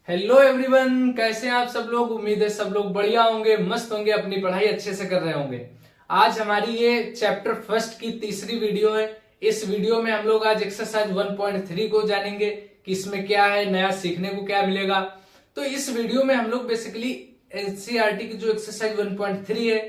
Hello everyone, कैसे हैं आप सब लोग। उम्मीद है सब लोग बढ़िया होंगे, मस्त होंगे, अपनी पढ़ाई अच्छे से कर रहे होंगे। आज हमारी ये चैप्टर फर्स्ट की तीसरी वीडियो है। इस वीडियो में हम लोग आज एक्सरसाइज 1.3 को जानेंगे कि इसमें क्या है, नया सीखने को क्या मिलेगा। तो इस वीडियो में हम लोग बेसिकली एनसीईआरटी की जो एक्सरसाइज 1.3 है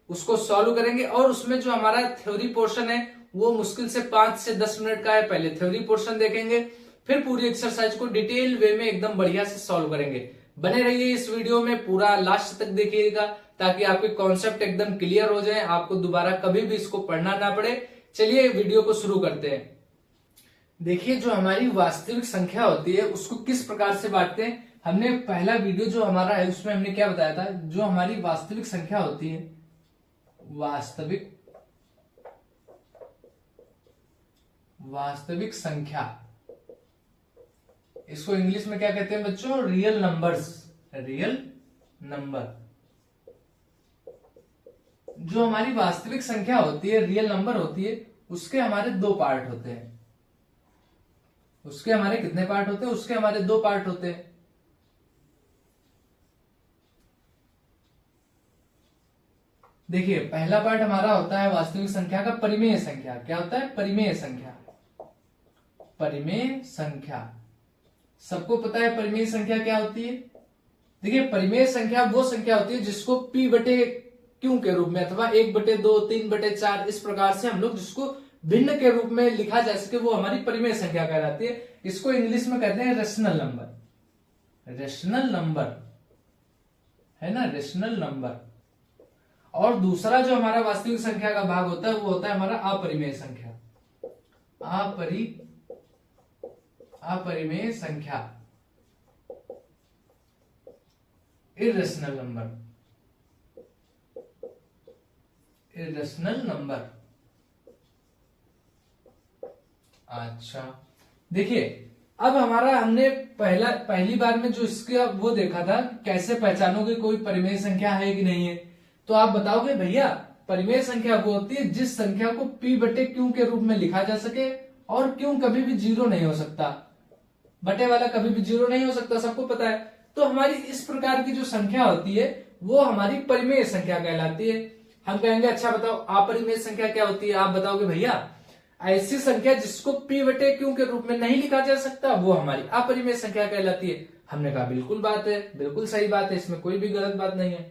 उसको सॉल्व करेंगे, और उसमें जो हमारा थ्योरी पोर्शन है वो मुश्किल से 5 से 10 मिनट का है। पहले थ्योरी पोर्शन देखेंगे, फिर पूरी एक्सरसाइज को डिटेल वे में एकदम बढ़िया से सॉल्व करेंगे। बने रहिए इस वीडियो में, पूरा लास्ट तक देखिएगा ताकि आपके कॉन्सेप्ट एकदम क्लियर हो जाए, आपको दोबारा कभी भी इसको पढ़ना ना पड़े। चलिए वीडियो को शुरू करते हैं। देखिए, जो हमारी वास्तविक संख्या होती है उसको किस प्रकार से बांटते हैं। हमने पहला वीडियो जो हमारा है उसमें हमने क्या बताया था, जो हमारी वास्तविक संख्या होती है, वास्तविक संख्या, इसको इंग्लिश में क्या कहते हैं बच्चों, रियल नंबर्स। रियल नंबर, जो हमारी वास्तविक संख्या होती है, रियल नंबर होती है, उसके हमारे दो पार्ट होते हैं। उसके हमारे कितने पार्ट होते हैं, उसके हमारे दो पार्ट होते हैं। देखिए, पहला पार्ट हमारा होता है वास्तविक संख्या का परिमेय संख्या। क्या होता है, परिमेय संख्या। परिमेय संख्या सबको पता है परिमेय संख्या क्या होती है। देखिए, परिमेय संख्या वो संख्या होती है जिसको p बटे क्यू के रूप में अथवा 1/2, 3/4 इस प्रकार से हम लोग जिसको भिन्न के रूप में लिखा जा सके, वो हमारी परिमेय संख्या कहलाती है। इसको इंग्लिश में कहते हैं रेशनल नंबर। रेशनल नंबर है ना, रेशनल नंबर। और दूसरा जो हमारा वास्तविक संख्या का भाग होता है वो होता है हमारा अपरिमेय संख्या। अपरिमेय संख्या, इर्रेशनल नंबर। Irrational number. अच्छा, देखिए, अब हमारा हमने पहली बार में जो इसका वो देखा था, कैसे पहचानोगे कोई परिमेय संख्या है कि नहीं है। तो आप बताओगे भैया, परिमेय संख्या वो होती है जिस संख्या को p बटे क्यू के रूप में लिखा जा सके, और क्यू कभी भी जीरो नहीं हो सकता, बटे वाला कभी भी जीरो नहीं हो सकता, सबको पता है। तो हमारी इस प्रकार की जो संख्या होती है वो हमारी परिमेय संख्या कहलाती है। हम कहेंगे अच्छा बताओ अपरिमेय संख्या क्या होती है। आप बताओगे भैया, ऐसी संख्या जिसको p बटे क्यू के रूप में नहीं लिखा जा सकता वो हमारी अपरिमेय संख्या कहलाती है। हमने कहा बिल्कुल बात है, बिल्कुल सही बात है, इसमें कोई भी गलत बात नहीं है।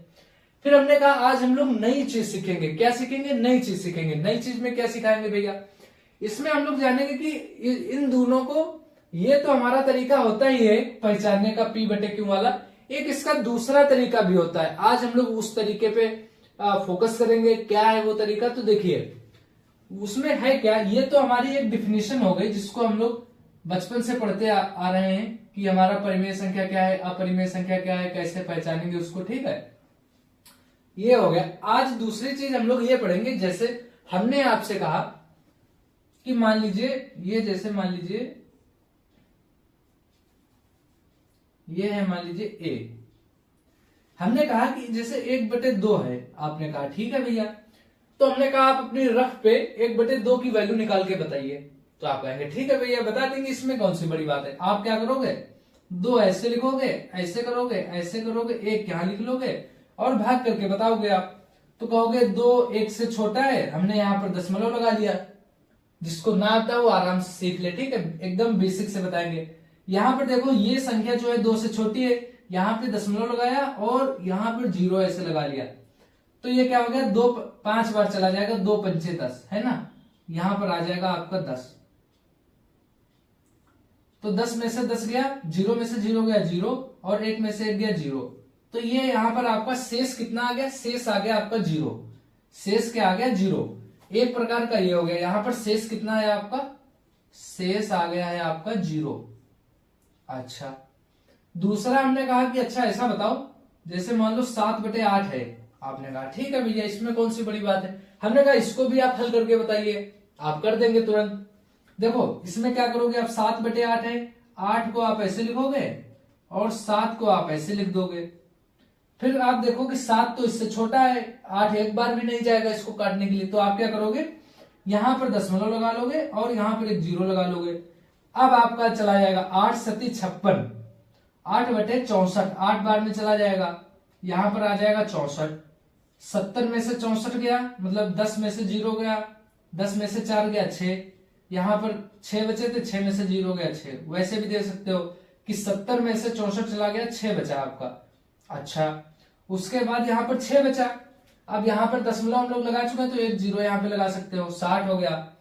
फिर हमने कहा आज हम लोग नई चीज सीखेंगे। क्या सीखेंगे, नई चीज सीखेंगे। नई चीज में क्या सिखाएंगे भैया, इसमें हम लोग जानेंगे कि इन दोनों को, ये तो हमारा तरीका होता ही है पहचानने का p बटे क्यू वाला, एक इसका दूसरा तरीका भी होता है। आज हम लोग उस तरीके पे फोकस करेंगे। क्या है वो तरीका, तो देखिए उसमें है क्या, ये तो हमारी एक डिफिनेशन हो गई जिसको हम लोग बचपन से पढ़ते आ रहे हैं कि हमारा परिमेय संख्या क्या है, अपरिमेय संख्या क्या है, कैसे पहचानेंगे उसको। ठीक है, ये हो गया। आज दूसरी चीज हम लोग ये पढ़ेंगे, जैसे हमने आपसे कहा कि मान लीजिए ये, जैसे मान लीजिए ये है, मान लीजिए a। हमने कहा कि जैसे 1/2 है, आपने कहा ठीक है भैया। तो हमने कहा आप अपनी रफ पे 1/2 की वैल्यू निकाल के बताइए। तो आप कहेंगे ठीक है भैया बता देंगे, इसमें कौन सी बड़ी बात है। आप क्या करोगे, 2 ऐसे लिखोगे, ऐसे करोगे, ऐसे करोगे, 1 यहां लिख लोगे और भाग करके बताओगे आप। तो कहोगे 2 1 से छोटा है, हमने यहाँ पर दशमलव लगा लिया। जिसको ना आता है वो आराम से सीख ले, ठीक है, एकदम बेसिक से बताएंगे। यहाँ पर देखो ये संख्या जो है 2 से छोटी है, यहाँ पे दशमलव लगाया और यहाँ पर 0 ऐसे लगा लिया। तो ये क्या हो गया, 2 5 बार चला जाएगा, 2 पंचे 10 है ना, यहां पर आ जाएगा आपका 10। तो 10 में से 10 गया, 0 में से 0 गया 0, और 1 में से 1 गया 0। तो ये यहां पर आपका शेष कितना आ गया, शेष आ गया आपका 0। शेष क्या आ गया, 0। एक प्रकार का ये हो गया। यहां पर शेष कितना है आपका, शेष आ गया है आपका 0। अच्छा, दूसरा हमने कहा कि अच्छा ऐसा बताओ, जैसे मान लो 7/8 है। आपने कहा ठीक है भैया इसमें कौन सी बड़ी बात है। हमने कहा इसको भी आप हल करके बताइए। आप कर देंगे तुरंत। देखो इसमें क्या करोगे आप, 7/8 है, 8 को आप ऐसे लिखोगे और 7 को आप ऐसे लिख दोगे। फिर आप देखो कि 7 तो इससे छोटा है, 8 एक बार भी नहीं जाएगा इसको काटने के लिए। तो आप क्या करोगे, यहां पर दशमलव लगा लोगे और यहां पर एक 0 लगा लोगे। अब आपका चला जाएगा 8 सती 56। 8/64, 8 बार में चला जाएगा, यहां पर आ जाएगा 64। 70 में से 64 गया, मतलब 10 में से 0 गया, 10 में से 4 गया 6, यहां पर 6 बचे थे, 6 में से 0 गया 6। वैसे भी दे सकते हो कि 70 में से 64 चला गया, 6 बचा आपका। अच्छा, उसके बाद यहाँ पर 6 बचा। अब यहाँ पर दशमलव हम लोग लगा चुके हैं, तो एक 0 यहाँ पे लगा सकते हो, 60 हो गया।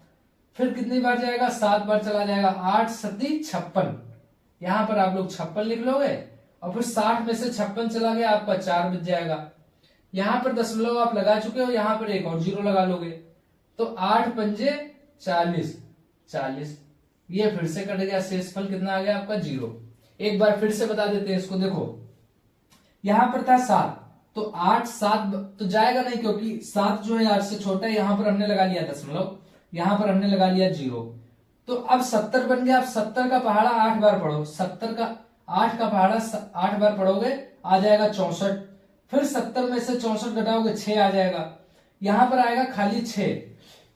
फिर कितनी बार जाएगा, 7 बार चला जाएगा, 8 सती 56, यहाँ पर आप लोग 56 लिख लोगे। और फिर 60 में से 56 चला गया, आपका 4 बच जाएगा। यहाँ पर दशमलव आप लगा चुके हो, यहाँ पर एक और 0 लगा लोगे, तो 8 पंजे 40, 40। ये फिर से कट गया, शेषफल कितना आ गया आपका 0। एक बार फिर से बता देते हैं इसको, देखो यहां पर था 7, तो 8 7 तो जाएगा नहीं, क्योंकि 7 जो है 8 से छोटा है। यहां पर हमने लगा लिया दशमलव, यहां पर हमने लगा लिया 0। तो अब 70 बन गया। अब 70 का पहाड़ा 8 बार पढ़ो, 70 का 8 का पहाड़ा 8 बार पढ़ोगे, आ जाएगा 64। फिर 70 में से 64 घटाओगे, 6 आ जाएगा, यहां पर आएगा खाली 6।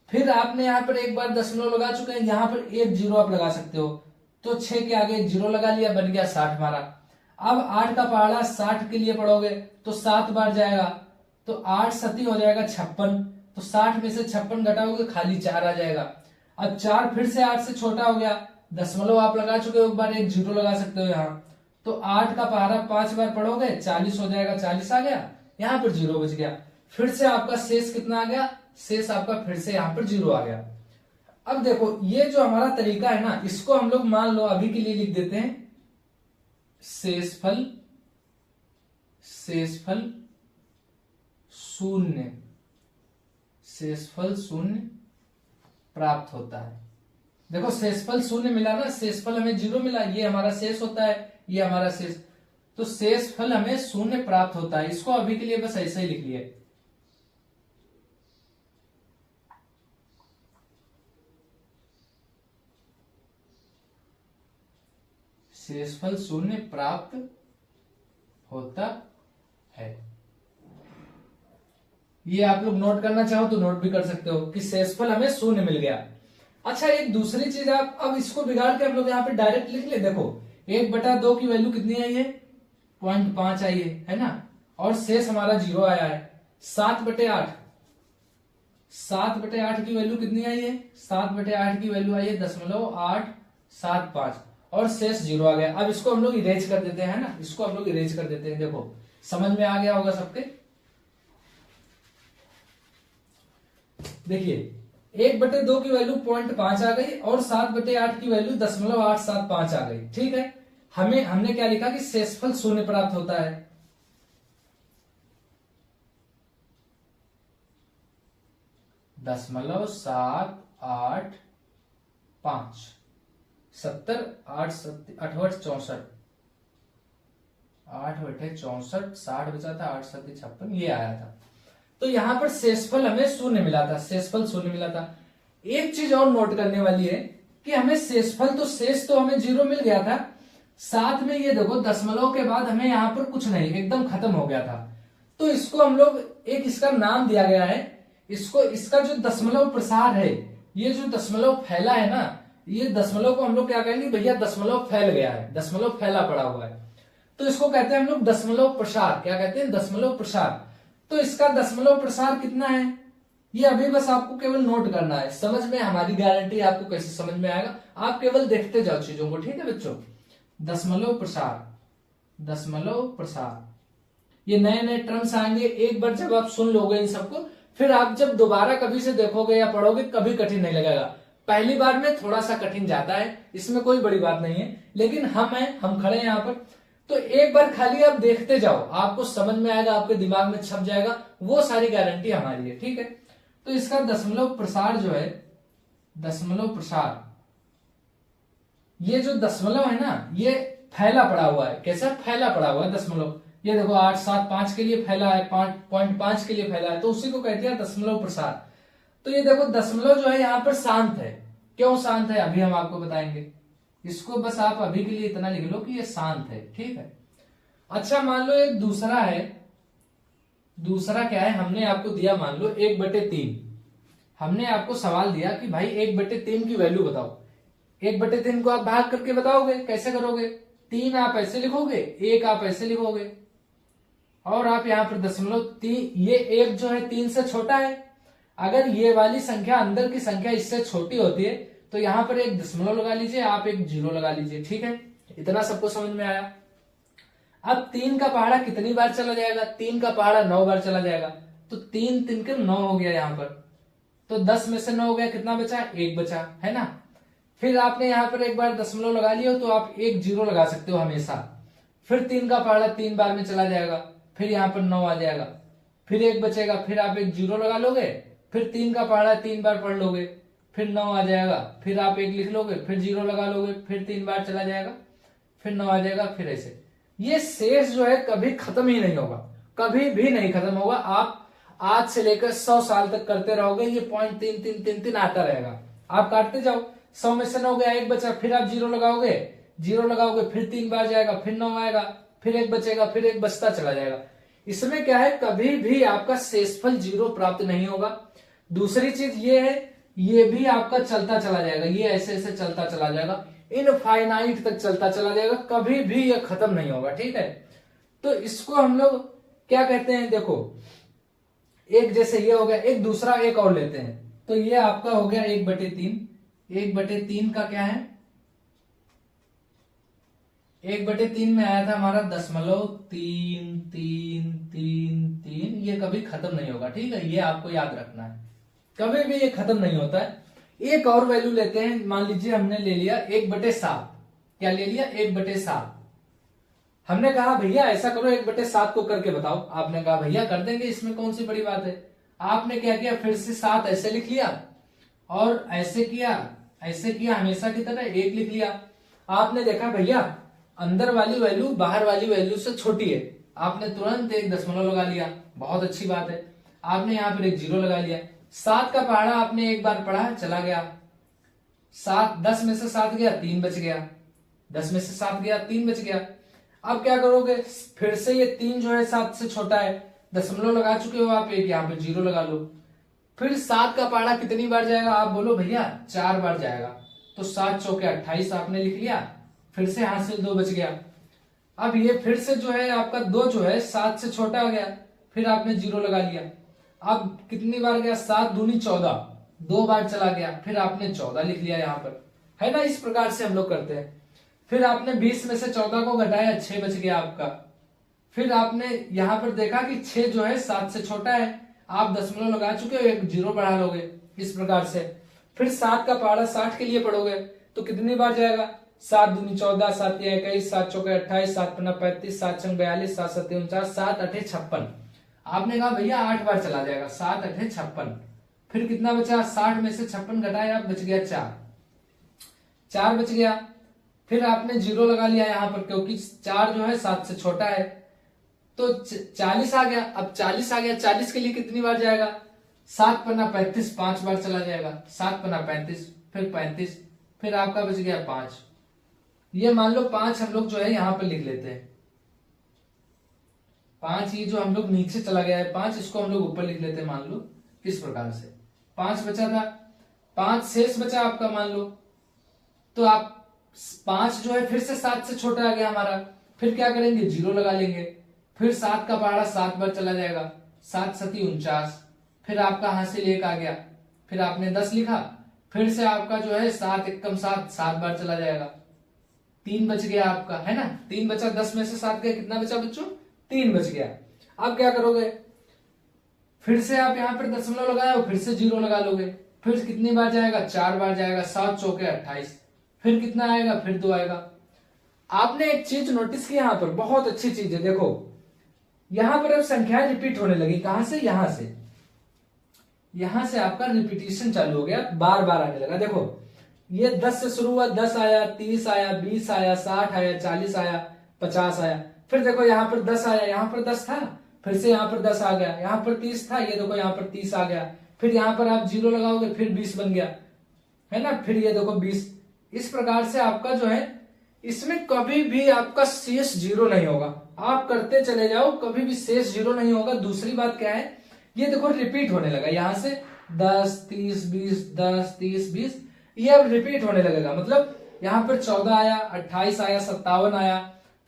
फिर आपने यहाँ पर एक बार दशमलव लगा चुके हैं, यहाँ पर एक 0 आप लगा सकते हो, तो 6 के आगे एक 0 लगा लिया, बन गया 60 हमारा। अब 8 का पहाड़ा 60 के लिए पढ़ोगे तो 7 बार जाएगा, तो 8 सती हो जाएगा 56, तो 60 में से 56 घटाओगे, खाली 4 आ जाएगा। अब 4 फिर से 8 से छोटा हो गया, दशमलव आप लगा चुके हो, एक बार एक 0 लगा सकते हो यहाँ, तो 8 का पहाड़ा 5 बार पढ़ोगे, 40 हो जाएगा, 40 आ गया, यहाँ पर 0 बच गया। फिर से आपका शेष कितना आ गया, शेष आपका फिर से यहाँ पर 0 आ गया। अब देखो ये जो हमारा तरीका है ना, इसको हम लोग मान लो अभी के लिए लिख देते हैं शेषफल, शेषफल शून्य, शेषफल शून्य प्राप्त होता है। देखो शेषफल शून्य मिला ना, शेषफल हमें 0 मिला, ये हमारा शेष होता है, ये हमारा शेष, तो शेषफल हमें शून्य प्राप्त होता है। इसको अभी के लिए बस ऐसे ही लिख लिए, शेषफल शून्य प्राप्त होता है। ये आप लोग नोट करना चाहो तो नोट भी कर सकते हो कि शेषफल हमें शून्य मिल गया। अच्छा, एक दूसरी चीज आप अब इसको बिगाड़ के हम लोग यहाँ पे डायरेक्ट लिख ले। देखो 1/2 की वैल्यू कितनी आई है, 0.5 आई है ना, और शेष हमारा 0 आया है। 7/8, 7/8 की वैल्यू कितनी आई है, 7/8 की वैल्यू आई है 0.875, और शेष 0 आ गया। अब इसको हम लोग इरेज कर देते हैं ना, इसको हम लोग इरेज कर देते हैं। देखो समझ में आ गया होगा सबके। देखिए 1/2 की वैल्यू 0.5 आ गई, और 7/8 की वैल्यू 0.875 आ गई। ठीक है, हमने क्या लिखा कि शेषफल शून्य प्राप्त होता है। दशमलव 785, 70 8 64, 8/64, 60 बचा था, 8 7 56, ये आया था। तो यहां पर शेषफल हमें शून्य मिला था, शेषफल शून्य मिला था। एक चीज और नोट करने वाली है कि हमें शेषफल तो शेष तो हमें 0 मिल गया था, साथ में ये देखो दशमलव के बाद हमें यहाँ पर कुछ नहीं, एकदम खत्म हो गया था। तो इसको हम लोग एक इसका नाम दिया गया है, इसको इसका जो दशमलव प्रसार है, ये जो दशमलव फैला है ना, ये दशमलव को हम लोग क्या कहेंगे, भैया दशमलव फैल गया है, दशमलव फैला पड़ा हुआ है, तो इसको कहते हैं हम लोग दशमलव प्रसार। क्या कहते हैं, दशमलव प्रसार। तो इसका दशमलव प्रसार कितना है, ये अभी बस आपको केवल नोट करना है, समझ में हमारी गारंटी आपको कैसे समझ में आएगा, आप केवल देखते जाओ चीजों को। ठीक है बच्चों, दशमलव प्रसार, दशमलव प्रसार, ये नए नए टर्म्स आएंगे। एक बार जब आप सुन लोगे इन सबको, फिर आप जब दोबारा कभी से देखोगे या पढ़ोगे, कभी कठिन नहीं लगेगा। पहली बार में थोड़ा सा कठिन जाता है, इसमें कोई बड़ी बात नहीं है, लेकिन हम खड़े हैं यहाँ पर, तो एक बार खाली आप देखते जाओ, आपको समझ में आएगा, आपके दिमाग में छप जाएगा, वो सारी गारंटी हमारी है। ठीक है, तो इसका दशमलव प्रसार जो है, दशमलव प्रसार, ये जो दशमलव है ना, ये फैला पड़ा हुआ है। कैसा फैला पड़ा हुआ है दशमलव, ये देखो 875 के लिए फैला है, 5.5 के लिए फैला है, तो उसी को कहते हैं दशमलव प्रसार। तो ये देखो दशमलव जो है यहाँ पर शांत है। क्यों शांत है, अभी हम आपको बताएंगे। इसको बस आप अभी के लिए इतना लिख लो कि ये शांत है। ठीक है, अच्छा मान लो एक दूसरा है, दूसरा क्या है, हमने आपको दिया मान लो 1/3, हमने आपको सवाल दिया कि भाई 1/3 की वैल्यू बताओ। 1/3 को आप भाग करके बताओगे, कैसे करोगे, 3 आप ऐसे लिखोगे, 1 आप ऐसे लिखोगे, और आप यहाँ पर दशमलव 3, ये 1 जो है 3 से छोटा है। अगर ये वाली संख्या अंदर की संख्या इससे छोटी होती है तो यहाँ पर एक दशमलव लगा लीजिए, आप एक 0 लगा लीजिए। ठीक है, इतना सबको समझ में आया। अब 3 का पहाड़ा कितनी बार चला जाएगा? 3 का पहाड़ा 9 बार चला जाएगा, तो 3 3 के 9 हो गया यहाँ पर। तो 10 में से 9 हो गया, कितना बचा? 1 बचा, है ना। फिर आपने यहाँ पर एक बार दशमलव लगा लिया तो आप एक 0 लगा सकते हो हमेशा। फिर 3 का पहाड़ा 3 बार में चला जाएगा, फिर यहाँ पर 9 आ जाएगा, फिर 1 बचेगा, फिर आप एक 0 लगा लोगे, फिर 3 का पहाड़ा 3 बार पढ़ लोगे, फिर 9 आ जाएगा, फिर आप 1 लिख लोगे, फिर 0 लगा लोगे, फिर 3 बार चला जाएगा, फिर 9 आ जाएगा, फिर ऐसे। ये शेष जो है कभी खत्म ही नहीं होगा, कभी भी नहीं खत्म होगा। आप आज से लेकर 100 साल तक करते रहोगे, ये पॉइंट 3 3 3 3 आता रहेगा। आप काटते जाओ, 100 में से 9 गया, 1 बचा, फिर आप 0 लगाओगे, 0 लगाओगे, फिर 3 बार जाएगा, फिर 9 आएगा, फिर 1 बचेगा, फिर 1 बचता चला जाएगा। इसमें क्या है, कभी भी आपका शेषफल 0 प्राप्त नहीं होगा। दूसरी चीज ये है, ये भी आपका चलता चला जाएगा, ये ऐसे ऐसे चलता चला जाएगा, इनफाइनाइट तक चलता चला जाएगा, कभी भी ये खत्म नहीं होगा। ठीक है, तो इसको हम लोग क्या कहते हैं, देखो एक जैसे ये हो गया, एक दूसरा एक और लेते हैं, तो ये आपका हो गया 1/3। 1/3 का क्या है, 1/3 में आया था हमारा 0.33333, ये कभी खत्म नहीं होगा। ठीक है, ये आपको याद रखना है, कभी भी ये खत्म नहीं होता है। एक और वैल्यू लेते हैं, मान लीजिए हमने ले लिया 1/7। क्या ले लिया? 1/7। हमने कहा भैया ऐसा करो, 1/7 को करके बताओ। आपने कहा भैया कर देंगे, इसमें कौन सी बड़ी बात है। आपने क्या किया, फिर से 7 ऐसे लिख लिया और ऐसे किया, ऐसे किया, हमेशा की तरह 1 लिख लिया। आपने देखा भैया अंदर वाली वैल्यू बाहर वाली वैल्यू से छोटी है, आपने तुरंत एक दशमलव लगा लिया, बहुत अच्छी बात है। आपने यहाँ पर एक 0 लगा लिया। 7 का पहाड़ा आपने एक बार पढ़ा, चला गया। 7, 10 में से 7 गया, 3 बच गया, 10 में से 7 गया, 3 बच गया। अब क्या करोगे, फिर से ये 3 जो है 7 से छोटा है, दशमलव लगा चुके हो आप, एक यहाँ पे 0 लगा लो। फिर 7 का पहाड़ा कितनी बार जाएगा? आप बोलो भैया 4 बार जाएगा, तो 7 चौके 28 आपने लिख लिया, फिर से हाथ से 2 बच गया। अब ये फिर से जो है आपका 2 जो है 7 से छोटा हो गया, फिर आपने 0 लगा लिया। अब कितनी बार गया? 7 दूनी 14, 2 बार चला गया, फिर आपने 14 लिख लिया यहाँ पर, है ना। इस प्रकार से हम लोग करते हैं। फिर आपने 20 में से 14 को घटाया, 6 बच गया आपका। फिर आपने यहां पर देखा कि 6 जो है 7 से छोटा है, आप दशमलव लगा चुके हो, एक 0 बढ़ा लोगे, इस प्रकार से। फिर 7 का पहाड़ा 60 के लिए पढ़ोगे तो कितनी बार जाएगा? 7 दूनी 14, 7 या 21, 7 चौके 28, 7 पन्ना 35, 7 छंग 42, 7 सत्ते 49, 7 अठे 56। आपने कहा भैया 8 बार चला जाएगा, 7 अठे 56। फिर कितना बचा? 60 में से 56 घटाया, बच गया 4 बच गया। फिर आपने 0 लगा लिया यहाँ पर, क्योंकि 4 जो है 7 से छोटा है, तो 40 आ गया। अब 40 आ गया, 40 के लिए कितनी बार जाएगा? 7 पन्ना 35, 5 बार चला जाएगा, 7 पन्ना 35, फिर 35, फिर आपका बच गया 5। ये मान लो 5 हम लोग जो है यहाँ पर लिख लेते हैं, 5 ये जो हम लोग नीचे चला गया है 5, इसको हम लोग ऊपर लिख लेते हैं, मान लो इस प्रकार से। 5 बचा था, 5 शेष बचा आपका, मान लो। तो आप 5 जो है फिर से 7 से छोटा आ गया हमारा, फिर क्या करेंगे? 0 लगा लेंगे। फिर 7 का पहाड़ा 7 बार चला जाएगा, 7 सती 49, फिर आपका हासिल 1 आ गया, फिर आपने 10 लिखा, फिर से आपका जो है 7 एकम 7, 7 बार चला जाएगा, 3 बच गया आपका, है ना। 3 बचा, 10 में से 7 गया, कितना बचा बच्चों? 3 बच गया। अब क्या करोगे? फिर से आप यहाँ पर दशमलव लगाए, फिर से 0 लगा लोगे, फिर कितनी बार जाएगा? 4 बार जाएगा, 7 चौके 28, फिर कितना आएगा? फिर 2 आएगा। आपने एक चीज नोटिस की यहाँ पर, बहुत अच्छी चीज है, देखो यहां पर अब संख्याएं रिपीट होने लगी। कहां से? यहां से आपका रिपीटिशन चालू हो गया, बार बार आने लगा। देखो ये 10 से शुरू हुआ, 10 आया, 30 आया, 20 आया, 60 आया, 40 आया, 50 आया। फिर देखो यहाँ पर 10 आया, यहाँ पर 10 था, फिर से यहाँ पर 10 आ गया, यहाँ पर 30 था, ये देखो यहाँ पर 30 आ गया, फिर यहाँ पर आप 0 लगाओगे, फिर 20 बन गया, है ना। फिर ये देखो 20। इस प्रकार से आपका जो है, इसमें कभी भी आपका शेष 0 नहीं होगा। आप करते चले जाओ, कभी भी शेष 0 नहीं होगा। दूसरी बात क्या है, ये देखो रिपीट होने लगा, यहां से 10, 30, 20, 10, 30, 20, ये अब रिपीट होने लगेगा। मतलब यहाँ पर 14 आया, 28 आया, 57 आया,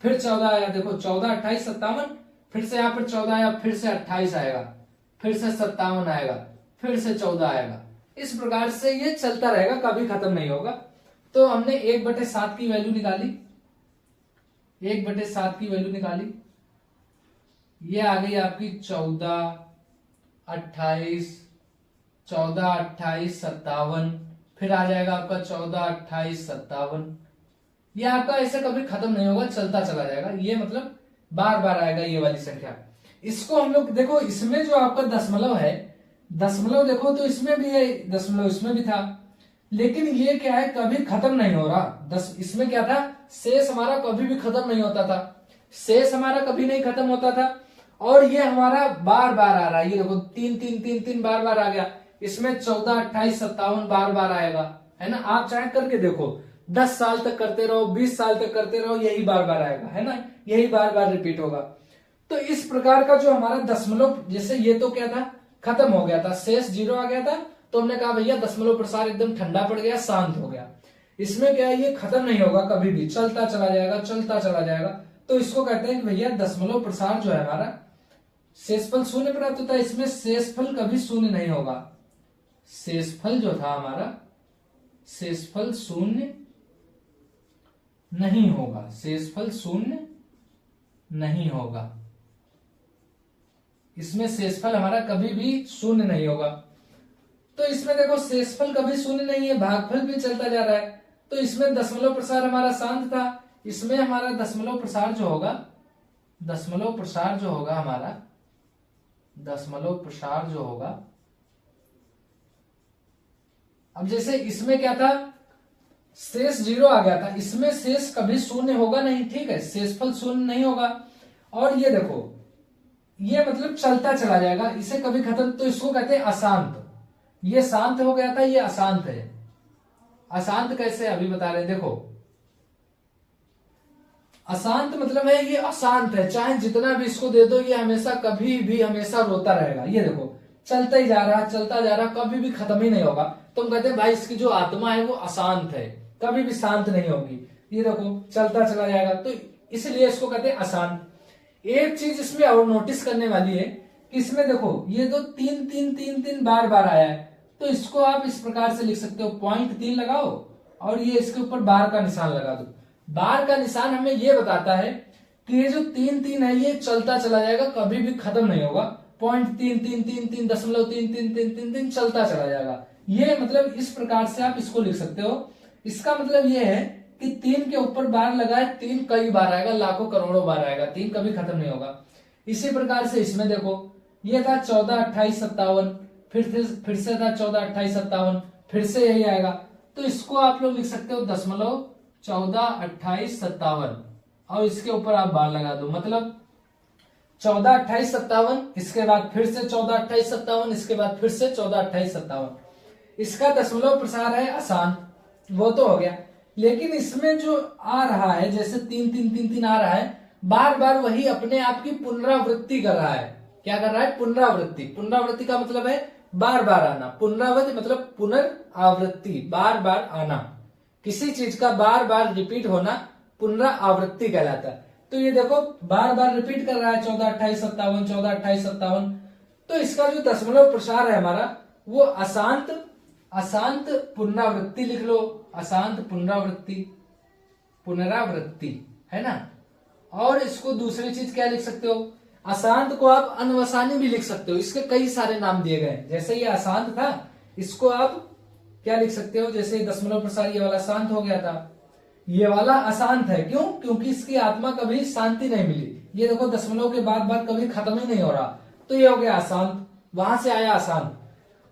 फिर 14 आया, देखो 14, 28, 57, फिर से यहाँ पर 14 आया, फिर से 28 आएगा, फिर से 57 आएगा, फिर से 14 आएगा। इस प्रकार से ये चलता रहेगा, कभी खत्म नहीं होगा। तो हमने 1/7 की वैल्यू निकाली, 1/7 की वैल्यू निकाली, ये आ गई आपकी 14, 28, 14, 28, 57, फिर आ जाएगा आपका 14, 28, 57। ये आपका ऐसे कभी खत्म नहीं होगा, चलता चला जाएगा, ये मतलब बार बार आएगा ये वाली संख्या। इसको हम लोग देखो, इसमें जो आपका दशमलव है, दशमलव देखो तो इसमें भी है दशमलव, इसमें भी था, लेकिन ये क्या है, कभी खत्म नहीं हो रहा। इसमें क्या था, शेष हमारा कभी भी खत्म नहीं होता था, शेष हमारा कभी नहीं खत्म होता था, और ये हमारा बार बार आ रहा है। ये देखो 3 3 3 3 बार बार आ गया, इसमें 14, 28, 57 बार बार आएगा, है ना। आप चाहे करके देखो, 10 साल तक करते रहो, 20 साल तक करते रहो, यही बार बार आएगा, है ना, यही बार बार रिपीट होगा। तो इस प्रकार का जो हमारा दशमलव, जैसे ये तो क्या था, खत्म हो गया था, शेष 0 आ गया था, तो हमने कहा भैया दशमलव प्रसार एकदम ठंडा पड़ गया, शांत हो गया। इसमें क्या है, ये खत्म नहीं होगा, कभी भी चलता चला जाएगा, चलता चला जाएगा। तो इसको कहते हैं कि भैया दशमलव प्रसार जो है हमारा, शेषफल शून्य प्राप्त होता है, इसमें शेषफल कभी शून्य नहीं होगा। शेषफल जो था हमारा, शेषफल शून्य नहीं होगा, शेषफल शून्य नहीं होगा, इसमें शेषफल हमारा कभी भी शून्य नहीं होगा। तो इसमें देखो शेषफल कभी शून्य नहीं है, भागफल भी चलता जा रहा है, तो इसमें दशमलव प्रसार हमारा शांत था। इसमें हमारा दशमलव प्रसार जो होगा, दशमलव प्रसार जो होगा हमारा, दशमलव प्रसार जो होगा, अब जैसे इसमें क्या था, शेष 0 आ गया था, इसमें शेष कभी शून्य होगा नहीं, ठीक है, शेषफल शून्य नहीं होगा। और ये देखो, ये मतलब चलता चला जाएगा, इसे कभी खत्म, तो इसको कहते हैं अशांत। ये शांत हो गया था, ये अशांत है। अशांत कैसे, अभी बता रहे, देखो अशांत मतलब है ये अशांत है, चाहे जितना भी इसको दे दो, ये हमेशा कभी भी हमेशा रोता रहेगा। ये देखो चलता ही जा रहा, चलता जा रहा, कभी भी खत्म ही नहीं होगा। तो हम कहते हैं भाई इसकी जो आत्मा है वो अशांत है, कभी भी शांत नहीं होगी। ये देखो चलता चला जाएगा, तो इसलिए इसको कहते हैं अशांत। एक चीज इसमें और नोटिस करने वाली है कि इसमें देखो ये तो 3 3 3 3 बार बार आया है, तो इसको आप इस प्रकार से लिख सकते हो, 0.3 लगाओ और ये इसके ऊपर बार का निशान लगा दो। बार का निशान हमें ये बताता है कि ये जो 3 3 है ये चलता चला जाएगा, कभी भी खत्म नहीं होगा। 0.33333.33333 चलता चला जाएगा। ये मतलब इस प्रकार से आप इसको लिख सकते हो। इसका मतलब ये है कि 3 के ऊपर बार लगाए, 3 कई बार आएगा, लाखों करोड़ों बार आएगा, 3 कभी खत्म नहीं होगा। इसी प्रकार से इसमें देखो, ये था 14, 28, 57, फिर से था 14, 28, 57, फिर से यही आएगा। तो इसको आप लोग लिख सकते हो 0.14, 28, 57 और इसके ऊपर आप बार लगा दो, मतलब 14, 28, 57, इसके बाद फिर से 14, 28, 57, इसके बाद फिर से 14, 28, 57। इसका दशमलव प्रसार है अशांत, वो तो हो गया। लेकिन इसमें जो आ रहा है, जैसे 3 3 3 3 आ रहा है, बार बार वही अपने आप की पुनरावृत्ति कर रहा है। क्या कर रहा है? पुनरावृत्ति। पुनरावृत्ति का मतलब है बार बार आना। पुनरावृत्ति मतलब पुनरावृत्ति, बार बार आना, किसी चीज का बार बार रिपीट होना पुनरावृत्ति कहलाता है। तो ये देखो बार बार रिपीट कर रहा है 14, 28, 57, 14, 28, 57। तो इसका जो दशमलव प्रसार है हमारा वो अशांत, अशांत पुनरावृत्ति लिख लो, अशांत पुनरावृत्ति, पुनरावृत्ति है ना। और इसको दूसरी चीज क्या लिख सकते हो? अशांत को आप अनवसानी भी लिख सकते हो, इसके कई सारे नाम दिए गए। जैसे ये अशांत था, इसको आप क्या लिख सकते हो? जैसे दशमलव प्रसार ये वाला शांत हो गया था, ये वाला अशांत है। क्यों? क्योंकि इसकी आत्मा कभी शांति नहीं मिली। ये देखो दशमलव के बाद बाद कभी खत्म ही नहीं हो रहा, तो ये हो गया अशांत, वहां से आया अशांत।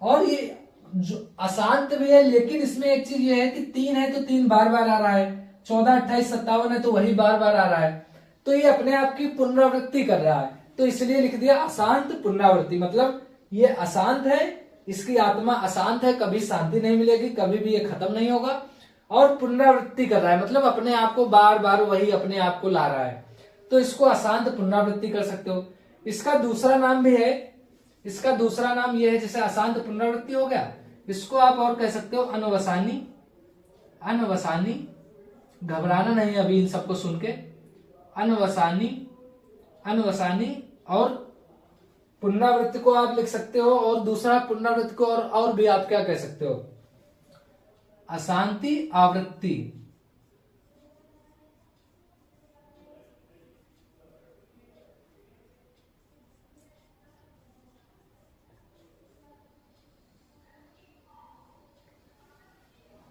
और ये जो अशांत भी है, लेकिन इसमें एक चीज ये है कि 3 है तो 3 बार बार आ रहा है, 14, 28, 57 है तो वही बार बार आ रहा है, तो ये अपने आप की पुनरावृत्ति कर रहा है, तो इसलिए लिख दिया अशांत पुनरावृत्ति। मतलब ये अशांत है, इसकी आत्मा अशांत है, कभी शांति नहीं मिलेगी, कभी भी ये खत्म नहीं होगा, और पुनरावृत्ति कर रहा है, मतलब अपने आप को बार बार वही अपने आप को ला रहा है, तो इसको अशांत पुनरावृत्ति कर सकते हो। इसका दूसरा नाम भी है, इसका दूसरा नाम ये है, जैसे अशांत पुनरावृत्ति हो गया, इसको आप और कह सकते हो अनवसानी, अनवसानी घबराना नहीं अभी इन सबको सुन के। अनवसानी, अनवसानी और पुनरावृत्ति को आप लिख सकते हो, और दूसरा पुनरावृत्ति को और भी आप क्या कह सकते हो, अशांति आवृत्ति।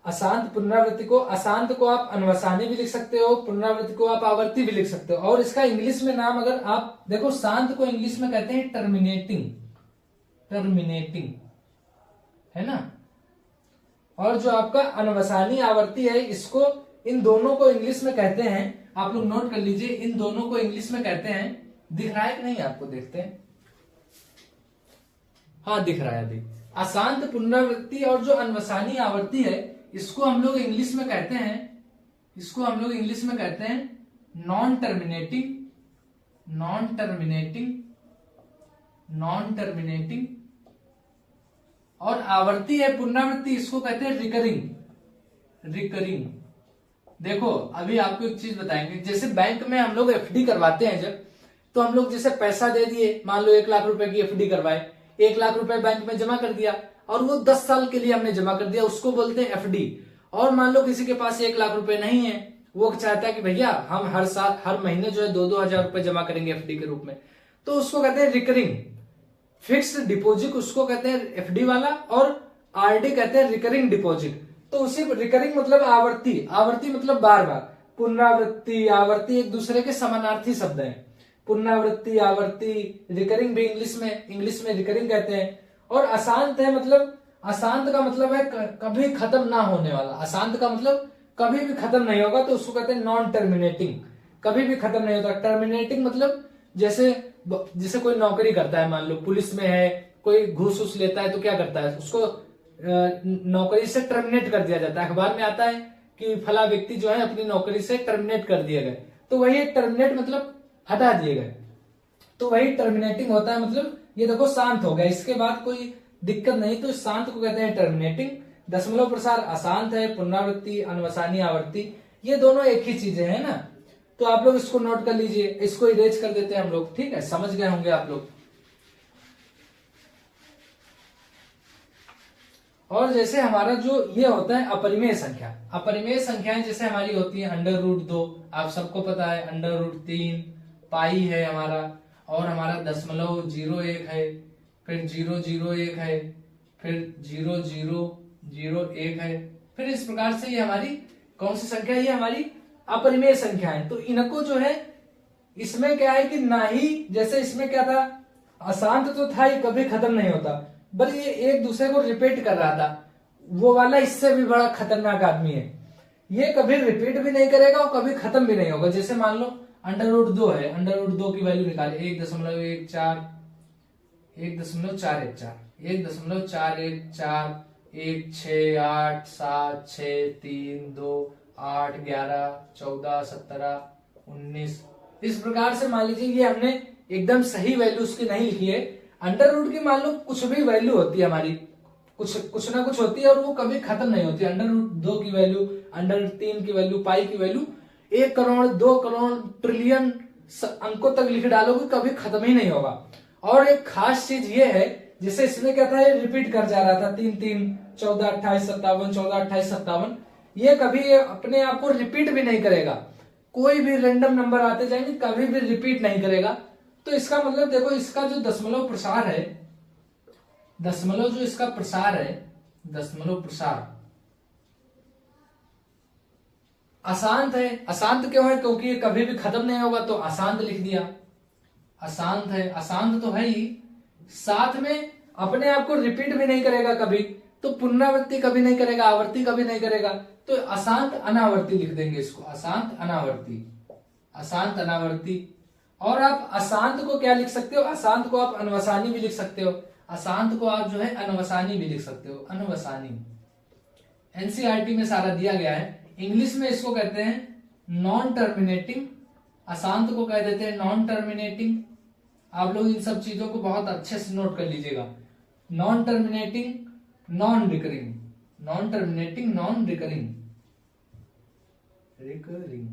अशांत पुनरावृत्ति को, अशांत को आप अनवसानी भी लिख सकते हो, पुनरावृत्ति को आप आवर्ती भी लिख सकते हो। और इसका इंग्लिश में नाम अगर आप देखो, शांत को इंग्लिश में कहते हैं टर्मिनेटिंग, टर्मिनेटिंग, है ना। और जो आपका अनवसानी आवर्ती है, इसको, इन दोनों को इंग्लिश में कहते हैं, आप लोग नोट कर लीजिए, इन दोनों को इंग्लिश में कहते हैं, दिख रहा है कि नहीं आपको, देखते हैं, हाँ दिख रहा है अभी। अशांत पुनरावृत्ति और जो अनवसानी आवर्ती है, इसको हम लोग इंग्लिश में कहते हैं, इसको हम लोग इंग्लिश में कहते हैं non terminating, non terminating, non terminating. और आवर्ती है पुनरावृत्ति, इसको कहते हैं रिकरिंग, रिकरिंग। देखो अभी आपको एक चीज बताएंगे, जैसे बैंक में हम लोग एफडी करवाते हैं जब, तो हम लोग जैसे पैसा दे दिए, मान लो 1 लाख रुपए की एफडी करवाए, 1 लाख रुपए बैंक में जमा कर दिया, और वो 10 साल के लिए हमने जमा कर दिया, उसको बोलते हैं एफडी। और मान लो किसी के पास 1 लाख रुपए नहीं है, वो चाहता है कि भैया हम हर साल, हर महीने जो है 2-2 हजार रुपए जमा करेंगे एफडी के रूप में, तो उसको कहते हैं रिकरिंग। फिक्स्ड डिपॉजिट उसको कहते हैं एफडी वाला, और आरडी कहते हैं रिकरिंग डिपॉजिट। तो उसी रिकरिंग मतलब आवर्ती, आवर्ती मतलब बार बार, पुनरावृत्ति आवर्ती एक दूसरे के समानार्थी शब्द हैं। पुनरावृत्ति आवर्ती, रिकरिंग भी इंग्लिश में रिकरिंग कहते हैं। और अशांत है मतलब, अशांत का मतलब है कभी खत्म ना होने वाला, अशांत का मतलब कभी भी खत्म नहीं होगा, तो उसको कहते हैं नॉन टर्मिनेटिंग, कभी भी खत्म नहीं होता। टर्मिनेटिंग मतलब जैसे कोई नौकरी करता है, मान लो पुलिस में है, कोई घूस उस लेता है तो क्या करता है, उसको नौकरी से टर्मिनेट कर दिया जाता है। अखबार में आता है कि फला व्यक्ति जो है अपनी नौकरी से टर्मिनेट कर दिए गए, तो वही टर्मिनेट मतलब हटा दिए गए, तो वही टर्मिनेटिंग होता है। मतलब ये देखो शांत हो गया, इसके बाद कोई दिक्कत नहीं, तो शांत को कहते हैं टर्मिनेटिंग। दशमलव प्रसार अशांत है, पुनरावृत्ति अनवसानी आवर्ती, ये दोनों एक ही चीजें हैं ना। तो आप लोग इसको नोट कर लीजिए, इसको इरेज कर देते हैं हम लोग, ठीक है, समझ गए होंगे आप लोग। और जैसे हमारा जो ये होता है अपरिमेय संख्या, अपरिमेय संख्याएं जैसे हमारी होती है √2, आप सबको पता है, √3, पाई है हमारा, और हमारा 0.01 है, फिर 0.01 है, फिर 0.001 है, फिर इस प्रकार से ये हमारी कौन सी संख्या है, ये हमारी अपरिमेय संख्या है। तो इनको जो है, इसमें क्या है कि ना ही, जैसे इसमें क्या था, अशांत तो था ही, कभी खत्म नहीं होता, बल्कि ये एक दूसरे को रिपीट कर रहा था। वो वाला इससे भी बड़ा खतरनाक आदमी है, ये कभी रिपीट भी नहीं करेगा और कभी खत्म भी नहीं होगा। जैसे मान लो √2 है, √2 की वैल्यू निकाले, 1.14, 1.414, 1.414, 1, 6, 8, 7, 6, 3, 2, 8, 11, 14, 17, 19, इस प्रकार से मान लीजिए ये हमने एकदम सही वैल्यू उसकी नहीं लिखी है। √, की मान लो कुछ भी वैल्यू होती है हमारी, कुछ ना कुछ होती है, और वो कभी खत्म नहीं होती। √2 की वैल्यू, √3 की वैल्यू, पाई की वैल्यू 1 करोड़, 2 करोड़, ट्रिलियन अंकों तक लिख डालोगे, कभी खत्म ही नहीं होगा। और एक खास चीज ये है, जैसे इसमें क्या था, ये रिपीट कर जा रहा था, 3, 3, 14, 28, 57, 14, 28, 57, ये कभी अपने आप को रिपीट भी नहीं करेगा। कोई भी रैंडम नंबर आते जाएंगे, कभी भी रिपीट नहीं करेगा। तो इसका मतलब देखो, इसका जो दशमलव प्रसार है, दशमलव जो इसका प्रसार है, दशमलव प्रसार अशांत है। अशांत क्यों है? क्योंकि ये कभी भी खत्म नहीं होगा, तो अशांत लिख दिया। अशांत है, अशांत तो है ही, साथ में अपने आप को रिपीट भी नहीं करेगा कभी, तो पुनरावृत्ति कभी नहीं करेगा, आवर्ती कभी नहीं करेगा, तो अशांत अनावर्ती लिख देंगे इसको, अशांत अनावर्ती, अशांत अनावर्ती। और आप अशांत को क्या लिख सकते हो, अशांत को आप अनवसानी भी लिख सकते हो, अशांत को आप जो है अनवसानी भी लिख सकते हो, अनवसानी। एनसीईआरटी में सारा दिया गया है। इंग्लिश में इसको कहते हैं नॉन टर्मिनेटिंग, अशांत को कह देते हैं नॉन टर्मिनेटिंग। आप लोग इन सब चीजों को बहुत अच्छे से नोट कर लीजिएगा। Non terminating, non recurring, non terminating, non recurring, recurring,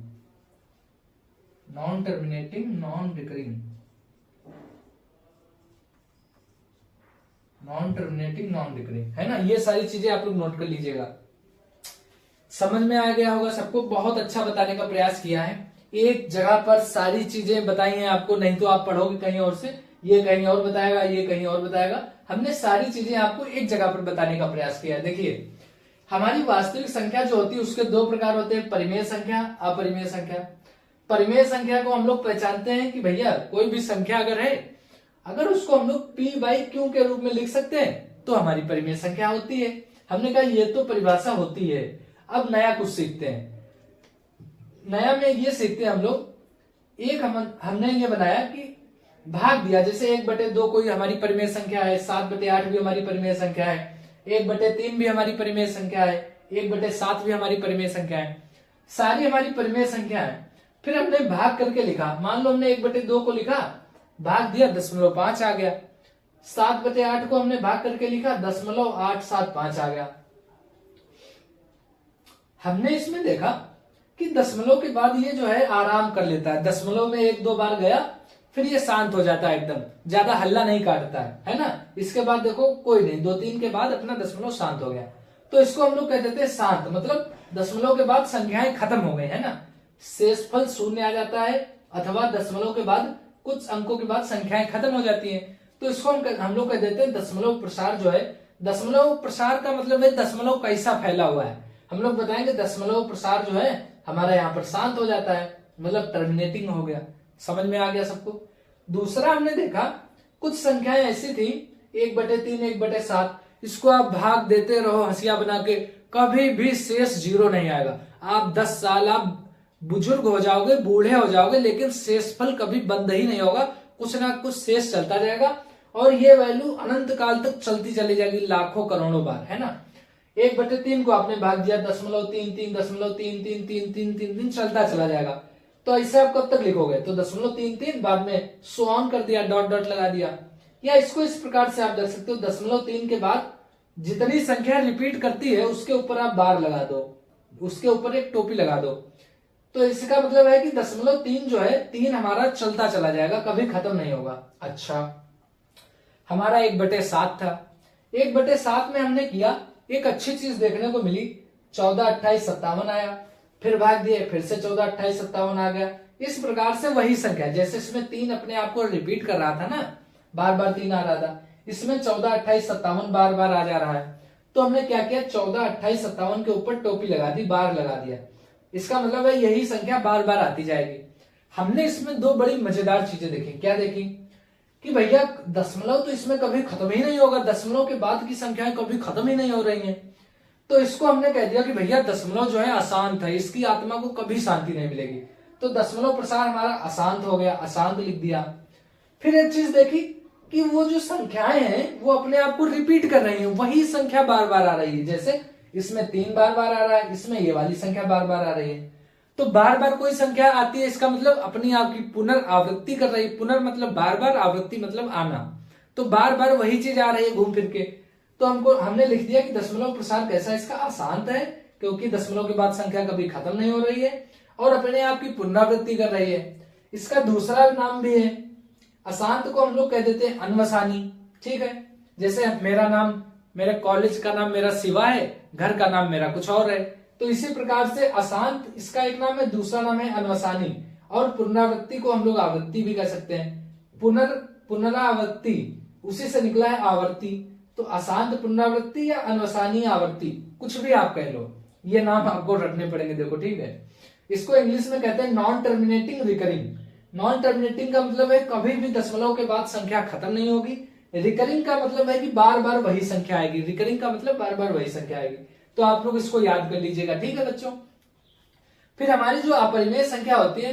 non terminating, non recurring, non terminating, non recurring, है ना। ये सारी चीजें आप लोग नोट कर लीजिएगा। समझ में आ गया होगा सबको। बहुत अच्छा बताने का प्रयास किया है, एक जगह पर सारी चीजें बताई हैं आपको, नहीं तो आप पढ़ोगे कहीं और से, ये कहीं और बताएगा, ये कहीं और बताएगा। हमने सारी चीजें आपको एक जगह पर बताने का प्रयास किया है। देखिए, हमारी वास्तविक संख्या जो होती है उसके दो प्रकार होते हैं, परिमेय संख्या, अपरिमेय संख्या। परिमेय संख्या को हम लोग पहचानते हैं कि भैया कोई भी संख्या अगर है, अगर उसको हम लोग p/q के रूप में लिख सकते हैं तो हमारी परिमेय संख्या होती है। हमने कहा ये तो परिभाषा होती है। अब नया कुछ सीखते हैं। नया में ये सीखते हैं हम लोग, एक हमने ये बनाया कि भाग दिया, जैसे 1/2 कोई हमारी परिमेय संख्या है, 7/8 भी हमारी परिमेय संख्या है, 1/3 भी हमारी परिमेय संख्या है, 1/7 भी हमारी परिमेय संख्या है, सारी हमारी परिमेय संख्या है। फिर हमने भाग करके लिखा, मान लो हमने 1/2 को लिखा, भाग दिया 0.5 आ गया। 7/8 को हमने भाग करके लिखा, 0.875 आ गया। हमने इसमें देखा कि दशमलव के बाद ये जो है आराम कर लेता है, दशमलव में 1-2 बार गया फिर ये शांत हो जाता है, एकदम ज्यादा हल्ला नहीं काटता है ना। इसके बाद देखो कोई नहीं, 2-3 के बाद अपना दशमलव शांत हो गया, तो इसको हम लोग कह देते हैं शांत, मतलब दशमलव के बाद संख्याएं खत्म हो गई, है ना। शेषफल 0 आ जाता है, अथवा दशमलव के बाद कुछ अंकों के बाद संख्याएं खत्म हो जाती हैं, तो इसको हम लोग कह देते हैं दशमलव प्रसार जो है। दशमलव प्रसार का मतलब है दशमलव कैसा फैला हुआ है। हम लोग बताएंगे दशमलव प्रसार जो है हमारा यहाँ पर शांत हो जाता है, मतलब टर्मिनेटिंग हो गया। समझ में आ गया सबको। दूसरा हमने देखा, कुछ संख्याएं ऐसी थी 1/3, 1/7, इसको आप भाग देते रहो हंसिया बना के, कभी भी शेष 0 नहीं आएगा। आप 10 साल आप बुजुर्ग हो जाओगे, बूढ़े हो जाओगे, लेकिन शेषफल कभी बंद ही नहीं होगा, कुछ ना कुछ शेष चलता जाएगा, और ये वैल्यू अनंत काल तक चलती चली जाएगी, लाखों करोड़ों बार, है ना। 1/3 को आपने भाग दिया, 0.33, 0.333333 चलता चला जाएगा। तो ऐसे आप कब तक लिखोगे, तो 0.33 बाद में सो ऑन कर दिया, डॉट डॉट लगा दिया। या इसको इस प्रकार से आप देख सकते हो, 0.3 के बाद जितनी संख्या रिपीट करती है उसके ऊपर आप बार लगा दो, उसके ऊपर एक टोपी लगा दो। तो इसका मतलब है कि 0.3 जो है 3 हमारा चलता चला जाएगा, कभी खत्म नहीं होगा। अच्छा, हमारा 1/7 था। 1/7 में हमने किया, एक अच्छी चीज देखने को मिली, 14, 28, 57 आया, फिर भाग दिए, फिर से 14, 28, 57 आ गया। इस प्रकार से वही संख्या, जैसे इसमें 3 अपने आप को रिपीट कर रहा था ना, बार बार 3 आ रहा था, इसमें 14, 28, 57 बार बार आ जा रहा है। तो हमने क्या किया, 14, 28, 57 के ऊपर टोपी लगा दी, बार लगा दिया। इसका मतलब है यही संख्या बार बार आती जाएगी। हमने इसमें 2 बड़ी मजेदार चीजें देखी। क्या देखी कि भैया दशमलव तो इसमें कभी खत्म ही नहीं होगा, दशमलव के बाद की संख्याएं कभी खत्म ही नहीं हो रही हैं। तो इसको हमने कह दिया कि भैया दशमलव जो है अशांत है, इसकी आत्मा को कभी शांति नहीं मिलेगी। तो दशमलव प्रसार हमारा अशांत हो गया, अशांत लिख दिया। फिर एक चीज देखी कि वो जो संख्याएं हैं वो अपने आप को रिपीट कर रही हैं, वही संख्या बार बार आ रही है। जैसे इसमें 3 बार बार आ रहा है, इसमें ये वाली संख्या बार बार आ रही है। तो बार बार कोई संख्या आती है, इसका मतलब अपनी आप की पुनरावृत्ति कर रही है। पुनर् मतलब बार बार, आवृत्ति मतलब आना, तो बार बार वही चीज आ रही है घूम फिर के। तो हमने लिख दिया कि दशमलव प्रसार कैसा है, इसका अशांत है, क्योंकि दशमलव के बाद संख्या कभी खत्म नहीं हो रही है और अपने आप की पुनरावृत्ति कर रही है। इसका दूसरा नाम भी है, अशांत को हम लोग कह देते हैं अनवसानी। ठीक है, जैसे मेरा नाम, मेरे कॉलेज का नाम मेरा शिवा है, घर का नाम मेरा कुछ और है। तो इसी प्रकार से अशांत इसका एक नाम है, दूसरा नाम है अनवसानी। और पुनरावृत्ति को हम लोग आवृत्ति भी कह सकते हैं। पुनरावृत्ति उसी से निकला है आवर्ती। तो अशांत पुनरावृत्ति या अनवसानी आवर्ती, कुछ भी आप कह लो, ये नाम आपको रखने पड़ेंगे। देखो ठीक है, इसको इंग्लिश में कहते हैं non terminating recurring. Non terminating का मतलब है कभी भी दशमलव के बाद संख्या खत्म नहीं होगी। रिकरिंग का मतलब है कि बार बार वही संख्या आएगी। रिकरिंग का मतलब बार बार वही संख्या आएगी। तो आप लोग इसको याद कर लीजिएगा, ठीक है बच्चों। फिर हमारी जो अपरिमेय संख्या होती है,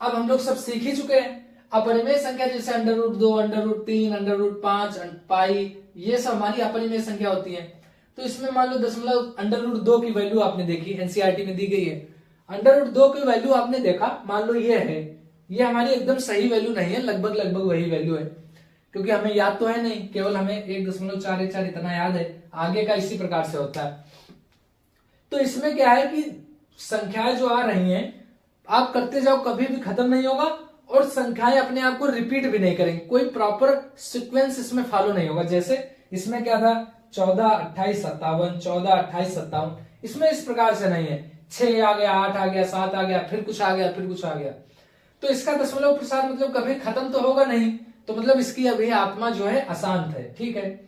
अब हम लोग सब सीख ही चुके हैं। अपरिमेय संख्या जैसे √2, √3, √5, पाई, ये सब हमारी अपरिमेय संख्या होती है। तो इसमें मान लो दशमलव √2 की वैल्यू आपने देखी, एनसीईआरटी में दी गई है। √2 की वैल्यू आपने देखा, मान लो ये है, ये हमारी एकदम सही वैल्यू नहीं है, लगभग लगभग वही वैल्यू है, क्योंकि हमें याद तो है नहीं, केवल हमें 1.414 इतना याद है, आगे का इसी प्रकार से होता है। तो इसमें क्या है कि संख्याएं जो आ रही हैं आप करते जाओ, कभी भी खत्म नहीं होगा, और संख्याएं अपने आप को रिपीट भी नहीं करेंगी, कोई प्रॉपर सीक्वेंस इसमें फॉलो नहीं होगा। जैसे इसमें क्या था 14, 28, 57, 14, 28, 57, इसमें इस प्रकार से नहीं है 6 आ गया, 8 आ गया, 7 आ गया, फिर कुछ आ गया, फिर कुछ आ गया। तो इसका दशमलव प्रसार मतलब कभी खत्म तो होगा नहीं, तो मतलब इसकी अभी आत्मा जो है अशांत है, ठीक है।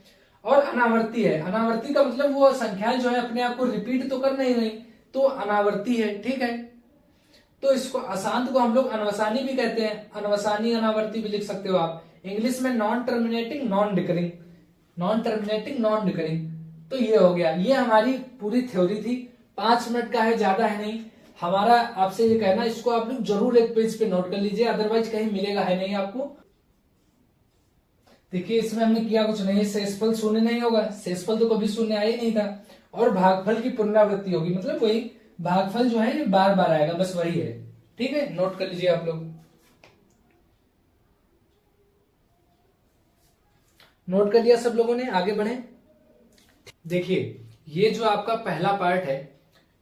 और अनावर्ती है, अनावर्ती का मतलब वो संख्याएं जो है अपने आप को रिपीट तो कर नहीं रही, तो अनावर्ती है, ठीक है। तो इसको अशांत को हम लोग अनवसानी भी कहते हैं, अनवसानी अनावर्ती भी लिख सकते हो आप। इंग्लिश में non terminating non recurring, non terminating non recurring. तो ये हो गया, ये हमारी पूरी थ्योरी थी। 5 मिनट का है, ज्यादा है नहीं। हमारा आपसे ये कहना, इसको आप लोग जरूर एक पेज पे नोट कर लीजिए, अदरवाइज कहीं मिलेगा है नहीं आपको। देखिए इसमें हमने किया कुछ नहीं, शेषफल शून्य नहीं होगा, शेषफल तो कभी शून्य आया ही नहीं था, और भागफल की पुनरावृत्ति होगी, मतलब वही भागफल जो है ये बार बार आएगा, बस वही है, ठीक है। नोट कर लीजिए आप लोग, नोट कर लिया सब लोगों ने, आगे बढ़े। देखिए ये जो आपका पहला पार्ट है,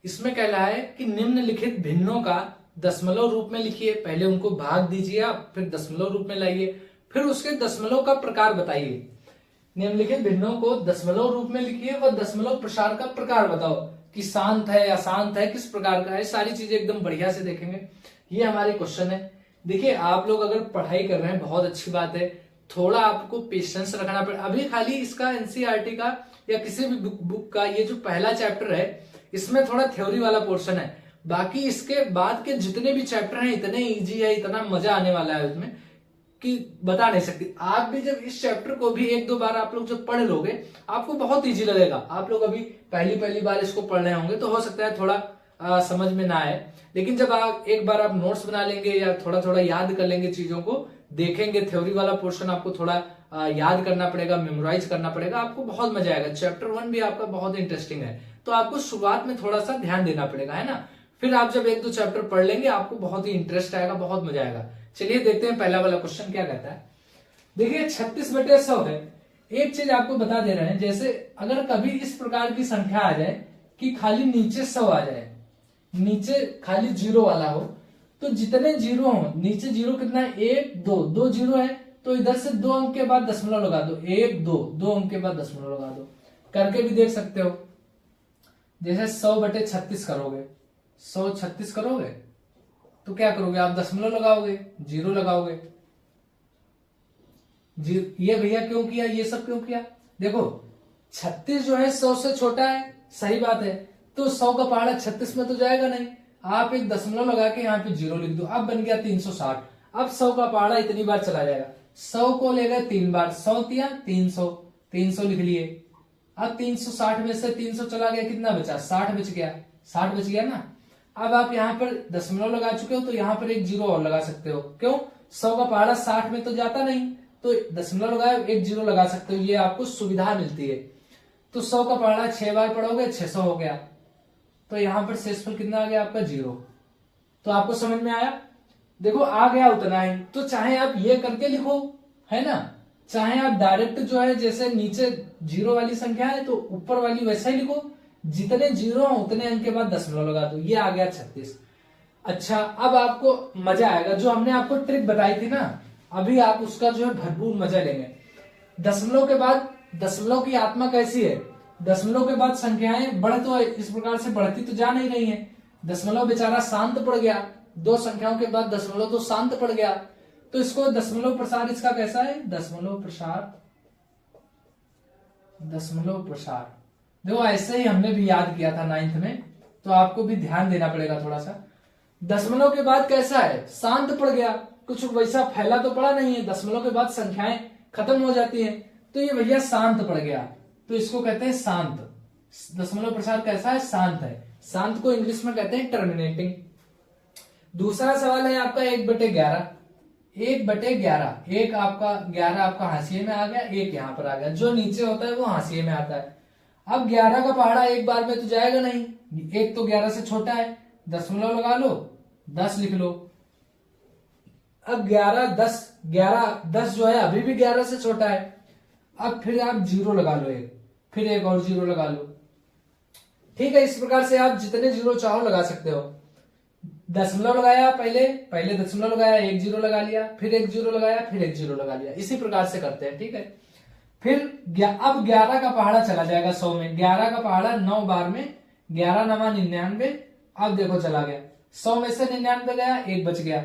इसमें कह रहा है कि निम्नलिखित भिन्नों का दशमलव रूप में लिखिए, पहले उनको भाग दीजिए आप, फिर दशमलव रूप में लाइए, फिर उसके दशमलव का प्रकार बताइए। निम्नलिखित भिन्नों को दशमलव रूप में लिखिए और दशमलव प्रसार का प्रकार बताओ कि शांत है, अशांत है, किस प्रकार का है, सारी चीजें एकदम बढ़िया से देखेंगे। ये हमारे क्वेश्चन है। देखिए आप लोग अगर पढ़ाई कर रहे हैं बहुत अच्छी बात है, थोड़ा आपको पेशेंस रखना पड़ेगा। अभी खाली इसका एनसीईआरटी का या किसी भी बुक का ये जो पहला चैप्टर है, इसमें थोड़ा थ्योरी वाला पोर्शन है, बाकी इसके बाद के जितने भी चैप्टर हैं इतने इजी है, इतना मजा आने वाला है उसमें कि बता नहीं सकती। आप भी जब इस चैप्टर को भी 1-2 बार आप लोग जब पढ़ लोगे, आपको बहुत इजी लगेगा। आप लोग अभी पहली पहली बार इसको पढ़ रहे होंगे तो हो सकता है थोड़ा समझ में ना आए, लेकिन जब आप एक बार आप नोट्स बना लेंगे या थोड़ा थोड़ा याद कर लेंगे, चीजों को देखेंगे, थ्योरी वाला पोर्शन आपको थोड़ा याद करना पड़ेगा, मेमोराइज करना पड़ेगा, आपको बहुत मजा आएगा। चैप्टर 1 भी आपका बहुत इंटरेस्टिंग है, तो आपको शुरुआत में थोड़ा सा ध्यान देना पड़ेगा, है ना। फिर आप जब 1-2 चैप्टर पढ़ लेंगे आपको बहुत ही इंटरेस्ट आएगा, बहुत मजा आएगा। चलिए देखते हैं पहला वाला क्वेश्चन क्या कहता है। देखिए 36/100 है। एक चीज आपको बता दे रहे हैं, जैसे अगर कभी इस प्रकार की संख्या आ जाए कि खाली नीचे 100 आ जाए, नीचे खाली 0 वाला हो, तो जितने जीरो हो, नीचे जीरो कितना है 1, 2, 2 जीरो है, तो इधर से 2 अंक के बाद दशमलव लगा दो, 1, 2, 2 अंक के बाद दशमलव लगा दो। करके भी देख सकते हो, जैसे 100/36 करोगे, 136 करोगे तो क्या करोगे आप, दशमलव लगाओगे, जीरो लगाओगे। ये भैया क्यों किया, ये सब क्यों किया, देखो 36 जो है 100 से छोटा है, सही बात है, तो 100 का पहाड़ा 36 में तो जाएगा नहीं, आप एक दशमलव लगा के यहाँ पे जीरो लिख दो, अब बन गया 360। अब 100 का पहाड़ा इतनी बार चला जाएगा, 100 को ले गए 3 बार, 100 दिया 300, 300 लिख लिए। अब 360 में से 300 चला गया, कितना बचा, 60 बच गया, 60 बच गया ना। अब आप यहाँ पर दशमलव लगा चुके हो, तो यहाँ पर एक जीरो और लगा सकते हो, क्यों, 100 का पहाड़ा 60 में तो जाता नहीं, तो दशमलव लगाए एक जीरो लगा सकते हो, ये आपको सुविधा मिलती है। तो 100 का पहाड़ा 6 बार पढ़ोगे 600 हो गया, तो यहां पर शेषफल कितना आ गया आपका 0। तो आपको समझ में आया, देखो आ गया उतना ही। तो चाहे आप ये करके लिखो, है ना, चाहे आप डायरेक्ट जो है जैसे नीचे जीरो वाली संख्या है तो ऊपर वाली वैसा ही लिखो, जितने जीरो हो उतने अंक के बाद दशमलव लगा दो, ये आ गया 36। अच्छा अब आपको मजा आएगा, जो हमने आपको ट्रिक बताई थी ना, अभी आप उसका जो है भरपूर मजा लेंगे। दशमलव के बाद, दशमलव की आत्मा कैसी है, दशमलव के बाद संख्याएं बढ़ तो इस प्रकार से बढ़ती तो जा नहीं रही हैं, दशमलव बेचारा शांत पड़ गया, 2 संख्याओं के बाद दशमलव तो शांत पड़ गया, तो इसको दशमलव प्रसार इसका कैसा है, दशमलव प्रसार, दशमलव प्रसार। देखो ऐसे ही हमने भी याद किया था 9th में, तो आपको भी ध्यान देना पड़ेगा थोड़ा सा। दशमलव के बाद कैसा है, शांत पड़ गया, कुछ वैसा फैला तो पड़ा नहीं है, दशमलव के बाद संख्याएं खत्म हो जाती हैं, तो ये भैया शांत पड़ गया, तो इसको कहते हैं शांत। दशमलव प्रसार कैसा है, शांत है, शांत को इंग्लिश में कहते हैं टर्मिनेटिंग। दूसरा सवाल है आपका 1/11, 1/11, एक आपका 11 आपका हाशिए में आ गया, एक यहाँ पर आ गया, जो नीचे होता है वो हाशिए में आता है। अब 11 का पहाड़ा एक बार में तो जाएगा नहीं, एक तो 11 से छोटा है, दशमलव लगा लो, 10 लिख लो। अब 11, 10, 11, 10 जो है अभी भी 11 से छोटा है, अब फिर आप जीरो लगा लो, एक फिर एक और जीरो लगा लो, ठीक है, इस प्रकार से आप जितने जीरो चाहो लगा सकते हो। दशमलव लगाया, पहले दशमलव लगाया, एक जीरो लगा लिया, फिर एक जीरो लगाया, फिर एक जीरो लगा लिया, इसी प्रकार से करते हैं। ठीक है, फिर अब 11 का पहाड़ा चला जाएगा 100 में। 11 का पहाड़ा 9 बार में, 11 नमा 99। अब देखो चला गया 100 में से 99 गया, एक बच गया।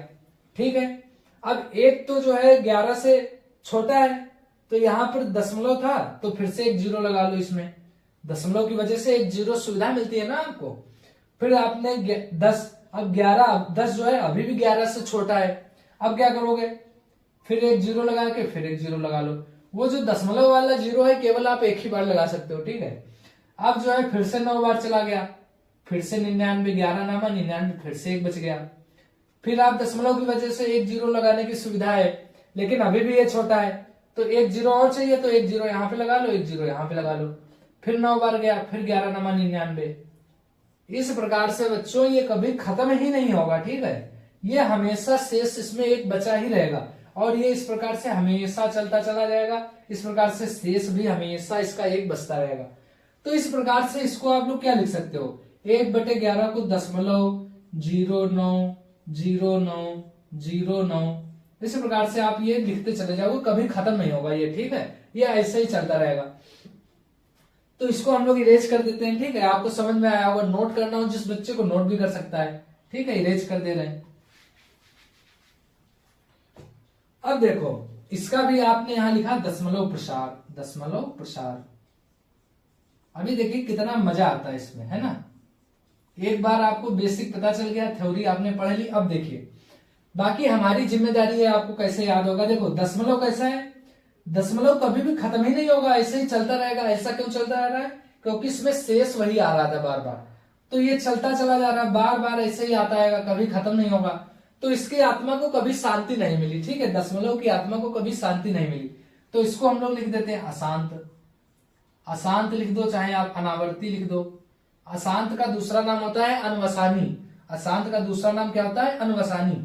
ठीक है, अब एक तो जो है 11 से छोटा है, तो यहां पर दशमलव था तो फिर से एक जीरो लगा लो इसमें। दशमलव की वजह से एक जीरो सुविधा मिलती है ना आपको। फिर आपने 10, अब 10 जो है अभी भी 11 से छोटा है। अब क्या करोगे, फिर एक जीरो लगा के फिर एक जीरो लगा लो। वो जो दशमलव वाला जीरो है केवल आप एक ही बार लगा सकते हो। ठीक है, अब जो है फिर से 9 बार चला गया, फिर से 99, 11 नामा 99, फिर से एक बच गया। फिर आप दशमलव की वजह से एक जीरो लगाने की सुविधा है, लेकिन अभी भी ये छोटा है, तो एक जीरो और चाहिए, तो एक जीरो यहाँ पे लगा लो, एक जीरो यहाँ पे लगा लो। फिर 9 बार गया, फिर 11 नमा 99। इस प्रकार से बच्चों ये कभी खत्म ही नहीं होगा। ठीक है, ये हमेशा शेष इसमें एक बचा ही रहेगा, और ये इस प्रकार से हमेशा चलता चला जाएगा। इस प्रकार से शेष भी हमेशा इसका एक बचता रहेगा। तो इस प्रकार से इसको आप लोग क्या लिख सकते हो, 1/11 को 0.090909। इस प्रकार से आप ये लिखते चले जाओगे, कभी खत्म नहीं होगा ये। ठीक है, ये ऐसे ही चलता रहेगा। तो इसको हम लोग इरेज कर देते हैं। ठीक है, आपको समझ में आया होगा। नोट करना हो जिस बच्चे को नोट भी कर सकता है। ठीक है, इरेज कर दे रहे हैं। अब देखो इसका भी आपने यहां लिखा दशमलव प्रसार, दशमलव प्रसार। अभी देखिए कितना मजा आता है इसमें, है ना। एक बार आपको बेसिक पता चल गया, थ्योरी आपने पढ़ ली। अब देखिए बाकी हमारी जिम्मेदारी है आपको कैसे याद होगा। देखो दशमलव कैसा है, दशमलव कभी भी खत्म ही नहीं होगा, ऐसे ही चलता रहेगा। ऐसा क्यों चलता रह रहा है, क्योंकि इसमें शेष वही आ रहा था बार बार, तो ये चलता चला जा रहा है, बार बार ऐसे ही आता है, कभी खत्म नहीं होगा। तो इसकी आत्मा को कभी शांति नहीं मिली। ठीक है, दशमलव की आत्मा को कभी शांति नहीं मिली, तो इसको हम लोग लिख देते हैं अशांत। अशांत लिख दो, चाहे आप अनावर्ती लिख दो। अशांत का दूसरा नाम होता है अनवसानी। अशांत का दूसरा नाम क्या होता है, अनवसानी।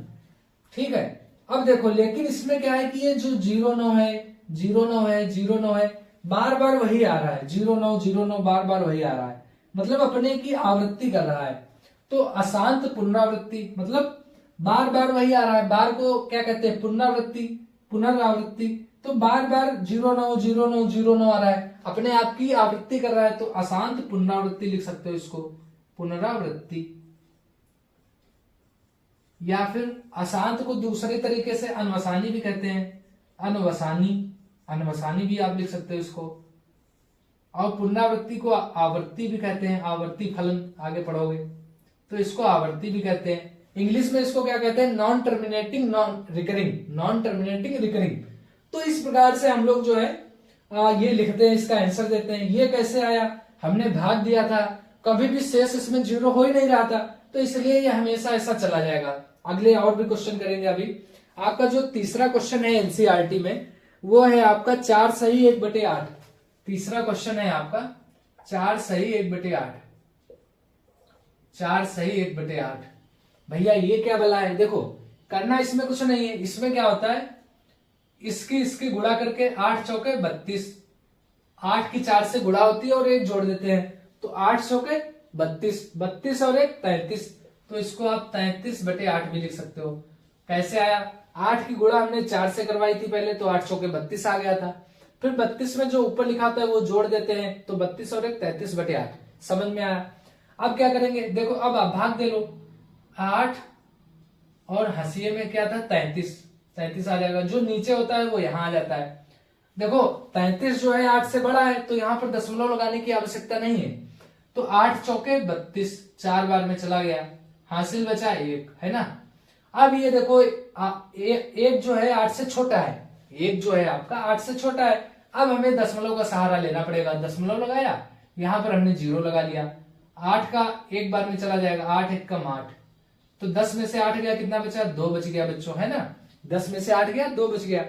ठीक है, अब देखो लेकिन इसमें क्या है कि ये जो 09 है, 09 है, 09 है, बार बार वही आ रहा है। 0909 बार बार वही आ रहा है, मतलब अपने की आवृत्ति कर रहा है। तो अशांत पुनरावृत्ति मतलब बार बार वही आ रहा है। बार को क्या कहते हैं, पुनरावृत्ति, पुनरावृत्ति। तो बार बार 090909 आ रहा है, अपने आप की आवृत्ति कर रहा है, तो अशांत पुनरावृत्ति लिख सकते हो इसको, पुनरावृत्ति। या फिर अशांत को दूसरे तरीके से अनवसानी भी कहते हैं, अनवसानी, अनवसानी भी आप लिख सकते हो इसको। और पुनरावृत्ति को आवर्ती भी कहते हैं, आवर्ती फलन आगे पढ़ोगे तो इसको आवर्ती भी कहते हैं। इंग्लिश में इसको क्या कहते हैं, non terminating non recurring, non terminating recurring. तो इस प्रकार से हम लोग जो है ये लिखते हैं, इसका आंसर देते हैं। ये कैसे आया, हमने भाग दिया था, कभी भी शेष इसमें जीरो हो ही नहीं रहा था, तो इसलिए ये हमेशा ऐसा चला जाएगा। अगले और भी क्वेश्चन करेंगे। अभी आपका जो तीसरा क्वेश्चन है एनसीईआरटी में, वो है आपका 4 सही 1/8। तीसरा क्वेश्चन है आपका 4 सही 1/8, 4 सही 1/8। भैया ये क्या बला है, देखो करना इसमें कुछ नहीं है। इसमें क्या होता है, इसकी गुणा करके 8 चौके 32, 8 की 4 से गुणा होती है और एक जोड़ देते हैं, तो 8 चौके 32, 32 और एक 33, तो इसको आप 33/8 भी लिख सकते हो। कैसे आया, 8 की गुणा हमने 4 से करवाई थी पहले, तो 8 चौके 32 आ गया था। फिर 32 में जो ऊपर लिखा होता है वो जोड़ देते हैं, तो 32 और एक 33/8। समझ में आया। अब क्या करेंगे, देखो अब आप भाग दे लो, 8 और हंसिए में क्या था 33, 33 आ जाएगा। जो नीचे होता है वो यहां आ जाता है। देखो 33 जो है 8 से बड़ा है, तो यहां पर दशमलव लगाने की आवश्यकता नहीं है। तो 8 चौके 32, 4 बार में चला गया, हासिल बचा 1, है ना। अब ये देखो एक जो है 8 से छोटा है, एक जो है आपका 8 से छोटा है। अब हमें दशमलव का सहारा लेना पड़ेगा। दशमलव लगाया, यहां पर हमने 0 लगा लिया, 8 का एक बार में चला जाएगा, 8 1 कम 8, तो 10 में से 8 गया, कितना बचा, 2 बच गया बच्चों, है ना। 10 में से 8 गया, 2 बच गया।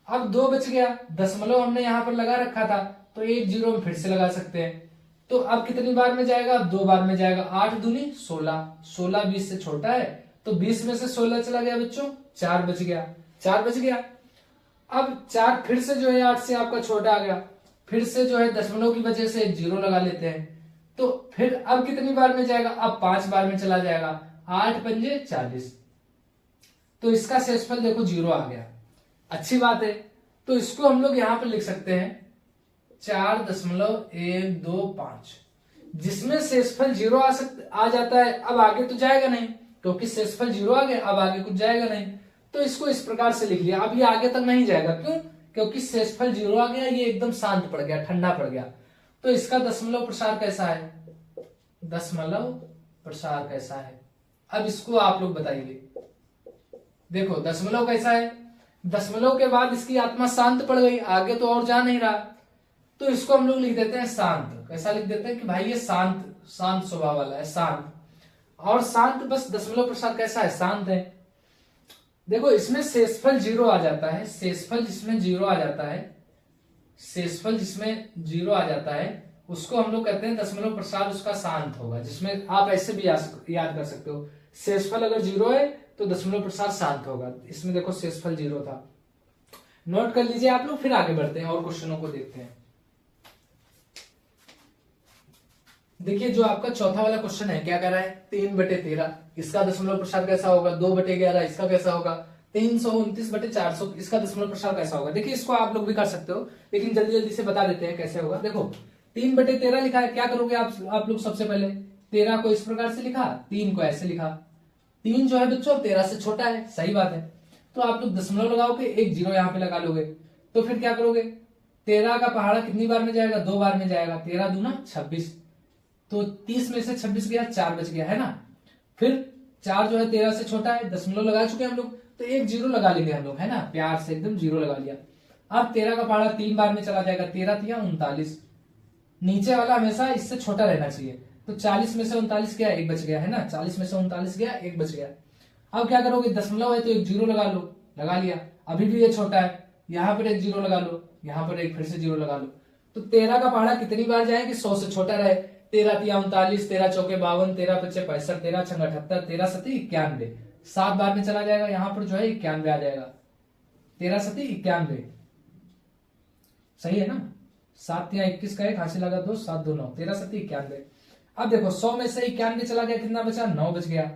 अब 2 बच गया, दशमलव हमने यहां पर लगा रखा था, तो 1 0 में फिर से लगा सकते हैं। तो अब कितनी बार में जाएगा, 2 बार में जाएगा। 8 दूनी 16, 16 20 से छोटा है, तो 20 में से 16 चला गया बच्चों, 4 बच गया, 4 बच गया। अब 4 फिर से जो है 8 से आपका छोटा आ गया, फिर से जो है दशमलव की वजह से 0 लगा लेते हैं, तो फिर अब कितनी बार में जाएगा, अब 5 बार में चला जाएगा, 8 पंजे 40, तो इसका शेषफल देखो 0 आ गया। अच्छी बात है, तो इसको हम लोग यहां पर लिख सकते हैं 4.125, जिसमें शेषफल 0 आ जाता है। अब आगे तो जाएगा नहीं, क्योंकि शेषफल 0 आ गया, अब आगे कुछ जाएगा नहीं, तो इसको इस प्रकार से लिख लिया। अब ये आगे तक नहीं जाएगा, क्यों? क्योंकि शेषफल 0 आ गया, ये एकदम शांत पड़ गया, ठंडा पड़ गया। तो इसका दशमलव प्रसार कैसा है, दशमलव प्रसार कैसा है, अब इसको आप लोग बताइए। देखो दशमलव कैसा है, दशमलव के बाद इसकी आत्मा शांत पड़ गई, आगे तो और जा नहीं रहा, तो इसको हम लोग लिख देते हैं शांत। कैसा लिख देते हैं कि भाई ये शांत शांत स्वभाव वाला है, शांत। और शांत बस दशमलव प्रसार कैसा है, शांत है। देखो इसमें शेषफल 0 आ जाता है, शेषफल जिसमें 0 आ जाता है, शेषफल जिसमें 0 आ जाता है उसको हम लोग कहते हैं दशमलव प्रसार उसका शांत होगा। जिसमें आप ऐसे भी याद कर सकते हो, शेषफल अगर 0 है तो दशमलव प्रसार शांत होगा। इसमें देखो शेषफल 0 था, नोट कर लीजिए आप लोग। फिर आगे बढ़ते हैं और क्वेश्चनों को देखते हैं। देखिए जो आपका चौथा वाला क्वेश्चन है, क्या कह रहा है, 3/13, इसका दशमलव प्रसार कैसा होगा, 2/11, इसका कैसा होगा, 329/400, इसका दशमलव प्रसार कैसा होगा। देखिए इसको आप लोग भी कर सकते हो, लेकिन जल्दी जल्दी से बता देते हैं कैसे होगा। देखो 3/13 लिखा है, क्या करोगे आप लोग, सबसे पहले 13 को इस प्रकार से लिखा, 3 को ऐसे लिखा। 3 जो है बच्चों 13 से छोटा है, सही बात है, तो आप लोग दशमलव लगाओगे, एक 0 यहाँ पे लगा लोगे। तो फिर क्या करोगे, 13 का पहाड़ा कितनी बार में जाएगा, 2 बार में जाएगा, 13 दूना 26, तो 30 में से 26 गया, 4 बच गया, है ना। फिर 4 जो है 13 से छोटा है, दशमलव लगा चुके हैं हम लोग, तो एक 0 लगा लेंगे हम लोग, है ना, प्यार से एकदम 0 लगा लिया। अब 13 का पहाड़ा 3 बार में चला जाएगा, 13 तिया 39, नीचे वाला हमेशा इससे छोटा रहना चाहिए, तो 40 में से 39 गया, एक बच गया, है ना, 40 में से 39 गया, एक बच गया। अब क्या करोगे, दशमलव है तो एक 0 लगा लो, लगा लिया, अभी भी ये छोटा है, यहाँ पर एक 0 लगा लो, यहाँ पर एक फिर से 0 लगा लो। तो 13 का पहाड़ा कितनी बार जाए कि 100 से छोटा रहे, 13 तिया 39, 13 चौके 52, 13 पच्चे 65, 13 छंग 78, 13 सती 91, 7 बार में चला जाएगा, यहां पर जो है 91 आ जाएगा, 13 सती 91, सही है ना। 7 तिया 21 का एक हासिल लगा 2, 7 2 9, 13 सती 91। अब देखो 100 में से 91 चला गया, कितना बचा, 9 बच गया।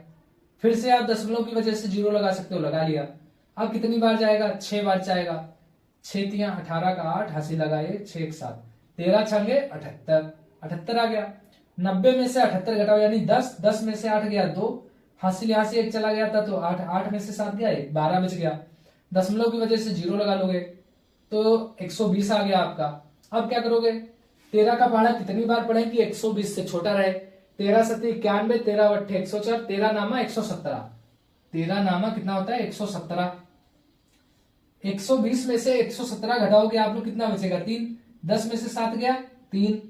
फिर से आप दशमलव की वजह से 0 लगा सकते हो, लगा लिया। अब कितनी बार जाएगा, 6 बार जाएगा, 6 तिया 18 का 8 हासिल लगाए 6 1 7, 13 छंगे 78, 78 आ गया। 90 में से 78 घटाओ यानी 10, 10 में से 8 गया 2, हासिल यहां से 1 चला गया था, तो 8, 8 में से 7 गया 1, 12 बच गया। दशमलव की वजह से 0 लगा लोगे तो 120 आ गया आपका। अब क्या करोगे, 13 का पहाड़ा कितनी बार पढ़े कि 120 से छोटा रहे, 13 सती 91, 13 अट्ठे 104, 13 नामा 117, 13 नामा कितना होता है 117। 120 में से 117 घटाओगे आप लोग, कितना बचेगा 3, 10 में से 7 गया 3,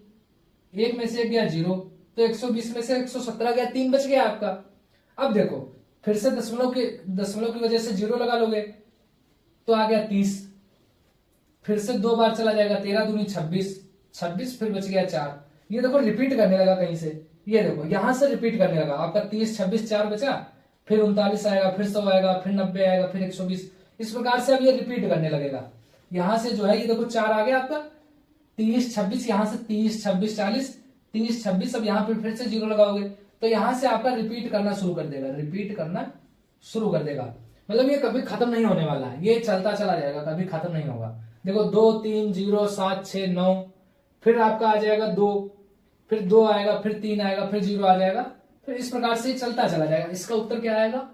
1 में से गया 0, तो 120 में से 117 गया, 3 बच गया आपका। अब देखो फिर से दशमलव की वजह से 0 लगा लोगे तो आ गया 30, फिर से 2 बार चला जाएगा, 13 दूनी 26, 26 फिर बच गया 4। ये देखो रिपीट करने लगा कहीं से, ये देखो यहां से रिपीट करने लगा आपका, 30 26 4 बचा, फिर 39 आएगा, फिर 100 आएगा, फिर 90 आएगा, फिर 120, इस प्रकार से अब ये रिपीट करने लगेगा। यहां से जो है ये देखो 4 आ गया आपका, 30 26, यहां से 30 26 40, 30 26, अब यहां पर फिर से 0 लगाओगे तो यहां से आपका रिपीट करना शुरू कर देगा, रिपीट करना शुरू कर देगा। मतलब ये कभी खत्म नहीं होने वाला है, ये चलता चला जाएगा, कभी खत्म नहीं होगा। देखो 2 3 0 7 6 9, फिर आपका आ जाएगा 2, फिर 2 आएगा, फिर 3 आएगा, फिर 0 आ जाएगा, फिर इस प्रकार से चलता चला जाएगा। इसका उत्तर क्या आएगा,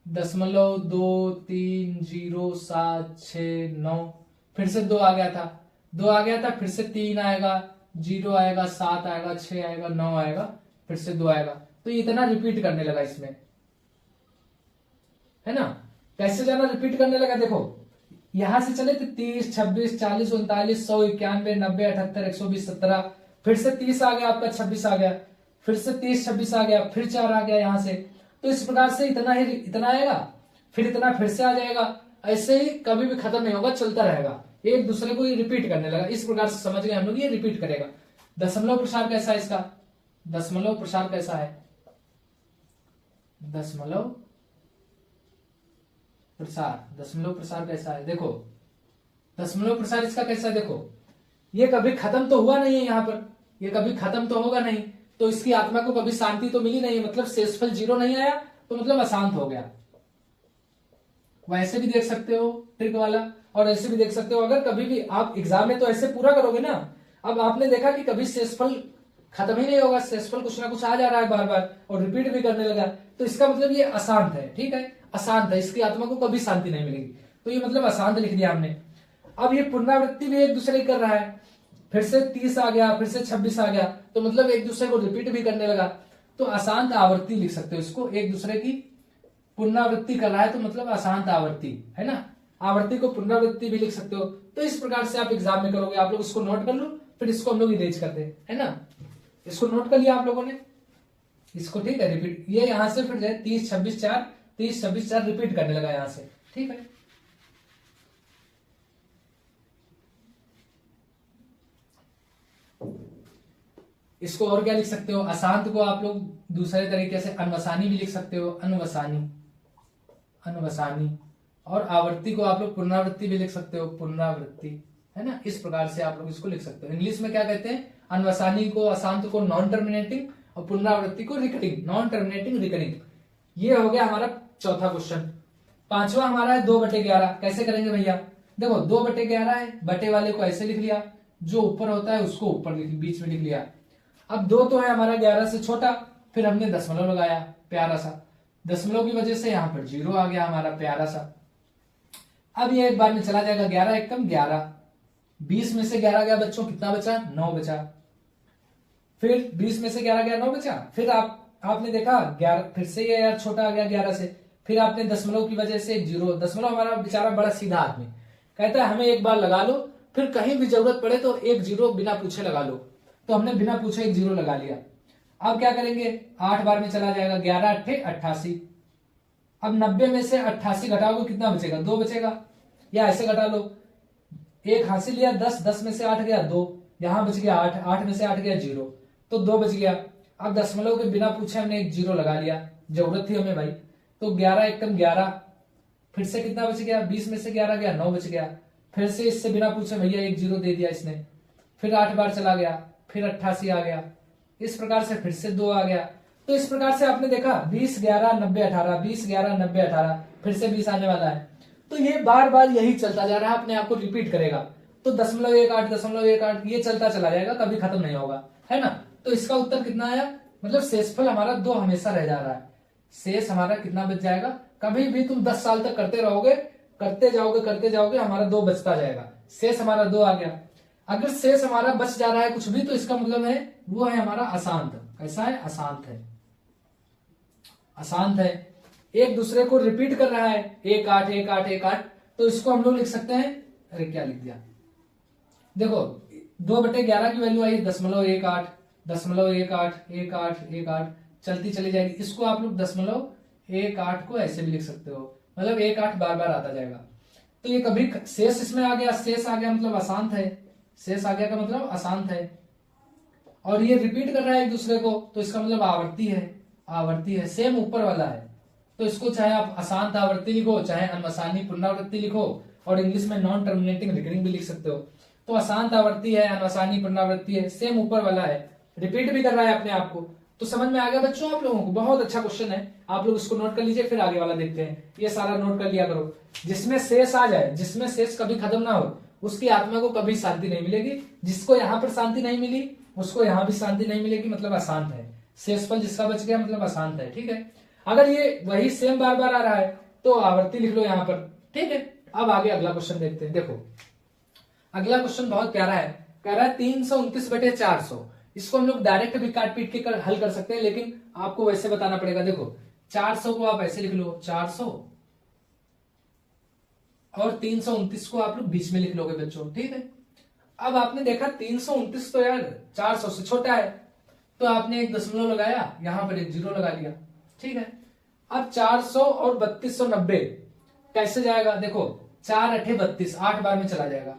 0.2 3 0 7 6 9, फिर से 2 आ गया था, 2 आ गया था, फिर से 3 आएगा, 0 आएगा, 7 आएगा, 6 आएगा, 9 आएगा, फिर से 2 आएगा, तो इतना रिपीट करने लगा इसमें, है ना। कैसे जाना रिपीट करने लगा, देखो यहां से चले तो 30 26 40 39 100 91 90 78 120 17, फिर से 30 आ गया आपका, 26 आ गया, फिर से 30 26 आ गया, फिर 4 आ गया यहां से, तो इस प्रकार से इतना आएगा, फिर इतना फिर से आ जाएगा, ऐसे ही कभी भी खत्म नहीं होगा, चलता रहेगा, एक दूसरे को ये रिपीट करने लगा। इस प्रकार से समझ गए हम लोग, ये रिपीट करेगा। दशमलव प्रसार कैसा है इसका, दशमलव प्रसार कैसा है, दशमलव प्रसार कैसा है, देखो दशमलव प्रसार इसका कैसा है, देखो ये कभी खत्म तो हुआ नहीं है, यहां पर ये कभी खत्म तो होगा नहीं, तो इसकी आत्मा को कभी शांति तो मिली नहीं, मतलब शेषफल 0 नहीं आया, तो मतलब अशांत हो गया। वैसे भी देख सकते हो ट्रिक वाला, और ऐसे भी देख सकते हो। अगर कभी भी आप एग्जाम में तो ऐसे पूरा करोगे ना, अब आपने देखा कि कभी शेषफल खत्म ही नहीं होगा, शेषफल कुछ ना कुछ आ जा रहा है बार बार और रिपीट भी करने लगा, तो इसका मतलब ये अशांत है। ठीक है, अशांत है, इसकी आत्मा को कभी शांति नहीं मिलेगी, तो ये मतलब अशांत लिख दिया हमने। अब ये पुनरावृत्ति भी एक दूसरे की कर रहा है, फिर से 30 आ गया, फिर से 26 आ गया, तो मतलब एक दूसरे को रिपीट भी करने लगा, तो अशांत आवर्ती लिख सकते हो इसको। एक दूसरे की पुनरावृत्ति कर रहा है तो मतलब अशांत आवर्ती है ना, आवर्ती को पुनरावृत्ति भी लिख सकते हो। तो इस प्रकार से आप एग्जाम में करोगे। आप लोग इसको नोट कर लो, फिर इसको हम लोग इरेज करते हैं, है ना। इसको नोट कर लिया आप लोगों ने इसको, ठीक है। रिपीट ये यहां से फिर जाए 30 26 4, 30 26 4 रिपीट करने लगा यहां से, ठीक है। इसको और क्या लिख सकते हो, अशांत को आप लोग दूसरे तरीके से अनवसानी भी लिख सकते हो, अनवसानी, अनवसानी। और आवर्ती को आप लोग पुनरावृत्ति भी लिख सकते हो, पुनरावृत्ति, है ना। इस प्रकार से आप लोग इसको लिख सकते हो। इंग्लिश में क्या कहते हैं, अनवसानी को, अशांत को नॉन टर्मिनेटिंग, और पुनरावृत्ति को रिकरिंग, नॉन टर्मिनेटिंग रिकरिंग। ये हो गया हमारा चौथा क्वेश्चन। पांचवा हमारा है 2/11। कैसे करेंगे भैया, देखो 2/11 है, बटे वाले को ऐसे लिख लिया, जो ऊपर होता है उसको ऊपर बीच में लिख लिया। अब 2 तो है हमारा 11 से छोटा, फिर हमने दशमलव लगाया प्यारा सा, दशमलव की वजह से यहां पर 0 आ गया हमारा प्यारा सा। अब ये एक बार में चला जाएगा, 11 एकम 11, 20 में से 11 गया बच्चों, कितना बचा, 9 बचा। फिर 20 में से 11 गया, 9 बचा। फिर आपने देखा 11, फिर से ये यार छोटा आ गया 11 से, फिर आपने दशमलव की वजह से 0, दशमलव हमारा बेचारा बड़ा सीधा आदमी कहता है हमें एक बार लगा लो, फिर कहीं भी जरूरत पड़े तो एक 0 बिना पूछे लगा लो, तो हमने बिना पूछे एक 0 लगा लिया। अब क्या करेंगे, 8 बार में चला जाएगा, 11 8 88। अब 90 में से 88 घटाओगे कितना बचेगा, 2 बचेगा, या ऐसे घटा लो, एक हासिल लिया 10, 10 में से 8 गया 2, यहां बच गया 8, 8 में से 8 गया 0, तो 2 बच गया। अब दशमलव के बिना पूछे हमने एक 0 लगा लिया, जरूरत थी हमें भाई, तो 11 एकम 11, फिर से कितना बच गया, 20 में से 11 गया, 9 बच गया। फिर से इससे बिना पूछे भैया एक 0 दे दिया इसने, फिर 8 बार चला गया, फिर 88 आ गया, इस प्रकार से फिर से 2 आ गया। तो इस प्रकार से आपने देखा 20 11 90 18, 20 11 90 18, फिर से 20 आने वाला है। तो ये बार बार यही चलता जा रहा है, अपने आप को रिपीट करेगा। तो 0.18 0.18 ये चलता चला जाएगा, कभी खत्म नहीं होगा, है ना। तो इसका उत्तर कितना आया, मतलब शेषफल हमारा 2 हमेशा रह जा रहा है। शेष हमारा कितना बच जाएगा, कभी भी तुम 10 साल तक करते रहोगे, करते जाओगे हमारा 2 बचता जाएगा, शेष हमारा 2 आ गया। अगर शेष हमारा बच जा रहा है कुछ भी, तो इसका मतलब है वो है हमारा अशांत। कैसा है, अशांत है, अशांत है, एक दूसरे को रिपीट कर रहा है, 1 8 1 8 1 8। तो इसको हम लोग लिख सकते हैं, अरे क्या लिख दिया, देखो 2/11 की वैल्यू आई 0.18, 0.18 1 8 1 8 चलती चली जाएगी। इसको आप लोग 0.18 को ऐसे भी लिख सकते हो, मतलब 1 8 बार बार आता जाएगा। तो ये कभी शेष इसमें आ गया, शेष आ गया मतलब अशांत है, शेष आ गया का मतलब अशांत है। और ये रिपीट कर रहा है एक दूसरे को, तो इसका मतलब आवर्ती है, आवर्ती है, सेम ऊपर वाला है। तो इसको चाहे आप अशांत आवर्ती लिखो, चाहे अनवसानी पुनरावृत्ति लिखो, और इंग्लिश में नॉन टर्मिनेटिंग रिकरिंग भी लिख सकते हो। तो अशांत आवर्ती है, अनवसानी पुनरावृत्ति है, सेम ऊपर वाला है, रिपीट भी कर रहा है अपने आप को। तो समझ में आ गया बच्चों आप लोगों को, बहुत अच्छा क्वेश्चन है, आप लोग इसको नोट कर लीजिए, फिर आगे वाला देखते हैं। ये सारा नोट कर लिया करो, जिसमें शेष आ जाए, जिसमें शेष कभी खत्म ना हो, उसकी आत्मा को कभी शांति नहीं मिलेगी। जिसको यहाँ पर शांति नहीं मिली, उसको यहाँ भी शांति नहीं मिलेगी, मतलब अशांत है। शेषफल जिसका बच गया मतलब अशांत है, ठीक है। अगर ये वही सेम बार बार आ रहा है तो आवर्ती लिख लो यहाँ पर, ठीक है। अब आगे अगला क्वेश्चन देखते हैं। देखो अगला क्वेश्चन बहुत प्यारा है, कह रहा है 329/400। इसको हम लोग डायरेक्ट भी काट पीट के हल कर सकते हैं, लेकिन आपको वैसे बताना पड़ेगा। देखो 400 को आप ऐसे लिख लो 400, और 329 को आप लोग बीच में लिख लोगे बच्चों, ठीक है। अब आपने देखा 329 तो यार 400 से छोटा है, तो आपने एक दशमलव लगाया, यहां पर एक 0 लगा लिया, ठीक है। अब 400 और 3290 कैसे जाएगा, देखो 4 8 32, 8 बार में चला जाएगा,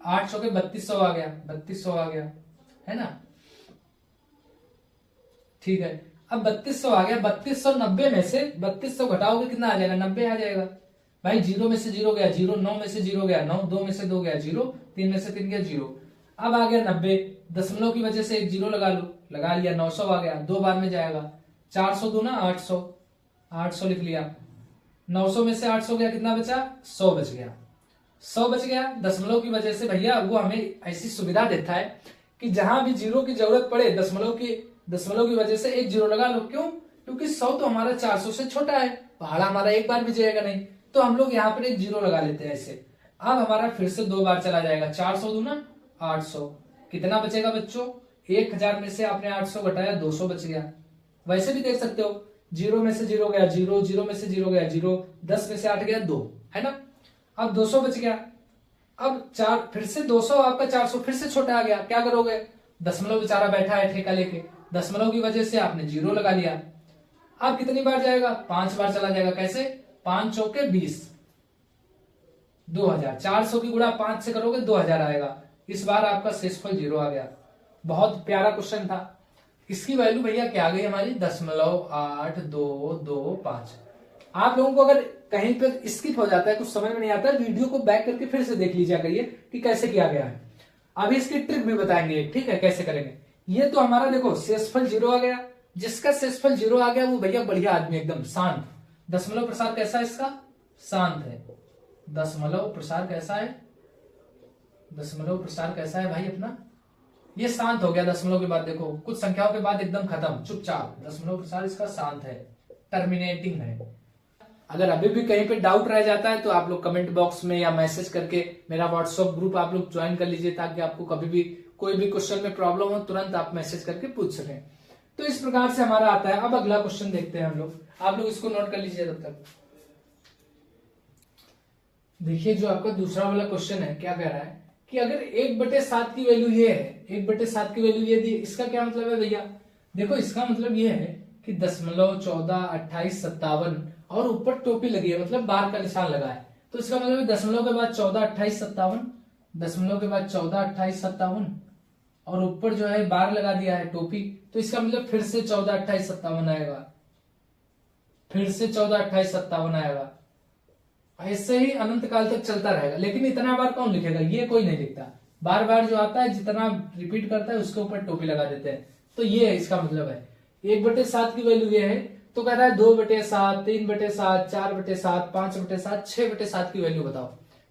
800 के 3200 आ गया, 3200 आ गया, है ना, ठीक है। अब 3200 आ गया, 3290 में से 3200 घटाओगे कितना आ जाएगा, 90 आ जाएगा भाई। 0 में से 0 गया 0, 9 में से 0 गया 9, 2 में से 2 गया 0, 3 में से 3 गया 0। अब आ गया 90, दशमलव की वजह से एक जीरो लगा लो, लगा लिया, 900 आ गया, 2 बार में जाएगा, 400 दूना 800, 800 लिख लिया, 900 में से 800 गया, कितना बचा, 100 बच गया, 100 बच गया। दशमलव की वजह से भैया वो हमें ऐसी सुविधा देता है कि जहां भी जीरो की जरूरत पड़े दशमलव की वजह से एक जीरो लगा लो। क्यों? क्योंकि 100 तो हमारा 400 से छोटा है, पहाड़ा हमारा एक बार भी जाएगा नहीं, तो हम लोग यहाँ पर एक जीरो लगा लेते हैं ऐसे। अब हमारा फिर से 2 बार चला जाएगा, 400 दूना 800, कितना बचेगा बच्चों, 1000 में से आपने 800 घटाया, 200 बच गया। वैसे भी देख सकते हो, जीरो में से जीरो गया जीरो, जीरो में से जीरो गया जीरो, 10 में से 8 गया 2, है ना। अब 200 बच गया। अब फिर से 200 आपका 400 फिर से छोटा आ गया, क्या करोगे, दशमलव बेचारा बैठा है ठेका लेके, दशमलव की वजह से आपने जीरो लगा लिया। अब कितनी बार जाएगा, 5 बार चला जाएगा। कैसे, 5 चौके 20, 2000, 400 की गुणा 5 से करोगे 2000 आएगा। इस बार आपका शेषफल जीरो आ गया। बहुत प्यारा क्वेश्चन था। इसकी वैल्यू भैया क्या आ गई हमारी, 0.8225। आप लोगों को अगर कहीं पे स्किप हो जाता है, कुछ समझ में नहीं आता है, वीडियो को बैक करके फिर से देख लीजिए करिए कि कैसे किया गया है। अभी इसकी ट्रिक भी बताएंगे, ठीक है, कैसे करेंगे। ये तो हमारा देखो शेषफल जीरो आ गया, जिसका शेषफल जीरो आ गया वो भैया बढ़िया आदमी, एकदम शांत। दशमलव प्रसार कैसा है इसका, शांत है। दशमलव प्रसार कैसा है, दशमलव प्रसार कैसा है भाई अपना, ये शांत हो गया। दशमलव के बाद देखो कुछ संख्याओं के बाद एकदम खत्म, चुपचाप। दशमलव प्रसार इसका शांत है, टर्मिनेटिंग है। अगर अभी भी कहीं पे डाउट रह जाता है तो आप लोग कमेंट बॉक्स में या मैसेज करके मेरा व्हाट्सएप ग्रुप आप लोग ज्वाइन कर लीजिए, ताकि आपको कभी भी कोई भी क्वेश्चन में प्रॉब्लम हो तुरंत आप मैसेज करके पूछ सकें। तो इस प्रकार से हमारा आता है। अब अगला क्वेश्चन देखते हैं हम लोग, आप लोग इसको नोट कर लीजिए तब तक। देखिए जो आपका दूसरा वाला क्वेश्चन है, क्या कह रहा है कि अगर 1/7 की वैल्यू ये है, 1/7 की वैल्यू ये दी, इसका क्या मतलब है भैया, देखो इसका मतलब ये है कि 0.142857 और ऊपर टोपी लगी है, मतलब बार का निशान लगा है। तो इसका मतलब दशमलव के बाद 142857, दशमलव के बाद 142857 और ऊपर जो है बार लगा दिया है टोपी, तो इसका मतलब फिर से 142857 आएगा, फिर से 142857 आएगा। ऐसे ही अनंत काल तक चलता रहेगा। लेकिन इतना बार कौन लिखेगा, ये कोई नहीं लिखता। बार बार जो आता है जितना रिपीट करता है उसके ऊपर टोपी लगा देते हैं। तो ये है इसका मतलब है। 1/7 की वैल्यू ये है, तो कह रहा है 2/7, 3/7, 4/7, 5/7, 6/7 की वैल्यू बताओ।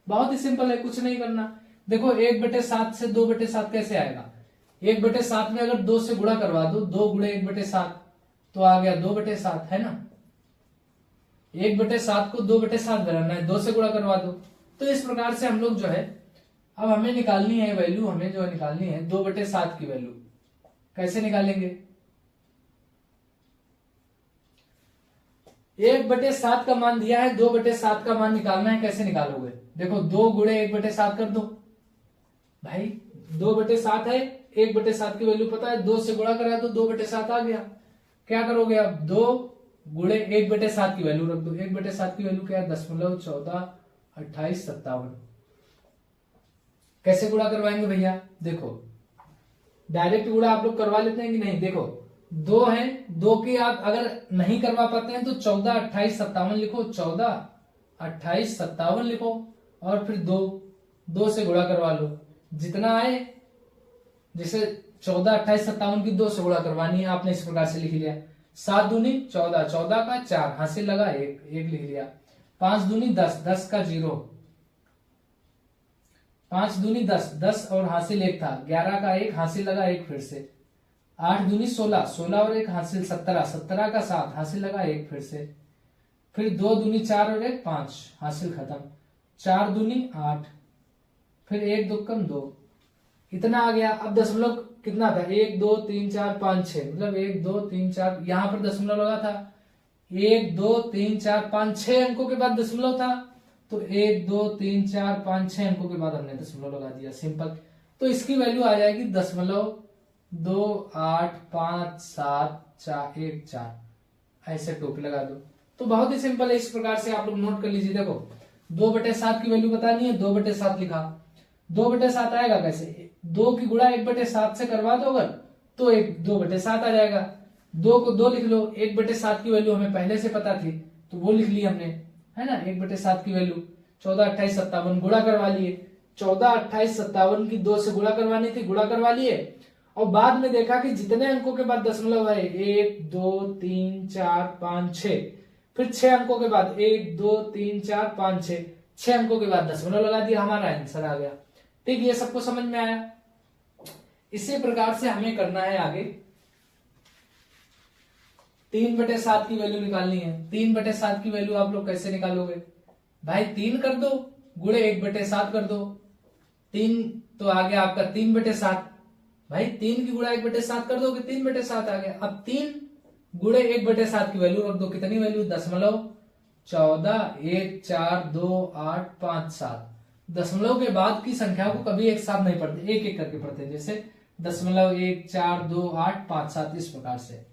बहुत ही सिंपल है, कुछ नहीं करना। देखो 1/7 से 2/7 कैसे आएगा, 1/7 में अगर 2 से गुणा करवा दो, 2 गुणे 1/7 तो आ गया 2/7, है ना। 1/7 को 2/7 बनाना है, 2 से गुणा करवा दो। तो इस प्रकार से हम लोग जो है, अब हमें निकालनी है वैल्यू, हमें जो निकालनी है 2/7 की वैल्यू। कैसे निकालेंगे, 1/7 का मान दिया है, 2/7 का मान निकालना है। कैसे निकालोगे, देखो 2 गुणे 1/7 कर दो भाई, 2/7 है, 1/7 की वैल्यू पता है, 2 से गुणा करा दो, 2/7 आ गया। क्या करोगे अब, 2 गुणे 1/7 की वैल्यू रख दो। 1/7 की वैल्यू क्या है, 0.142857। कैसे गुणा करवाएंगे भैया, देखो डायरेक्ट गुणा आप लोग करवा लेते हैं कि नहीं, देखो 2 है, 2 की आप अगर नहीं करवा पाते हैं तो 142857 लिखो, 142857 लिखो और फिर 2 से गुणा करवा लो, जितना आए। जैसे 142857 की 2 से गुणा करवानी है, आपने इस प्रकार से लिख लिया। 7 दूनी 14, 14 का 4 हासिल लगा, 1 लिख लिया। 5 दूनी 10, 10 का 0, 5 दूनी 10, 10 और हासिल 1 था, 11 का 1 हासिल लगा, 1 फिर से। 8 दूनी 16, 16 और 1 हासिल 17, 17 का 7 हासिल लगा, 1 फिर से। फिर 2 दूनी 4 और 1 5 हासिल खत्म। 4 दूनी 8, फिर 1 2 कम 2, इतना आ गया। अब दशमलव कितना था, 1 2 3 4 5 6, मतलब 1 2 3 4, यहां पर दशमलव लगा था। 1 2 3 4 5 6 अंकों के बाद दशमलव था, तो 1 2 3 4 5 6 अंकों के बाद हमने दशमलव लगा दिया, सिंपल। तो इसकी वैल्यू आ जाएगी 0.285741 ऐसे टोपी लगा दो। तो बहुत ही सिंपल है, इस प्रकार से आप लोग नोट कर लीजिए। देखो 2/7 की वैल्यू बतानी है, 2/7 लिखा, 2/7 आएगा कैसे, 2 की गुणा 1/7 से करवा दो अगर, तो 2/7 आ जाएगा। 2 को 2 लिख लो, 1/7 की वैल्यू हमें पहले से पता थी तो वो लिख ली हमने, है ना। 1/7 की वैल्यू 142857 गुणा करवा लिए, 14, 28, 57 की 2 से गुणा करवानी थी, गुणा करवा लिए। और बाद में देखा कि जितने अंकों के बाद दशमलव है 1 2 3 4 5 6, फिर 6 अंकों के बाद 1 2 3 4 5 6, 6 अंकों के बाद दशमलव लगा दिया, हमारा आंसर आ गया। ठीक, ये सबको समझ में आया। इसी प्रकार से हमें करना है आगे 3/7 की वैल्यू निकालनी है। 3/7 की वैल्यू आप लोग कैसे निकालोगे भाई? 3 कर दो गुणे 1/7 कर दो। 3 तो आ गया आपका 3/7 भाई, 3 की गुणा 1/7 कर दोगे 3/7 आ गया। अब 3 गुणे 1/7 की वैल्यू रख दो, कितनी वैल्यू? 14 1 4 2 8 5 7। दशमलव के बाद की संख्या को कभी एक साथ नहीं पढ़ते, एक एक करके पढ़ते, जैसे 1 4 2 8 5 7, इस प्रकार से।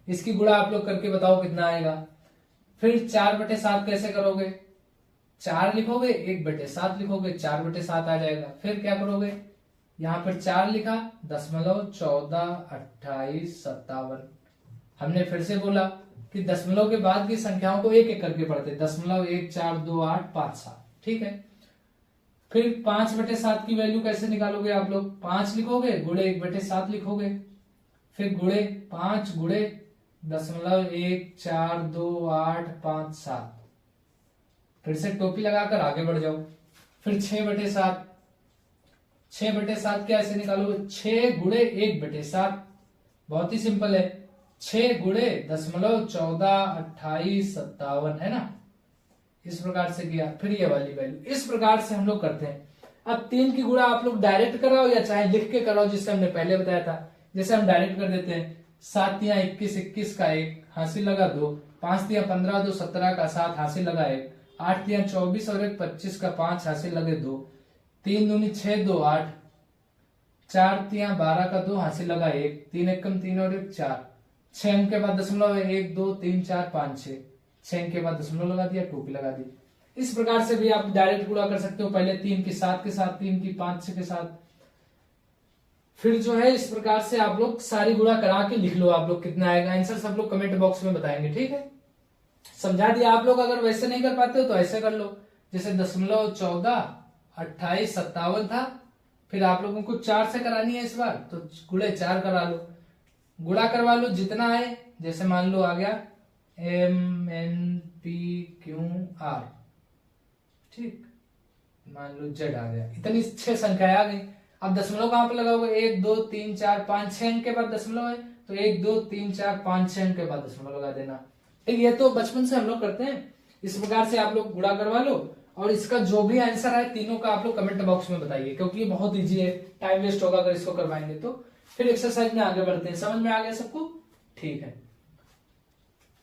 इसकी गुणा आप लोग करके बताओ कितना आएगा। फिर 4/7 कैसे करोगे? 4 लिखोगे 1/7 लिखोगे, 4/7 आ जाएगा। फिर क्या करोगे? यहां पर 4 लिखा, 14 28 57। हमने फिर से बोला कि दशमलव के बाद की संख्याओं को एक एक करके पढ़ते, 1 4 2 8 5 7। ठीक है। फिर 5/7 की वैल्यू कैसे निकालोगे आप लोग? 5 लिखोगे गुणे 1/7 लिखोगे, फिर गुणे 5 गुणे 1 4 2 8 5 7। फिर से टोपी लगाकर आगे बढ़ जाओ। फिर 6/7, 6/7 कैसे निकालोगे? 6 गुणे 1/7, बहुत ही सिंपल है। 6 गुणे 14 28 57 है ना, इस प्रकार से किया। फिर ये वाली वैल्यू, इस प्रकार से हम लोग करते हैं। अब 3 की गुणा आप लोग डायरेक्ट कराओ या चाहे लिख के कराओ, जिससे हमने पहले बताया था। जैसे हम डायरेक्ट कर देते हैं, 7 या 21, 21 का 1 हासिल लगा 2, 5 या 15 2 17 का 7 हासिल लगा 1, 8 या 24 और 1 25 का 5 हासिल लगे 2, 3 दूनी 6 2 8, 4 या 12 का 2 हासिल लगा 1, 3 एकम 3 और 1 4, 6 अंक के बाद दशमलव है 1 2 3 4 5 6, 6 अंक के बाद दशमलव लगा दिया, टोपी लगा दी। इस प्रकार से भी आप डायरेक्ट गुणा कर सकते हो, पहले 3 की 7 के साथ, 3 की 5 के साथ। फिर जो है इस प्रकार से आप लोग सारी गुणा करा के लिख लो, आप लोग कितना आएगा आंसर सब लोग कमेंट बॉक्स में बताएंगे। ठीक है, समझा दिया। आप लोग अगर वैसे नहीं कर पाते हो तो ऐसे कर लो, जैसे 14 28 57 था, फिर आप लोगों को 4 से करानी है इस बार, तो गुणे 4 करा लो, गुणा करवा लो जितना आए। जैसे मान लो आ गया MNPQR, ठीक, मान लो Z आ गया, इतनी 6 संख्याएं आ गई। अब दशमलव कहां पर लगाओगे? 1 2 3 4 5 6 अंक के बाद दशमलव है, तो 1 2 3 4 5 6 अंक के बाद दशमलव लगा देना। ठीक, ये तो बचपन से हम लोग करते हैं। इस प्रकार से आप लोग गुणा करवा लो, और इसका जो भी आंसर है तीनों का आप लोग कमेंट बॉक्स में बताइए, क्योंकि ये बहुत इजी है, टाइम वेस्ट होगा अगर इसको करवाएंगे तो। फिर एक्सरसाइज में आगे बढ़ते हैं। समझ में आ गया सबको? ठीक है,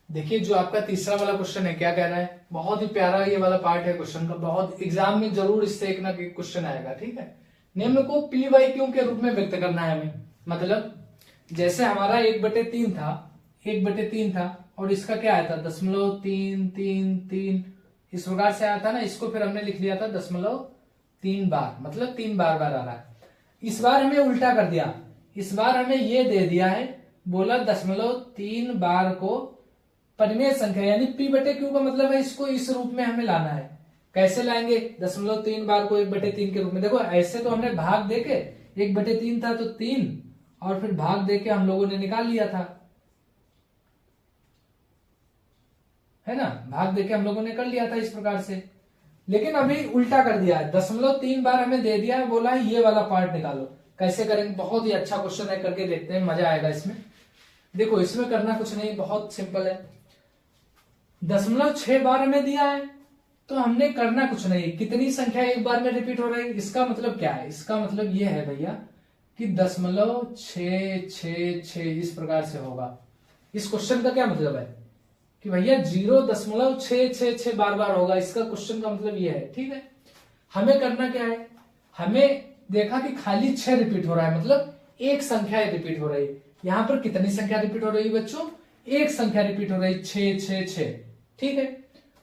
देखिए जो आपका तीसरा वाला क्वेश्चन है, क्या कह रहा है? बहुत ही प्यारा ये वाला पार्ट है क्वेश्चन का, बहुत एग्जाम में जरूर इससे एक ना एक क्वेश्चन आएगा। ठीक है, निम्न को पी वाई क्यू के रूप में व्यक्त करना है हमें। मतलब जैसे हमारा 1/3 था, 1/3 था, और इसका क्या आया था? 0.333, इस प्रकार से आया था ना। इसको फिर हमने लिख लिया था 0.3 बार, मतलब 3 बार बार आ रहा है। इस बार हमें उल्टा कर दिया, इस बार हमें ये दे दिया है, बोला 0.3 बार को परिमेय संख्या यानी p/q का मतलब है इसको इस रूप में हमें लाना है। कैसे लाएंगे 0.3 बार को 1/3 के रूप में? देखो ऐसे तो हमने भाग देके, 1/3 था तो 3, और फिर भाग देके हम लोगों ने निकाल लिया था, है ना, भाग देके हम लोगों ने कर लिया था इस प्रकार से। लेकिन अभी उल्टा कर दिया है, 0.3 बार हमें दे दिया है, बोला है ये वाला पार्ट निकालो। कैसे करेंगे? बहुत ही अच्छा क्वेश्चन है, करके देखते हैं, मजा आएगा इसमें। देखो इसमें करना कुछ नहीं, बहुत सिंपल है। 0.6 बार हमें दिया है, तो हमने करना कुछ नहीं, कितनी संख्या एक बार में रिपीट हो रही है, इसका मतलब क्या है? इसका मतलब ये है भैया कि 0.666 इस प्रकार से होगा। इस क्वेश्चन का क्या मतलब है कि भैया 0.666 बार बार होगा, इसका क्वेश्चन का मतलब ये है। ठीक है, हमें करना क्या है? हमें देखा कि खाली 6 रिपीट हो रहा है, मतलब एक संख्या रिपीट हो रही है। यहां पर कितनी संख्या रिपीट हो रही है बच्चों? एक संख्या रिपीट हो रही है, 666। ठीक है,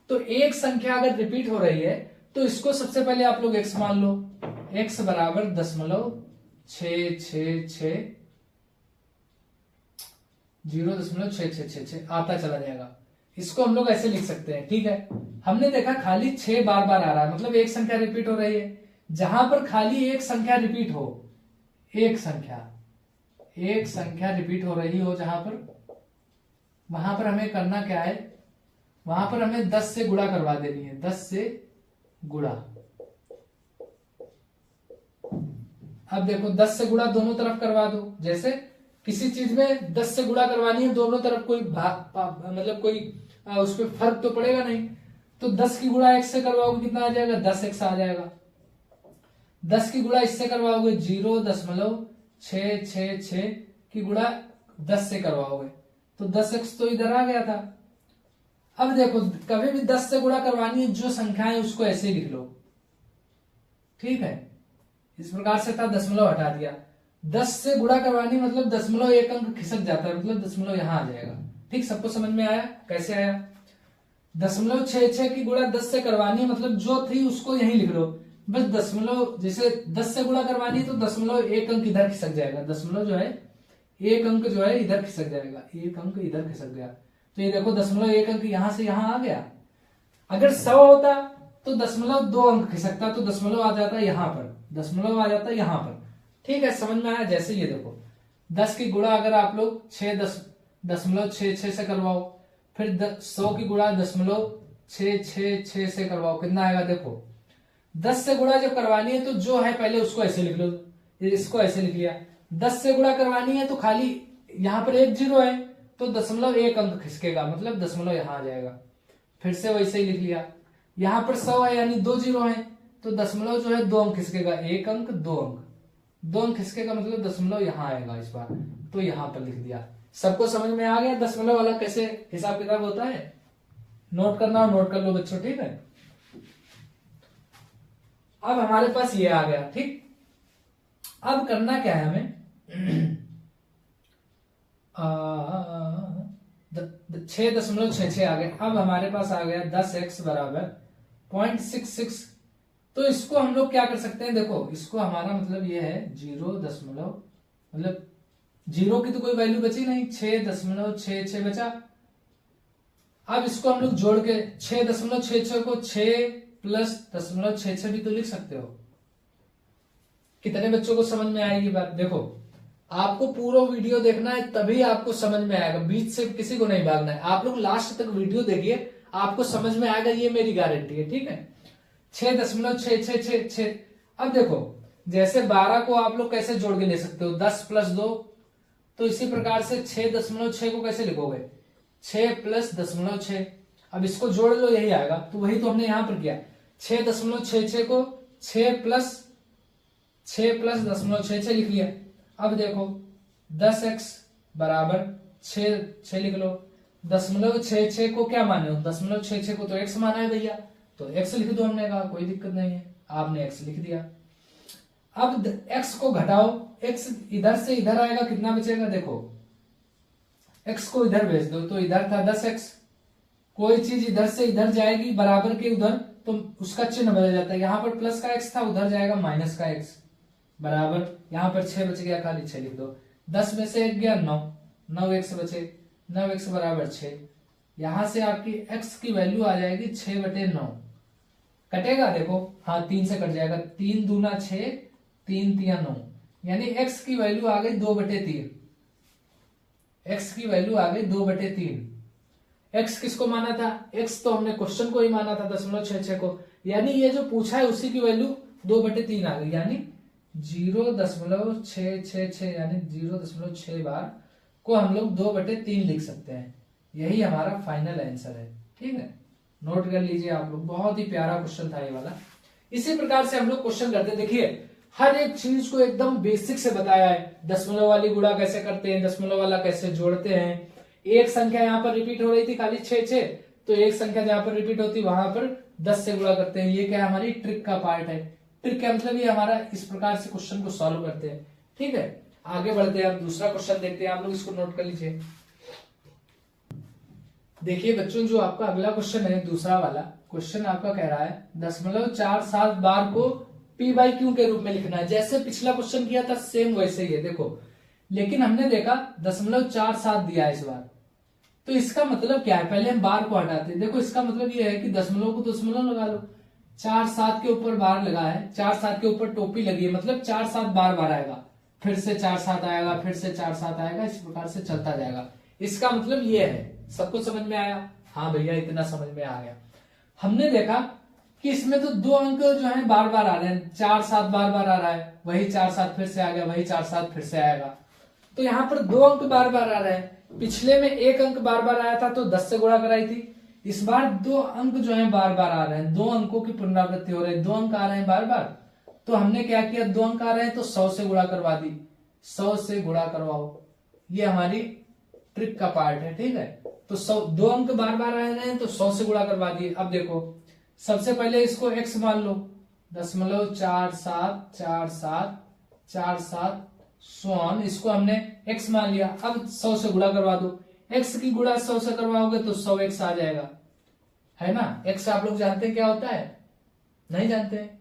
तो एक संख्या अगर रिपीट हो रही है तो इसको सबसे पहले आप लोग x मान लो, x बराबर 0.666 0.6666 आता चला जाएगा। इसको हम लोग ऐसे लिख सकते हैं। ठीक है, हमने देखा खाली 6 बार बार आ रहा है, मतलब एक संख्या रिपीट हो रही है। जहां पर खाली एक संख्या रिपीट हो, एक संख्या रिपीट हो रही हो जहां पर, वहां पर हमें करना क्या है, वहां पर हमें 10 से गुणा करवा देनी है, 10 से गुणा। अब देखो 10 से गुणा दोनों तरफ करवा दो, जैसे किसी चीज में 10 से गुणा करवानी है दोनों तरफ, कोई मतलब कोई उस पर फर्क तो पड़ेगा नहीं। तो 10 की गुणा x से करवाओगे कितना आ जाएगा, 10x आ जाएगा। 10 की गुणा इससे करवाओगे 0.666 की गुणा 10 से करवाओगे तो 10x तो इधर आ गया था। अब देखो कभी भी 10 से गुणा करवानी है जो संख्या है उसको ऐसे ही लिख लो, ठीक है। इस प्रकार से था, दशमलव हटा दिया। 10 से गुणा करवानी मतलब दशमलव एक अंक खिसक जाता है, मतलब दशमलव यहां आ जाएगा। ठीक, सबको समझ में आया कैसे आया। 0.66 की गुणा 10 से करवानी है मतलब जो थी उसको यहीं लिख लो, बस दशमलव, जैसे 10 से गुणा करवानी है तो दशमलव एक अंक इधर खिसक जाएगा, दशमलव जो है एक अंक जो है इधर खिसक जाएगा, एक अंक इधर खिसक गया। तो ये देखो दशमलव एक अंक यहां से यहां आ गया। अगर 100 होता तो दशमलव 2 अंक खिसकता, तो दशमलव आ जाता यहां पर, दशमलव आ जाता यहां पर। ठीक है, समझ में आया। जैसे ये देखो 10 की गुणा अगर आप लोग 6.66 से करवाओ, फिर 100 की गुणा 0.666 से करवाओ, कितना आएगा देखो। 10 से गुणा जब करवानी है तो जो है पहले उसको ऐसे लिख लो, इसको ऐसे लिख लिया। 10 से गुणा करवानी है तो खाली यहां पर एक 0 है तो दशमलव एक अंक खिसकेगा, मतलब दशमलव यहां आ जाएगा। फिर से वैसे ही लिख लिया। यहां पर 100 है यानी 2 0 है तो दशमलव जो है 2 अंक खिसकेगा, एक अंक 2 अंक, 2 अंक खिसकेगा मतलब दशमलव यहां आएगा इस बार, तो यहां पर लिख दिया। सबको समझ में आ गया दशमलव वाला कैसे हिसाब किताब होता है। नोट करना हो नोट कर लो बच्चों, ठीक है। अब हमारे पास ये आ गया, ठीक। अब करना क्या है हमें, 6.66 आ गया। अब हमारे पास आ गया 10x बराबर 0.66। तो इसको हम लोग क्या कर सकते हैं, देखो इसको हमारा मतलब ये है 0 दशमलव, मतलब 0 की तो कोई वैल्यू बची नहीं, 6.66 बचा। अब इसको हम लोग जोड़ के 6.66 को 6 प्लस 0.66 भी तो लिख सकते हो। कितने बच्चों को समझ में आएगी बात, देखो आपको पूरा वीडियो देखना है तभी आपको समझ में आएगा, बीच से किसी को नहीं भागना है। आप लोग लास्ट तक वीडियो देखिए, आपको समझ में आएगा, ये मेरी गारंटी है, ठीक है। 6.666। अब देखो जैसे 12 को आप लोग कैसे जोड़ के ले सकते हो, 10 प्लस 2, तो इसी प्रकार से 6.6 को कैसे लिखोगे, 6 प्लस 0.6। अब इसको जोड़ लो यही आएगा, तो वही तो हमने यहां पर किया। 6.66 को 6 प्लस 0.66 लिख लिया। अब देखो 10x बराबर 6 लिख लो। 0.66 को क्या माने हो, 0.66 को तो x माना है भैया, तो x लिख दो। हमने कहा कोई दिक्कत नहीं है, आपने x लिख दिया। अब x को घटाओ, x इधर से इधर आएगा, कितना बचेगा देखो, x को इधर भेज दो तो इधर था 10x, कोई चीज इधर से इधर जाएगी बराबर के उधर तो उसका चिन्ह बदल जाता है। यहां पर प्लस का x था, उधर जाएगा माइनस का x, बराबर यहां पर 6 बच गया, खाली 6 लिख दो। 10 में से 1 गया 9, 9 x बचे, 9 x बराबर 6। यहां से आपकी x की वैल्यू आ जाएगी 6/9। कटेगा देखो, हाँ 3 से कट जाएगा, 3 दूना 6, 3 तिया 9, यानी x की वैल्यू आ गई 2/3। x की वैल्यू आ गई 2/3। x किसको माना था, x तो हमने क्वेश्चन को ही माना था 0.66 को, यानी ये जो पूछा है उसी की वैल्यू 2/3 आ गई, यानी 0.666 यानी 0.6 बार को हम लोग 2/3 लिख सकते हैं। यही हमारा फाइनल आंसर है, ठीक है। नोट कर लीजिए आप लोग, बहुत ही प्यारा क्वेश्चन था ये वाला। इसी प्रकार से हम लोग क्वेश्चन करते, देखिए हर एक चीज को एकदम बेसिक से बताया है। दशमलव वाली गुणा कैसे करते हैं, दशमलव वाला कैसे जोड़ते हैं। एक संख्या यहाँ पर रिपीट हो रही थी खाली 6 तो एक संख्या जहां पर रिपीट होती वहां पर 10 से गुणा करते हैं। ये क्या हमारी ट्रिक का पार्ट है। ट्रिक क्या मतलब, ये हमारा इस प्रकार से क्वेश्चन को सॉल्व करते हैं, ठीक है। आगे बढ़ते हैं, अब दूसरा क्वेश्चन देखते हैं, आप लोग इसको नोट कर लीजिए। देखिए बच्चों, जो आपका अगला क्वेश्चन है, दूसरा वाला क्वेश्चन आपका कह रहा है 0.47 बार को p/q के रूप में लिखना है। जैसे पिछला क्वेश्चन किया था सेम वैसे ही है, देखो। लेकिन हमने देखा 0.47 दिया है इस बार, तो इसका मतलब क्या है, पहले हम बार को हटाते हैं। देखो इसका मतलब ये है कि दशमलव को दशमलव लगा लो, 4 7 के ऊपर बार लगा है, 4 7 के ऊपर टोपी लगी है, मतलब 4 7 बार बार आएगा, फिर से 4 7 आएगा, फिर से 4 7 आएगा, इस प्रकार से चलता जाएगा। इसका मतलब ये है। सबको समझ में आया? हाँ भैया इतना समझ में आ गया। हमने देखा कि इसमें तो 2 अंक जो है बार बार आ रहे हैं, 4 7 बार बार आ रहा है, वही 4 7 फिर से आ गया, वही 4 7 फिर से आएगा। तो यहाँ पर 2 अंक बार बार आ रहे हैं। पिछले में 1 अंक बार बार आया था तो 10 से गुणा कराई थी। इस बार 2 अंक जो है बार बार आ रहे हैं, 2 अंकों की पुनरावृत्ति हो रही है, 2 अंक आ रहे हैं बार बार। तो हमने क्या किया, 2 अंक आ रहे हैं तो 100 से गुणा करवा दी, 100 से गुणा करवाओ। ये हमारी ट्रिक का पार्ट है, ठीक है। तो 2 अंक बार बार आ रहे हैं तो 100 से गुणा करवा दिए। अब देखो सबसे पहले इसको x मान लो, 0.474747 सोन, इसको हमने x मान लिया। अब 100 से गुणा करवा दो, x की गुणा 100 से करवाओगे तो 100x आ जाएगा, है ना। x आप लोग जानते हैं क्या होता है? नहीं जानते हैं?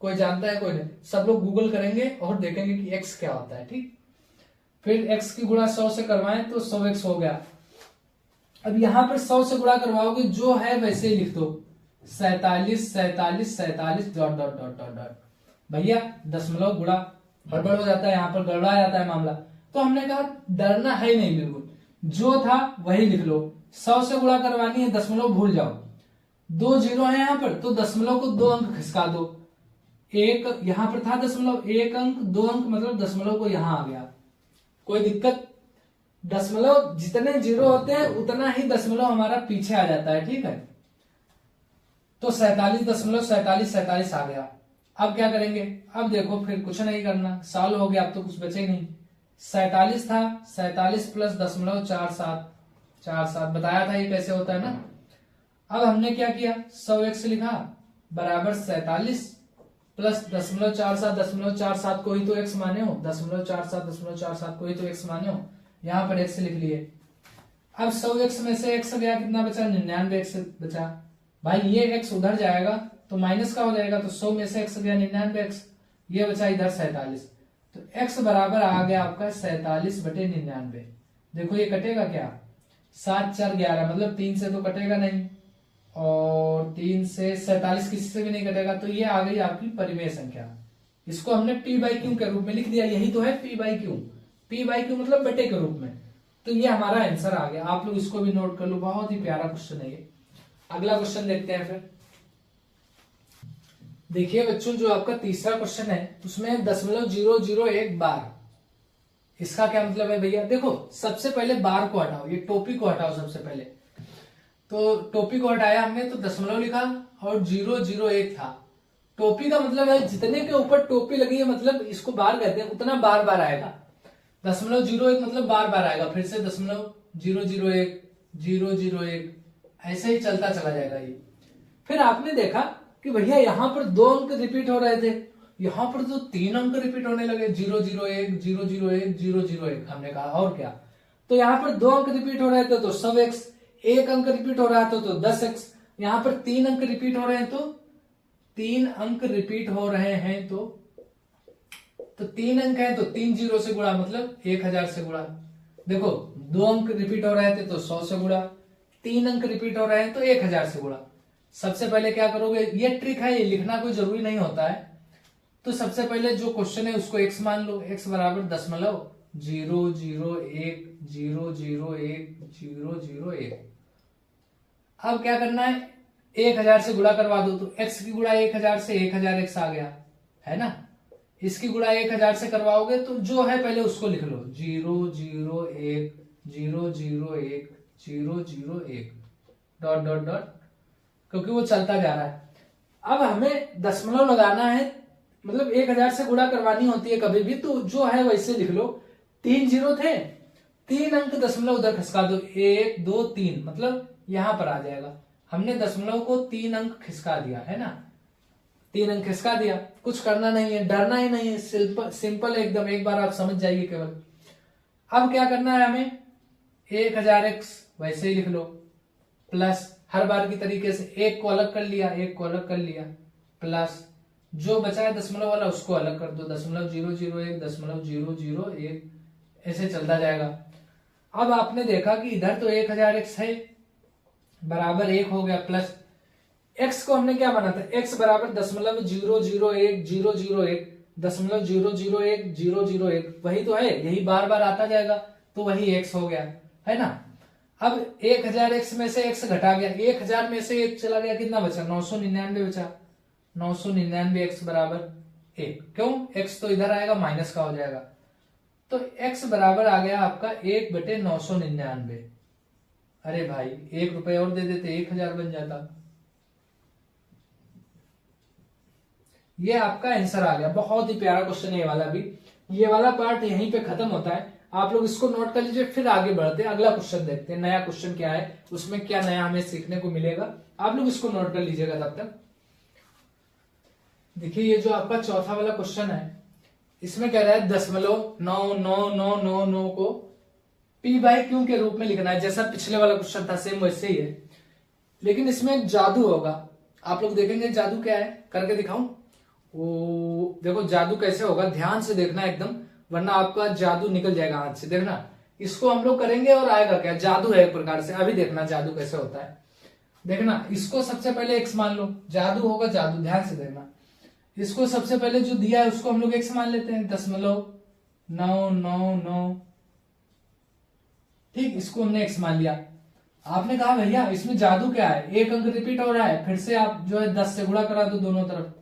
कोई जानता है? कोई नहीं। सब लोग गूगल करेंगे और देखेंगे कि x क्या होता है, ठीक। फिर x की गुणा 100 से करवाएं तो 100x हो गया। अब यहां पर 100 से गुणा करवाओगे, जो है वैसे ही लिख दो, 47 47 47 dot dot dot dot dot. भैया दशमलव गुणा गड़बड़ हो जाता है, यहाँ पर गड़बड़ा जाता है मामला। तो हमने कहा डरना है नहीं, बिल्कुल जो था वही लिख लो। 100 से गुणा करवानी है, दशमलव भूल जाओ, 2 जीरो है यहाँ पर, तो दशमलव को 2 अंक खिसका दो। एक यहाँ पर था दशमलव, 1 अंक 2 अंक, मतलब दशमलव को यहाँ आ गया। कोई दिक्कत? दशमलव जितने जीरो होते हैं उतना ही दशमलव हमारा पीछे आ जाता है, ठीक है। तो 47.4747 आ गया। अब क्या करेंगे? अब देखो फिर कुछ नहीं करना, सॉल्व हो गया, अब तो कुछ बचे ही नहीं। 47 था, 47 प्लस 0.4747 बताया था ये कैसे होता है ना। अब हमने क्या किया, 100x लिखा बराबर 47 प्लस 0.47 को ही तो x माने हो, 0.47 को ही तो x माने हो, यहां पर x लिख लिए। अब 100x में से x गया, कितना बचा? 99x बचा। भाई ये x उधर जाएगा तो माइनस का हो जाएगा, तो 100 में से x गया 99x, ये बचा इधर 47। तो x बराबर आ गया आपका 47/99। देखो ये कटेगा क्या? 7 4 11, मतलब 3 से तो कटेगा नहीं, और 3 से 47 किसी से भी नहीं कटेगा, तो ये आ गई आपकी परिमेय संख्या। इसको हमने p/q के रूप में लिख दिया, यही तो है p/q। p/q मतलब बटे के रूप में। तो ये हमारा आंसर आ गया। आप लोग इसको भी नोट कर लो, बहुत ही प्यारा क्वेश्चन है ये। अगला क्वेश्चन देखते हैं फिर। देखिए बच्चों, जो आपका तीसरा क्वेश्चन है उसमें 0.001 बार, इसका क्या मतलब है भैया? देखो सबसे पहले बार को हटाओ, ये टोपी को हटाओ सबसे पहले। तो टोपी को हटाया हमने तो दशमलव लिखा और 0.01 था। टोपी का मतलब है जितने के ऊपर टोपी लगी है, मतलब इसको बार कहते हैं, उतना बार बार आएगा। 0.01 मतलब बार बार आएगा, फिर से 0.001 0.01, ऐसे ही चलता चला जाएगा ये। फिर आपने देखा कि भैया यहाँ पर 2 अंक रिपीट हो रहे थे, यहाँ पर तो 3 अंक रिपीट होने लगे, 0.001 0.001 0.001। हमने कहा और क्या, तो यहाँ पर 2 अंक रिपीट हो रहे थे तो 100x, 1 अंक रिपीट हो रहा था तो 10x, यहाँ पर 3 अंक रिपीट हो रहे हैं तो 3 अंक रिपीट हो रहे हैं तो 3 अंक है तो 3 जीरो से गुणा, मतलब 1000 से गुणा। देखो 2 अंक रिपीट हो रहे थे तो 100 से गुणा, 3 अंक रिपीट हो रहे हैं तो 1000 से गुणा। सबसे पहले क्या करोगे, ये ट्रिक है, ये लिखना कोई जरूरी नहीं होता है। तो सबसे पहले जो क्वेश्चन है उसको x मान लो, x बराबर 0.001 0.001 0.001। अब क्या करना है, 1000 से गुणा करवा दो, तो x की गुणा 1000 से 1000x आ गया, है ना। इसकी गुणा 1000 से करवाओगे तो जो है पहले उसको लिख लो, 0.001 0.001 0.001 डॉट डॉट डॉट, क्योंकि वो चलता जा रहा है। अब हमें दशमलव लगाना है, मतलब 1000 से गुणा करवानी होती है कभी भी, तो जो है वैसे लिख लो। 3 जीरो थे, 3 अंक दशमलव उधर खिसका दो, 1 2 3, मतलब यहां पर आ जाएगा। हमने दशमलव को 3 अंक खिसका दिया, है ना, 3 अंक खिसका दिया। कुछ करना नहीं है, डरना ही नहीं है, सिंपल एकदम, एक बार आप समझ जाइए केवल। अब क्या करना है हमें, 1000x वैसे ही लिख लो, प्लस हर बार की तरीके से 1 को अलग कर लिया, 1 को अलग कर लिया, प्लस जो बचा है दशमलव वाला उसको अलग कर दो, 0.001 0.001, ऐसे चलता जाएगा। अब आपने देखा कि इधर तो 1000x है, बराबर 1 हो गया, प्लस x को हमने क्या माना था, x बराबर 0.001 वही तो है, यही बार बार आता जाएगा, तो वही x हो गया, है ना। अब 1000x में से x घटा गया, 1000 में से 1 चला गया, कितना बचा, 999 बचा, 999x बराबर 1। क्यों, x तो इधर आएगा, माइनस का हो जाएगा, तो x बराबर आ गया आपका 1/999। अरे भाई 1 रुपए और दे देते 1000 बन जाता। ये आपका आंसर आ गया। बहुत ही प्यारा क्वेश्चन है ये वाला भी। ये वाला पार्ट यहीं पे खत्म होता है, आप लोग इसको नोट कर लीजिए, फिर आगे बढ़ते हैं, अगला क्वेश्चन देखते हैं, नया क्वेश्चन क्या है, उसमें क्या नया हमें सीखने को मिलेगा, आप लोग इसको नोट कर लीजिएगा तब तक। देखिए ये जो आपका चौथा वाला क्वेश्चन है, इसमें कह रहा है 0.9999 को p/q के रूप में लिखना है, जैसा पिछले वाला क्वेश्चन था सेम वैसे ही है, लेकिन इसमें जादू होगा। आप लोग देखेंगे जादू क्या है, करके दिखाऊं। वो देखो जादू कैसे होगा, ध्यान से देखना एकदम, वरना आपका जादू निकल जाएगा हाथ से। देखना इसको हम लोग करेंगे और आएगा क्या, जादू है एक प्रकार से। अभी देखना जादू कैसे होता है। देखना इसको सबसे पहले x मान लो, जादू होगा जादू, ध्यान से देखना। इसको सबसे पहले जो दिया है उसको हम लोग x मान लेते हैं, 0.999। ठीक, इसको हमने x मान लिया। आपने कहा भैया इसमें जादू क्या है, एक अंक रिपीट हो रहा है, फिर से आप जो है 10 से गुणा करा दो, दोनों तरफ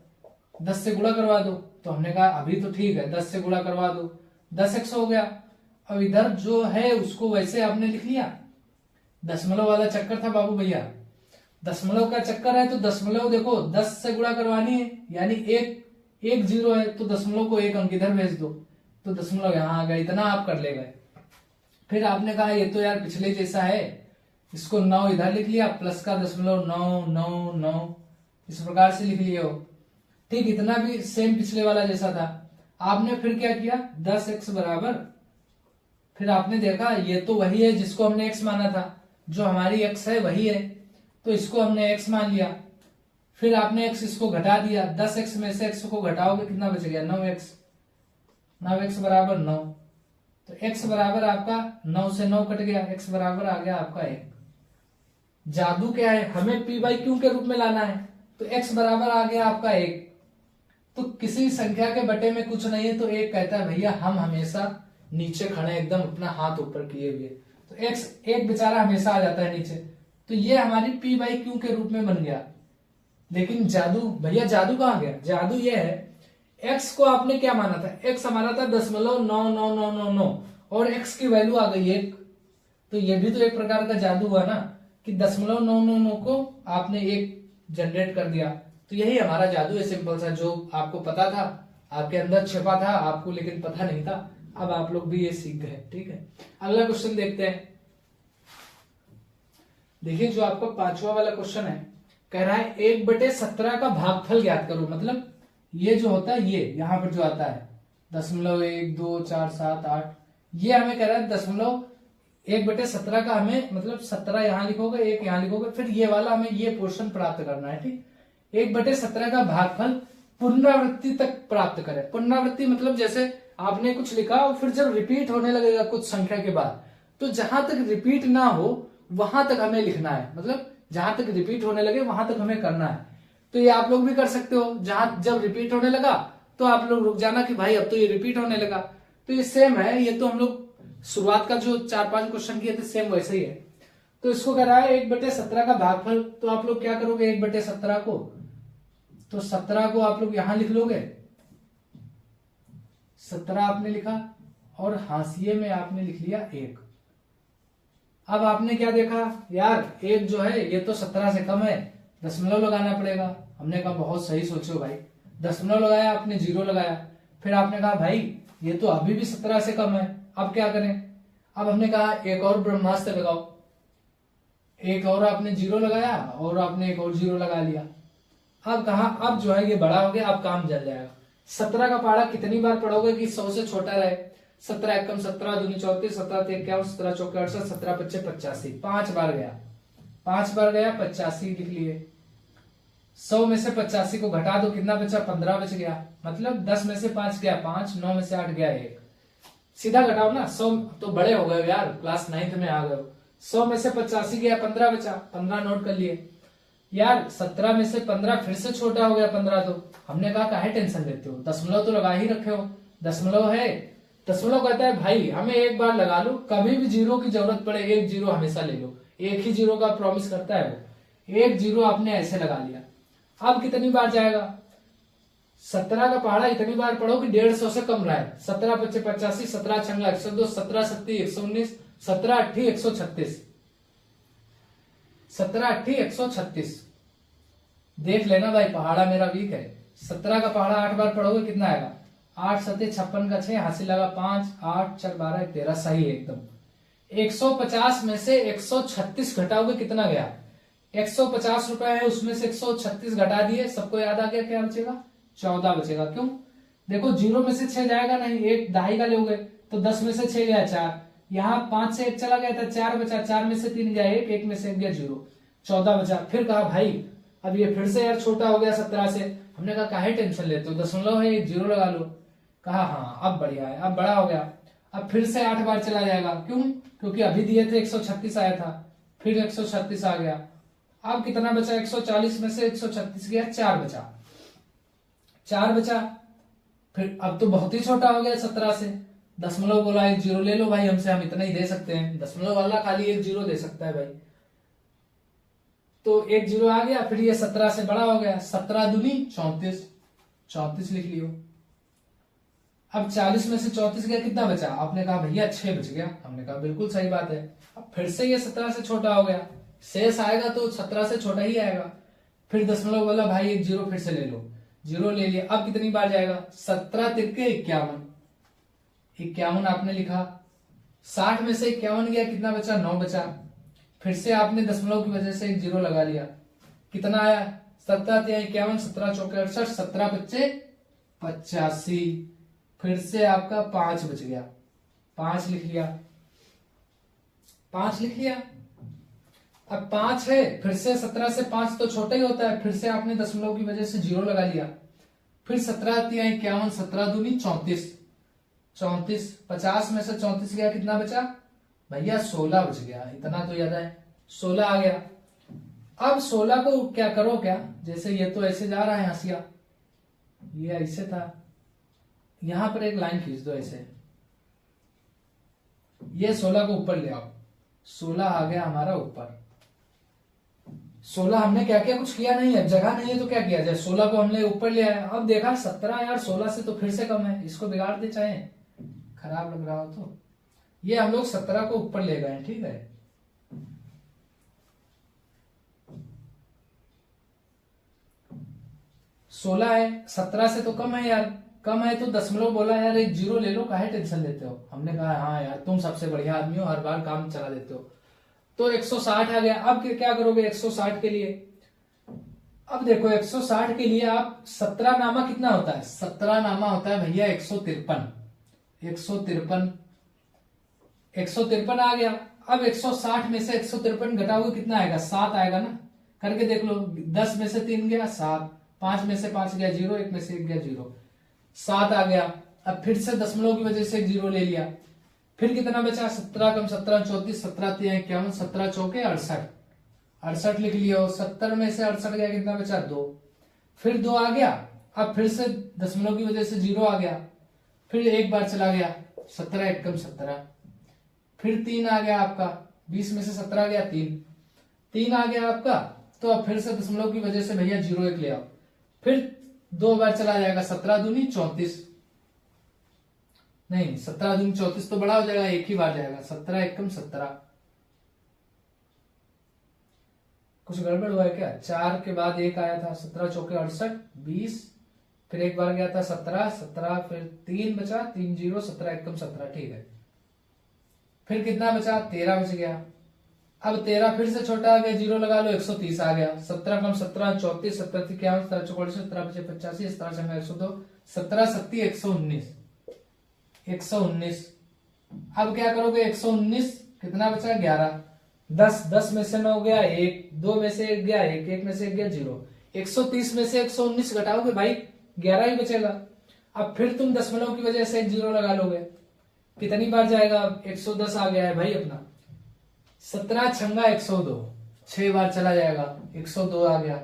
10 से गुणा करवा दो। तो हमने कहा अभी तो ठीक है, 10 से गुणा करवा दो, 10x हो गया। अब इधर जो है उसको वैसे आपने लिख लिया, दशमलव वाला चक्कर था बाबू भैया, दशमलव का चक्कर है, तो दशमलव देखो 10 से गुणा करवानी है, यानी एक 0 है, तो दशमलव को एक अंक इधर भेज दो, तो दशमलव यहां आ गया, इतना आप कर ले गए। फिर आपने कहा ये तो यार पिछले जैसा है, इसको 9 इधर लिख लिया, प्लस का 0.999 इस प्रकार से लिख लिए हो। ठीक, इतना भी सेम पिछले वाला जैसा था। आपने फिर क्या किया, 10x बराबर, फिर आपने देखा ये तो वही है जिसको हमने x माना था, जो हमारी x है वही है, तो इसको हमने x मान लिया। फिर आपने x इसको घटा दिया, 10x में से x को घटाओगे कितना बच गया, 9x बराबर 9। तो x बराबर आपका 9 से 9 कट गया, x बराबर आ गया आपका 1। जादू क्या है, हमें p/q के रूप में लाना है, तो x बराबर आ गया आपका 1। तो किसी संख्या के बटे में कुछ नहीं है, तो एक कहता है भैया हम हमेशा नीचे खड़े एकदम अपना हाथ ऊपर किए हुए, तो x एक बेचारा हमेशा आ जाता है नीचे, तो ये हमारी p/q के रूप में बन गया। लेकिन जादू भैया, जादू कहाँ गया, जादू ये है x को आपने क्या माना था, x हमारा था 0.99999 और x की वैल्यू आ गई 1, तो ये भी तो एक प्रकार का जादू हुआ ना, कि 0.999 को आपने 1 जनरेट कर दिया। तो यही हमारा जादू है सिंपल सा, जो आपको पता था, आपके अंदर छिपा था आपको, लेकिन पता नहीं था। अब आप लोग भी ये सीख गए। ठीक है, अगला क्वेश्चन देखते हैं। देखिए जो आपका पांचवा वाला क्वेश्चन है, कह रहा है 1/17 का भागफल ज्ञात करो। मतलब ये जो होता है, ये यहाँ पर जो आता है 0.12478, ये हमें कह रहा है 1/17 का हमें, मतलब 17 यहाँ लिखोगे, 1 यहाँ लिखोगे, फिर ये वाला हमें ये पोर्शन प्राप्त करना है। ठीक, 1/17 का भागफल पुनरावृत्ति तक प्राप्त करें। पुनरावृत्ति मतलब जैसे आपने कुछ लिखा और फिर जब रिपीट होने लगेगा कुछ संख्या के बाद, तो जहां तक रिपीट ना हो वहां तक हमें लिखना है, मतलब जहां तक रिपीट होने लगे वहां तक हमें करना है। तो ये आप लोग भी कर सकते हो, जहां जब रिपीट होने लगा तो आप लोग रुक जाना कि भाई अब तो ये रिपीट होने लगा। तो ये सेम है, ये तो हम लोग शुरुआत का जो 4-5 क्वेश्चन किए थे सेम वैसे ही है। तो इसको कह रहा है 1/17 का भागफल, तो आप लोग क्या करोगे 1/17 को, तो 17 को आप लोग यहां लिख लोगे, 17 आपने लिखा और हाशिए में आपने लिख लिया 1। अब आपने क्या देखा यार, 1 जो है ये तो 17 से कम है, दशमलव लगाना पड़ेगा। हमने कहा बहुत सही सोचो भाई, दशमलव लगाया आपने, 0 लगाया, फिर आपने कहा भाई ये तो अभी भी 17 से कम है, अब क्या करें। अब हमने कहा एक और ब्रह्मास्त्र लगाओ, एक और आपने 0 लगाया और आपने एक और 0 लगा लिया। अब कहा, अब जो है ये बड़ा हो गया, अब काम जल जाएगा। 17 का पहाड़ा कितनी बार पढ़ोगे कि 100 से छोटा रहे, 17 एकम 17 दूनी 34, 17 तिक 51, 17 चौके 68, 17 पच्चे 85, 5 बार गया, 5 बार गया 85 लिख लिए। 100 में से 85 को घटा दो, कितना बचा, 15 बच गया। मतलब 10 में से 5 गया 5, 9 में से 8 गया 1। सीधा घटाओ ना, 100 तो बड़े हो गए यार, क्लास 9th में आ गए। 100 में से 85 गया, 15 बचा, 15 नोट कर लिए। यार 17 में से 15 फिर से छोटा हो गया 15, तो हमने कहा काहे टेंशन लेते हो, दशमलव तो लगा ही रखे हो, दशमलव है। दशमलव कहता है भाई हमें एक बार लगा लो, कभी भी जीरो की जरूरत पड़े एक जीरो हमेशा ले लो, एक ही जीरो का प्रॉमिस करता है वो, एक जीरो आपने ऐसे लगा लिया। अब कितनी बार जाएगा, 17 का पहाड़ा इतनी बार पढ़ो कि 150 से कम रहा है। 17 पच्चे 85, 17 छंगा 102, 17 सत्ती 119, 17 अट्ठी 136, 17 अट्ठी 136। देख लेना भाई पहाड़ा मेरा वीक है। 17 का पहाड़ा 8 बार पढ़ोगे कितना आएगा, 8 सत्ते 56 का 6, हासिल लगा 5, 8 4 12 13, सही है एकदम। 150 में से 136 घटाओगे कितना गया, 150 रुपए है उसमें से 136 घटा दिए, सबको याद आ गया क्या बचेगा, 14 बचेगा। क्यों, देखो जीरो में से 6 जाएगा नहीं, एक दहाई का लोगे तो 10 में से 6 गया 4, यहाँ 5 से 1 चला गया था 4 बचा, 4 में से 3 गया 1, 1 में से 1 गया 0, 14 बचा। फिर कहा भाई अब ये फिर से यार छोटा हो गया 17 से, हमने कहा काहे टेंशन लेते हो, दशमलव है एक जीरो लगा लो। कहा हाँ अब बढ़िया है, अब बड़ा हो गया। अब फिर से 8 बार चला जाएगा, क्यों, क्योंकि अभी दिए थे 136 आया था, फिर 136 आ गया। अब कितना बचा, 140 में से 136 गया 4 बचा, 4 बचा। फिर अब तो बहुत ही छोटा हो गया 17 से, दशमलव बोला एक जीरो ले लो भाई हमसे, हम इतना ही दे सकते हैं, दशमलव वाला खाली एक जीरो दे सकता है भाई, तो एक जीरो आ गया। फिर ये 17 से बड़ा हो गया, 17 दूनी 34, 34 लिख लियो। अब 40 में से 34 गया कितना बचा, आपने कहा भैया 6 बच गया, हमने कहा बिल्कुल सही बात है। अब फिर से ये 17 से छोटा हो गया, शेष आएगा तो 17 से छोटा ही आएगा। फिर दशमलव बोला भाई एक जीरो फिर से ले लो, जीरो ले लिया। अब कितनी बार जाएगा, 17 तिरके 51, 51 आपने लिखा। 60 में से 51 गया कितना बचा, 9 बचा। फिर से आपने दशमलव की वजह से एक जीरो लगा लिया, कितना आया, 17 51, 17 चौके 68, 17 पच्चे 85। फिर से आपका 5 बच गया, 5 लिख लिया, 5 लिख लिया। अब 5 है, फिर से 17 से 5 तो छोटा ही होता है, फिर से आपने दशमलव की वजह से जीरो लगा लिया। फिर 17 51, 17 दूनी 34, 34, 50 में से 34 गया कितना बचा भैया, 16 बच गया, इतना तो याद है, 16 आ गया। अब 16 को क्या करो, क्या जैसे ये तो ऐसे जा रहा है हंसिया, ये ऐसे था, यहां पर एक लाइन खींच दो ऐसे, ये 16 को ऊपर ले आओ, 16 आ गया हमारा ऊपर। 16 हमने क्या किया, कुछ किया नहीं है, जगह नहीं है तो क्या किया जाए, 16 को हमने ऊपर ले आया। अब देखा 17 यार 16 से तो फिर से कम है, इसको बिगाड़ दे चाहे खराब लग रहा हो तो। ये हम लोग 17 को ऊपर ले गए, ठीक है। सोलह है, 17 से तो कम है यार, कम है तो दशमलव बोला यार एक जीरो ले लो, काहे टेंशन लेते हो। हमने कहा हाँ यार तुम सबसे बढ़िया आदमी हो, हर बार काम चला देते हो। तो 160 आ गया। अब क्या करोगे 160 के लिए, अब देखो 160 के लिए आप 17 नामा कितना होता है, 17 नामा होता है भैया 153, 153, 153 आ गया। अब 160 में से 153 घटाओगे कितना आएगा, 7 आएगा ना, करके देख लो। 10 में से 3 गया 7, 5 में से 5 गया 0, 1 में से 1 गया 0, 7 आ गया। अब फिर से दशमलव की वजह से 0 ले लिया, फिर कितना बचा, 17 कम 17 34, 17 51, 17 चौके 68, 68 लिख लियो। 70 में से 68 गया कितना बचा, 2, फिर 2 आ गया। अब फिर से दशमलव की वजह से 0 आ गया, फिर एक बार चला गया, 17 एकम 17, फिर 3 आ गया आपका, 20 में से 17 गया 3, 3 आ गया आपका। तो अब फिर से दशमलव की वजह से भैया 0 1 ले आओ, फिर 2 बार चला जाएगा, 17 दूनी 34, नहीं 17 दूनी 34 तो बड़ा हो जाएगा, एक ही बार जाएगा, 17 एकम 17। कुछ गड़बड़ हुआ है क्या, 4 के बाद 1 आया था, 17 चौके 68, 20, फिर एक बार गया था 17, 17 फिर 3 बचा, 3 0, 17 एकम 17, ठीक है। फिर कितना बचा, 13 बच गया। अब 13 फिर से छोटा आ गया, 0 लगा लो, 130 आ गया। 17 कम 17 34, 17 51, 17 44, 17 85, 17 102, 17 सत्ती 119, 119। अब क्या करोगे, 119 कितना बचा, 11, 10 में से 9 गया 1, 2 में से 1 गया 1, 1 में से 1 गया 0, 130 में से 119 घटाओगे भाई 11 ही बचेगा। अब फिर तुम दशमलव की वजह से 0 लगा लोगे, कितनी बार जाएगा, 110 आ गया है भाई अपना। 17 छंगा 102, 6 बार चला जाएगा, 102 आ गया।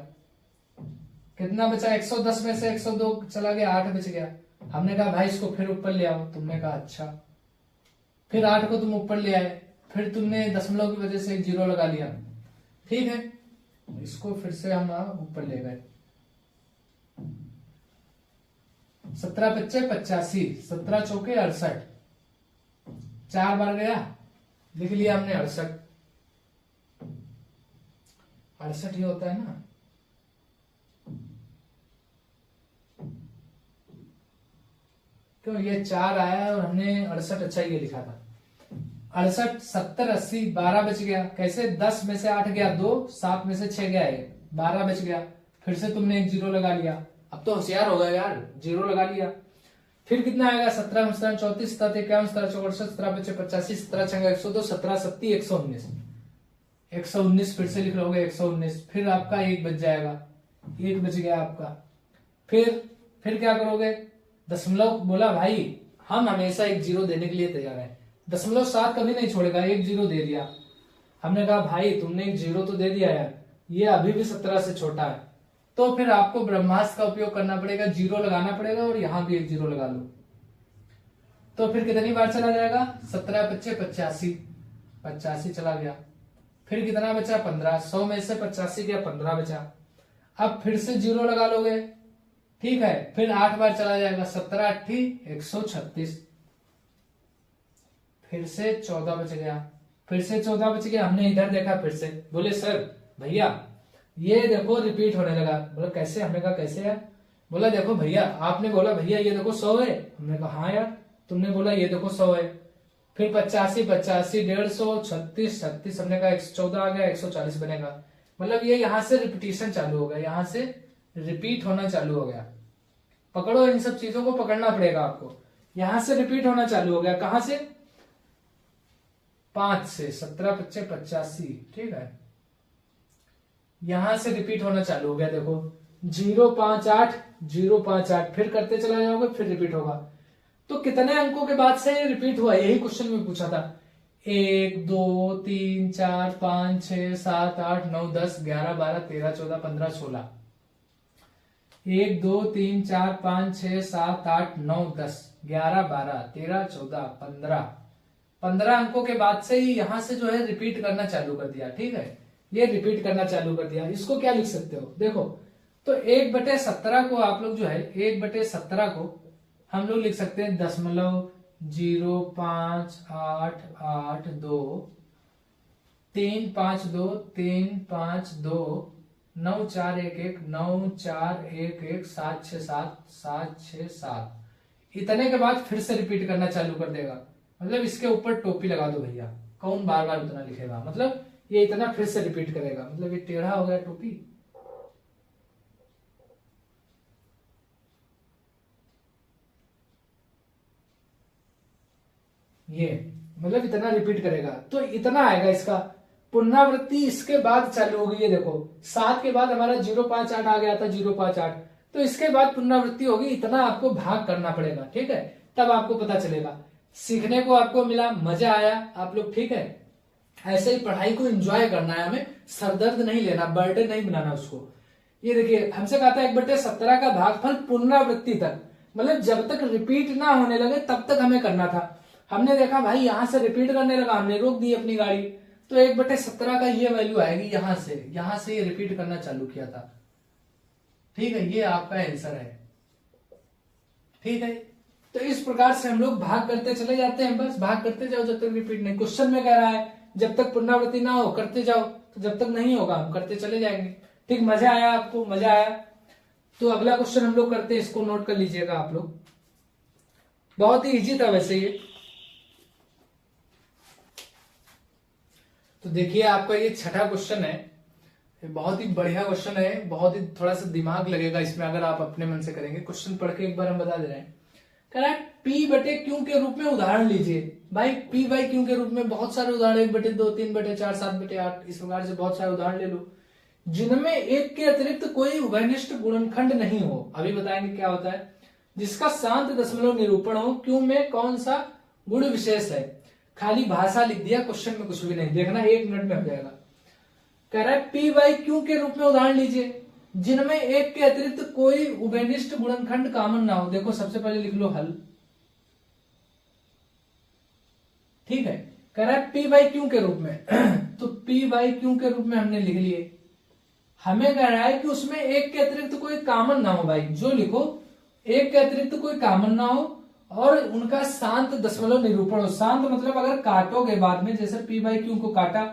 कितना बचा? 110 में से 102 चला गया, 8 बच गया। हमने कहा भाई इसको फिर ऊपर ले आओ, तुमने कहा अच्छा। फिर 8 को तुम ऊपर ले आए, फिर तुमने दशमलव की वजह से एक 0 लगा लिया, ठीक है। इसको फिर से हम ऊपर ले गए। 17 पच्चे 85, 17 चौके 68, 4 बार गया, लिख लिया हमने 68। 68 ही होता है ना। क्यों ये 4 आया और हमने 68, अच्छा ये लिखा था 68, 70, 80, 12 बच गया। कैसे? 10 में से 8 गया 2, 7 में से 6 गया 1, 12 बच गया। फिर से तुमने एक 0 लगा लिया। अब तो होशियार हो गया यार, 0 लगा लिया। फिर कितना आएगा? 17, 34, 37, 51, 64, 17, 55, 85, 17, 102, 17, 70, 119, 119 फिर से लिख लोगे 119। फिर आपका 1 बच जाएगा, 1 बच गया आपका। फिर क्या करोगे? दशमलव बोला भाई हम हमेशा एक 0 देने के लिए तैयार है, 0.7 कभी नहीं छोड़ेगा, 1 0 दे दिया। हमने कहा भाई तुमने एक 0 तो दे दिया यार, ये अभी भी 17 से छोटा है, तो फिर आपको ब्रह्मास्त्र का उपयोग करना पड़ेगा, 0 लगाना पड़ेगा और यहां भी एक 0 लगा लो। तो फिर कितनी बार चला जाएगा? 17 पच्चे 85, 85 चला गया। फिर कितना बचा? 15, 100 में से 85 गया, 15 बचा। अब फिर से 0 लगा लोगे, ठीक है। फिर 8 बार चला जाएगा, 17 8 136, फिर से 14 बच गया, फिर से 14 बच गया। हमने इधर देखा, फिर से बोले सर भैया ये देखो रिपीट होने लगा। बोला कैसे? हमने कहा कैसे यार? बोला देखो भैया, आपने बोला भैया ये देखो 100 है। हमने कहा हाँ यार, तुमने बोला ये देखो 100 है। फिर 85, 85, 150, 36, 36, हमने कहा 114 आ गया, 140 बनेगा। मतलब ये यहां से रिपीटिशन चालू हो गया, यहां से रिपीट होना चालू हो गया। पकड़ो, इन सब चीजों को पकड़ना पड़ेगा आपको। यहां से रिपीट होना चालू हो गया, कहां से? 5 से, 17 पच्चे 85, ठीक है। यहां से रिपीट होना चालू हो गया, देखो 058, 058, फिर करते चला जाओगे, फिर रिपीट होगा। तो कितने अंकों के बाद से ये रिपीट हुआ? यही क्वेश्चन में पूछा था। 1 2 3 4 5 6 7 8 9 10 11 12 13 14 15 16, 1 2 3 4 5 6 7 8 9 10 11 12 13 14 15, 15 अंकों के बाद से ही यहां से जो है रिपीट करना चालू कर दिया, ठीक है। ये रिपीट करना चालू कर दिया। इसको क्या लिख सकते हो? देखो तो 1/17 को आप लोग जो है 1/17 को हम लोग लिख सकते हैं 0.0588 352 352 9411 9411 767 767। इतने के बाद फिर से रिपीट करना चालू कर देगा। मतलब इसके ऊपर टोपी लगा दो भैया, कौन बार बार उतना लिखेगा? मतलब ये इतना फिर से रिपीट करेगा, मतलब ये टेढ़ा हो गया टोपी। ये मतलब इतना रिपीट करेगा, तो इतना आएगा इसका। पुनरावृत्ति इसके बाद चालू होगी। ये देखो 7 के बाद हमारा 058 आ गया था, 058, तो इसके बाद पुनरावृत्ति होगी। इतना आपको भाग करना पड़ेगा, ठीक है, तब आपको पता चलेगा। सीखने को आपको मिला, मजा आया आप लोग, ठीक है। ऐसे ही पढ़ाई को एंजॉय करना है हमें, सरदर्द नहीं लेना, बर्डन नहीं बनाना उसको। ये देखिए हमसे कहा था 1/17 का भागफल पुनरावृत्ति तक, मतलब जब तक रिपीट ना होने लगे तब तक हमें करना था। हमने देखा भाई यहां से रिपीट करने लगा, हमने रोक दी अपनी गाड़ी, तो 1/17 का ये वैल्यू आएगी। यहां से ये रिपीट करना चालू किया था, ठीक है। ये आपका आंसर है, ठीक है। तो इस प्रकार से हम लोग भाग करते चले जाते हैं, बस भाग करते जाओ जब तक रिपीट नहीं। क्वेश्चन में कह रहा है जब तक पुनरावृत्ति ना हो करते जाओ, तो जब तक नहीं होगा हम करते चले जाएंगे, ठीक। मजा आया आपको? मजा आया? तो अगला क्वेश्चन हम लोग करते हैं, इसको नोट कर लीजिएगा आप लोग। बहुत ही इजी था वैसे ये। तो देखिए आपका ये छठा क्वेश्चन है, बहुत ही बढ़िया क्वेश्चन है, बहुत ही थोड़ा सा दिमाग लगेगा इसमें अगर आप अपने मन से करेंगे। क्वेश्चन पढ़ के एक बार हम बता दे रहे हैं। कह रहा है P बटे Q के रूप में उदाहरण लीजिए। भाई P बाई Q के रूप में बहुत सारे उदाहरण, 1/2 3/4 7/8, इस प्रकार से बहुत सारे उदाहरण ले लो जिनमें एक के अतिरिक्त कोई उभयनिष्ठ गुणनखंड नहीं हो। अभी बताएंगे क्या होता है। जिसका शांत दशमलव निरूपण हो, Q में कौन सा गुण विशेष है। खाली भाषा लिख दिया, क्वेश्चन में कुछ भी नहीं। देखना 1 मिनट में हो जाएगा। कह रहा है पी बाई क्यू के रूप में उदाहरण लीजिए जिनमें एक के अतिरिक्त कोई उभयनिष्ठ गुणनखंड कॉमन ना हो। देखो सबसे पहले लिख लो हल, ठीक है। कह रहा है पी बाई क्यू के रूप में तो पी बाई क्यू के रूप में हमने लिख लिए। हमें कह रहा है कि उसमें एक के अतिरिक्त कोई कॉमन ना हो भाई, जो लिखो एक के अतिरिक्त कोई कॉमन ना हो और उनका शांत दशमलव निरूपण हो। शांत मतलब अगर काटोगे बाद में, जैसे पी बाई क्यू को काटा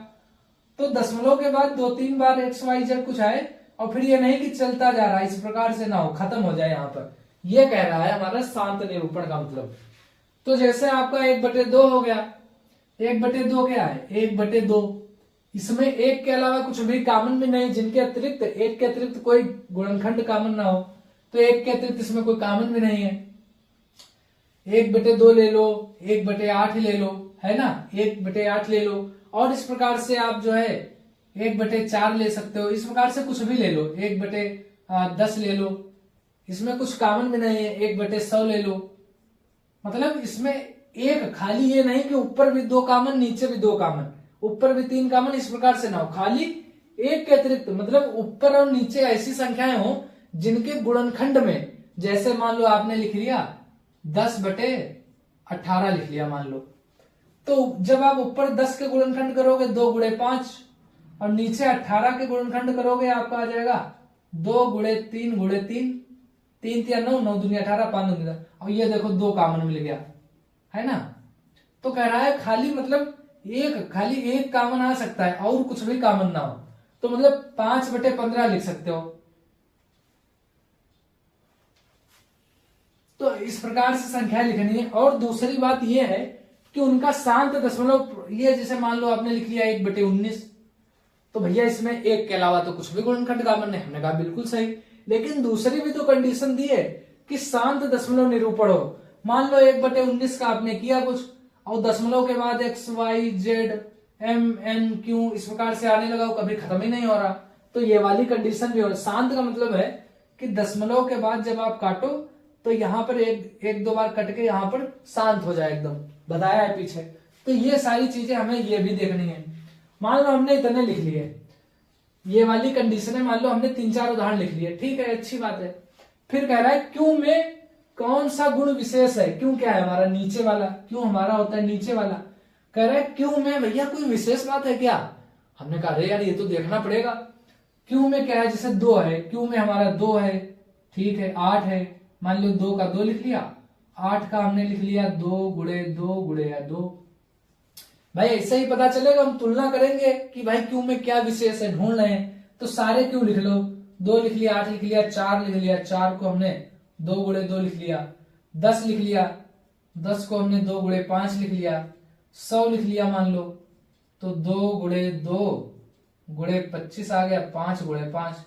तो दशमलव के बाद 2-3 बार एक्स वाई जेड कुछ आए और फिर ये नहीं कि चलता जा रहा है, इस प्रकार से ना हो, खत्म हो जाए। यहाँ पर ये कह रहा है हमारा शांत निरूपण का मतलब। तो जैसे आपका 1/2 हो गया, 1/2 क्या है, 1/2 इसमें एक के अलावा कुछ भी कॉमन भी नहीं, जिनके अतिरिक्त एक के अतिरिक्त कोई गुणनखंड कॉमन ना हो, तो एक के अतिरिक्त इसमें कोई कॉमन भी नहीं है। 1/2 ले लो, 1/8 ले लो, है ना, 1/8 ले लो, और इस प्रकार से आप जो है 1/4 ले सकते हो। इस प्रकार से कुछ भी ले लो, 1/10 ले लो, इसमें कुछ कॉमन भी नहीं है, 1/100 ले लो। मतलब इसमें एक खाली ये नहीं कि ऊपर भी 2 कॉमन नीचे भी 2 कॉमन, ऊपर भी 3 कॉमन, इस प्रकार से ना हो, खाली एक के अतिरिक्त मतलब ऊपर और नीचे ऐसी संख्याएं हो जिनके गुणनखंड में, जैसे मान लो आपने लिख लिया 10/18 लिख लिया मान लो, तो जब आप ऊपर 10 के गुणनखंड करोगे 2 गुणे 5 और नीचे 18 के गुणनखंड करोगे आपका आ जाएगा 2 गुणे 3 गुणे 3, 3 3 9, 9 दूनी 18, 5 दूनी 10, और ये देखो 2 कॉमन मिल गया, है ना। तो कह रहा है खाली मतलब खाली एक कॉमन आ सकता है और कुछ भी कॉमन ना हो, तो मतलब 5/15 लिख सकते हो। तो इस प्रकार से संख्या लिखनी है। और दूसरी बात यह है कि उनका शांत दशमलव, ये जैसे मान लो आपने लिख लिया 1/19, तो भैया इसमें एक के अलावा तो कुछ भी गुणनखंड कॉमन नहीं, हमने कहा बिल्कुल सही। लेकिन दूसरी भी तो कंडीशन दी है कि शांत दशमलव निरूपण हो। मान लो 1/19 का आपने किया कुछ और दशमलव के बाद x y z m n q इस प्रकार से आने लगा, कभी खत्म ही नहीं हो रहा, तो ये वाली कंडीशन भी हो। शांत का मतलब है कि दशमलव के बाद जब आप काटो तो यहाँ पर एक दो बार कट के यहाँ पर शांत हो जाए, एकदम बताया है पीछे। तो ये सारी चीजें हमें ये भी देखनी है। मान लो हमने इतने लिख लिए, ये वाली कंडीशन है, मान लो हमने 3-4 उदाहरण लिख लिए, ठीक है, अच्छी बात है। फिर कह रहा है क्यू में कौन सा गुण विशेष है। क्यू क्या है हमारा, नीचे वाला, क्यू हमारा होता है नीचे वाला। कह रहा है क्यू में भैया कोई विशेष बात है क्या। हमने कहा अरे यार ये तो देखना पड़ेगा। क्यू में क्या है, जैसे 2 है, क्यू में हमारा 2 है, ठीक है, 8 है, मान लो 2 का 2 लिख लिया, 8 का हमने लिख लिया 2 गुणे 2 गुणे 2। भाई ऐसे ही पता चलेगा, हम तुलना करेंगे कि भाई क्यू में क्या विशेष है, ढूंढ रहे हैं, तो सारे क्यू लिख लो, 2 लिख लिया, 8 लिख लिया, 4 लिख लिया, 4 को हमने 2 गुणे 2 लिख लिया, 10 लिख लिया, 10 को हमने 2 गुणे 5 लिख लिया, 100 लिख लिया मान लो, तो 2 गुणे 2 गुणे 25 आ गया, 5 गुणे 5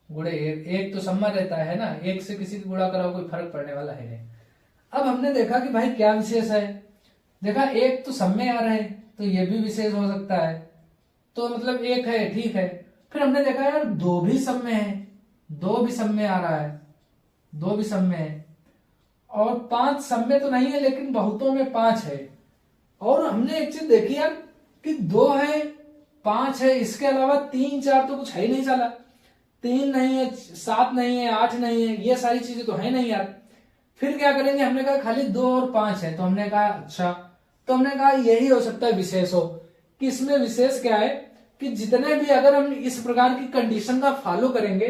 गुणे 1, 1 तो सम्मा रहता है ना, 1 से किसी को गुणा कराओ कोई फर्क पड़ने वाला है नहीं। अब हमने देखा कि भाई क्या विशेष है, देखा 1 तो सम्मे आ रहा है, तो ये भी विशेष हो सकता है, तो मतलब 1 है, ठीक है। फिर हमने देखा यार 2 भी सम्मे है, 2 भी सम्मे आ रहा है, 2 भी सम्मे है, और 5 सम्मे तो नहीं है लेकिन बहुतों में 5 है। और हमने एक चीज देखी यार कि 2 है, 5 है, इसके अलावा 3 4 तो कुछ है ही नहीं चला, 3 नहीं है, 7 नहीं है, 8 नहीं है, ये सारी चीजें तो है नहीं यार। फिर क्या करेंगे, हमने कहा खाली 2 और 5 है, तो हमने कहा अच्छा, तो हमने कहा यही हो सकता है विशेष हो। कि इसमें विशेष क्या है कि जितने भी अगर हम इस प्रकार की कंडीशन का फॉलो करेंगे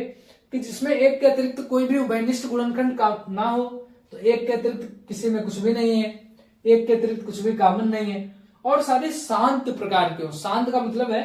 कि जिसमें एक के अतिरिक्त कोई भी उभयनिष्ठ गुणनखंड ना हो, तो एक के अतिरिक्त किसी में कुछ भी नहीं है, एक के अतिरिक्त कुछ भी कॉमन नहीं है, और सारे शांत प्रकार के हो। शांत का मतलब है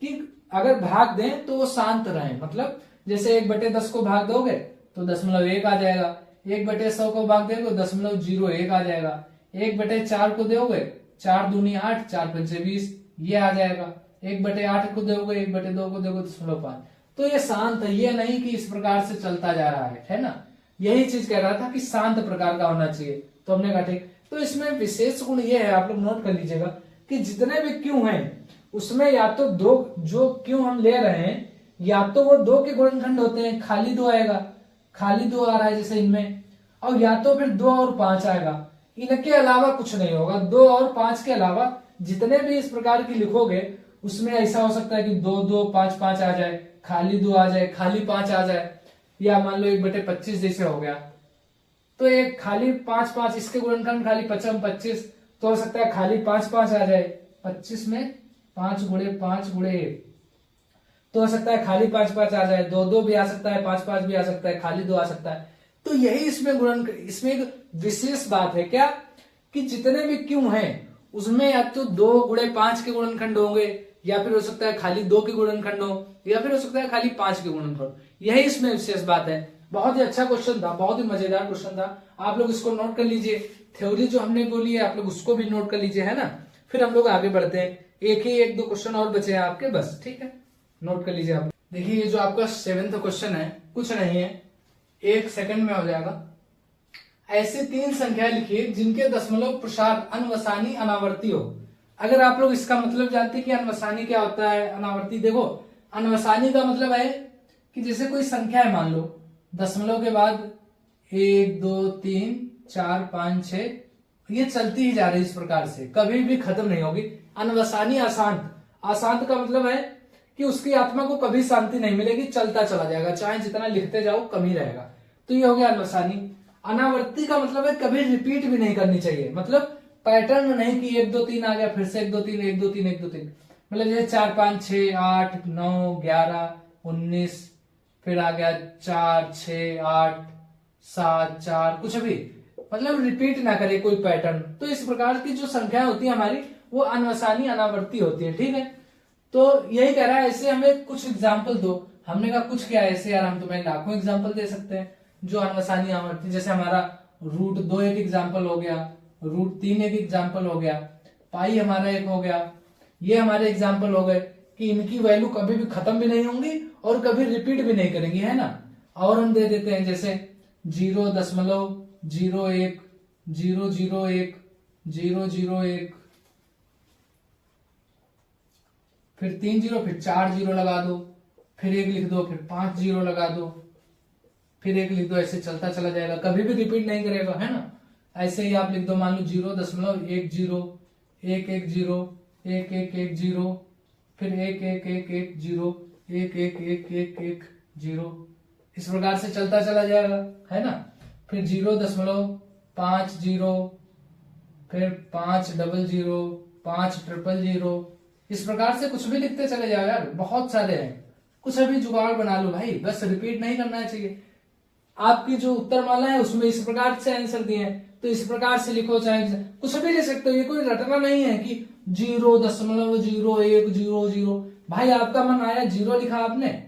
कि अगर भाग दें तो वो शांत रहे, मतलब जैसे 1/10 को भाग दोगे तो 0.1 आ जाएगा, 1/100 को भाग दोगे तो 0.01 आ जाएगा, 1/4 को दोगे 4 दूनी 8, 4 पंचे 20, ये आ जाएगा, 1/8 को दोगे 1/2 को दोगे 0.5। तो ये शांत है, ये नहीं कि इस प्रकार से चलता जा रहा है ना। यही चीज कह रहा था कि शांत प्रकार का होना चाहिए, तो हमने कहा ठीक। तो इसमें विशेष गुण ये है, आप लोग नोट कर लीजिएगा कि जितने भी क्यू हैं उसमें या तो 2 जो क्यू हम ले रहे हैं या तो वो 2 के गुणनखंड होते हैं, खाली 2 आएगा, खाली 2 आ रहा है जैसे इनमें, और या तो फिर 2 और 5 आएगा, इनके अलावा कुछ नहीं होगा। 2 और 5 के अलावा जितने भी इस प्रकार की लिखोगे उसमें ऐसा हो सकता है कि 2 2 5 5 आ जाए, खाली 2 आ जाए, खाली 5 आ जाए, या मान लो 1/25 जैसे हो गया। तो एक खाली 5 5, इसके गुणनखंड खाली 5 25, तो हो सकता है खाली 5 5 आ जाए। 25 में 5 गुणे 5 गुणे 1, तो हो सकता है खाली 5 5 आ जाए। 2 2 भी आ सकता है, 5 5 भी आ सकता है, खाली 2 आ सकता है। तो यही इसमें एक विशेष बात है क्या, कि जितने भी क्यों हैं उसमें या तो 2 गुणे 5 के गुणनखंड होंगे, या फिर हो सकता है खाली 2 के गुणनखंड हो, या फिर हो सकता है खाली 5 के गुणनखंड। यही इसमें विशेष बात है। बहुत ही अच्छा क्वेश्चन था, बहुत ही मजेदार क्वेश्चन था। आप लोग इसको नोट कर लीजिए। थ्योरी जो हमने बोली है आप लोग उसको भी नोट कर लीजिए, है ना। फिर हम लोग आगे बढ़ते हैं। एक दो क्वेश्चन और बचे हैं आपके, बस ठीक है, नोट कर लीजिए आप। देखिए ये जो आपका 7th क्वेश्चन है, कुछ नहीं है, 1 सेकंड में हो जाएगा। ऐसे 3 संख्या लिखिए जिनके दशमलव प्रसार अनवसानी अनावर्ती हो। अगर आप लोग इसका मतलब जानते हैं कि अनवसानी क्या होता है, अनावर्ती, देखो अनवसानी का मतलब है कि जैसे कोई संख्या है, मान लो दशमलव के बाद 1 2 3 4 5 6, ये चलती ही जा रही है इस प्रकार से, कभी भी खत्म नहीं होगी। अनवसानी अशांत, अशांत का मतलब है कि उसकी आत्मा को कभी शांति नहीं मिलेगी, चलता चला जाएगा, चाहे जितना लिखते जाओ कम ही रहेगा। तो ये हो गया अनवसानी। अनावर्ती का मतलब है कभी रिपीट भी नहीं करनी चाहिए, मतलब पैटर्न नहीं कि 1 2 3 आ गया, फिर से 1 2 3 1 2 3 1 2 3, मतलब जैसे 4 5 6 8 9 11 19, फिर आ गया 4 6 8 7 4, कुछ भी मतलब रिपीट ना करे कोई पैटर्न। तो इस प्रकार की जो संख्या होती है हमारी वो अनवसानी अनावर्ती होती है, ठीक है। तो यही कह रहा है, ऐसे हमें कुछ एग्जाम्पल दो। हमने कहा कुछ क्या, ऐसे यार हम तुम्हें लाखों एग्जाम्पल दे सकते हैं जो अनवसानी अनावर्ती, जैसे हमारा √2 एक एग्जाम्पल हो गया, √3 एक एग्जाम्पल हो गया, पाई हमारा एक हो गया। ये हमारे एग्जाम्पल हो गए कि इनकी वैल्यू कभी भी खत्म भी नहीं होंगी और कभी रिपीट भी नहीं करेंगी, है ना। और हम दे देते हैं जैसे 0.01 001 001, फिर 3 0, फिर 4 0 लगा दो, फिर 1 लिख दो, फिर 5 0 लगा दो, फिर 1 लिख दो, ऐसे चलता चला जाएगा, कभी भी रिपीट नहीं करेगा, है ना। ऐसे ही आप लिख दो, मान लो 0.10 1 0 1 1 0 1 1 1 0, फिर 1 1 1 1 0 1 1 1 1 1 0, इस प्रकार से चलता चला जाएगा, है ना। फिर 0.5 0, फिर 5 0 0 5 0 0, इस प्रकार से कुछ भी लिखते चले जाओ यार, बहुत सारे हैं, कुछ अभी जुगाड़ बना लो भाई, बस रिपीट नहीं करना चाहिए। आपकी जो उत्तर माला है उसमें इस प्रकार से आंसर दिए हैं, तो इस प्रकार से लिखो, चाहे कुछ भी ले सकते हो, ये कोई रटना नहीं है कि 0.01 0 0। भाई आपका मन आया 0 लिखा आपने,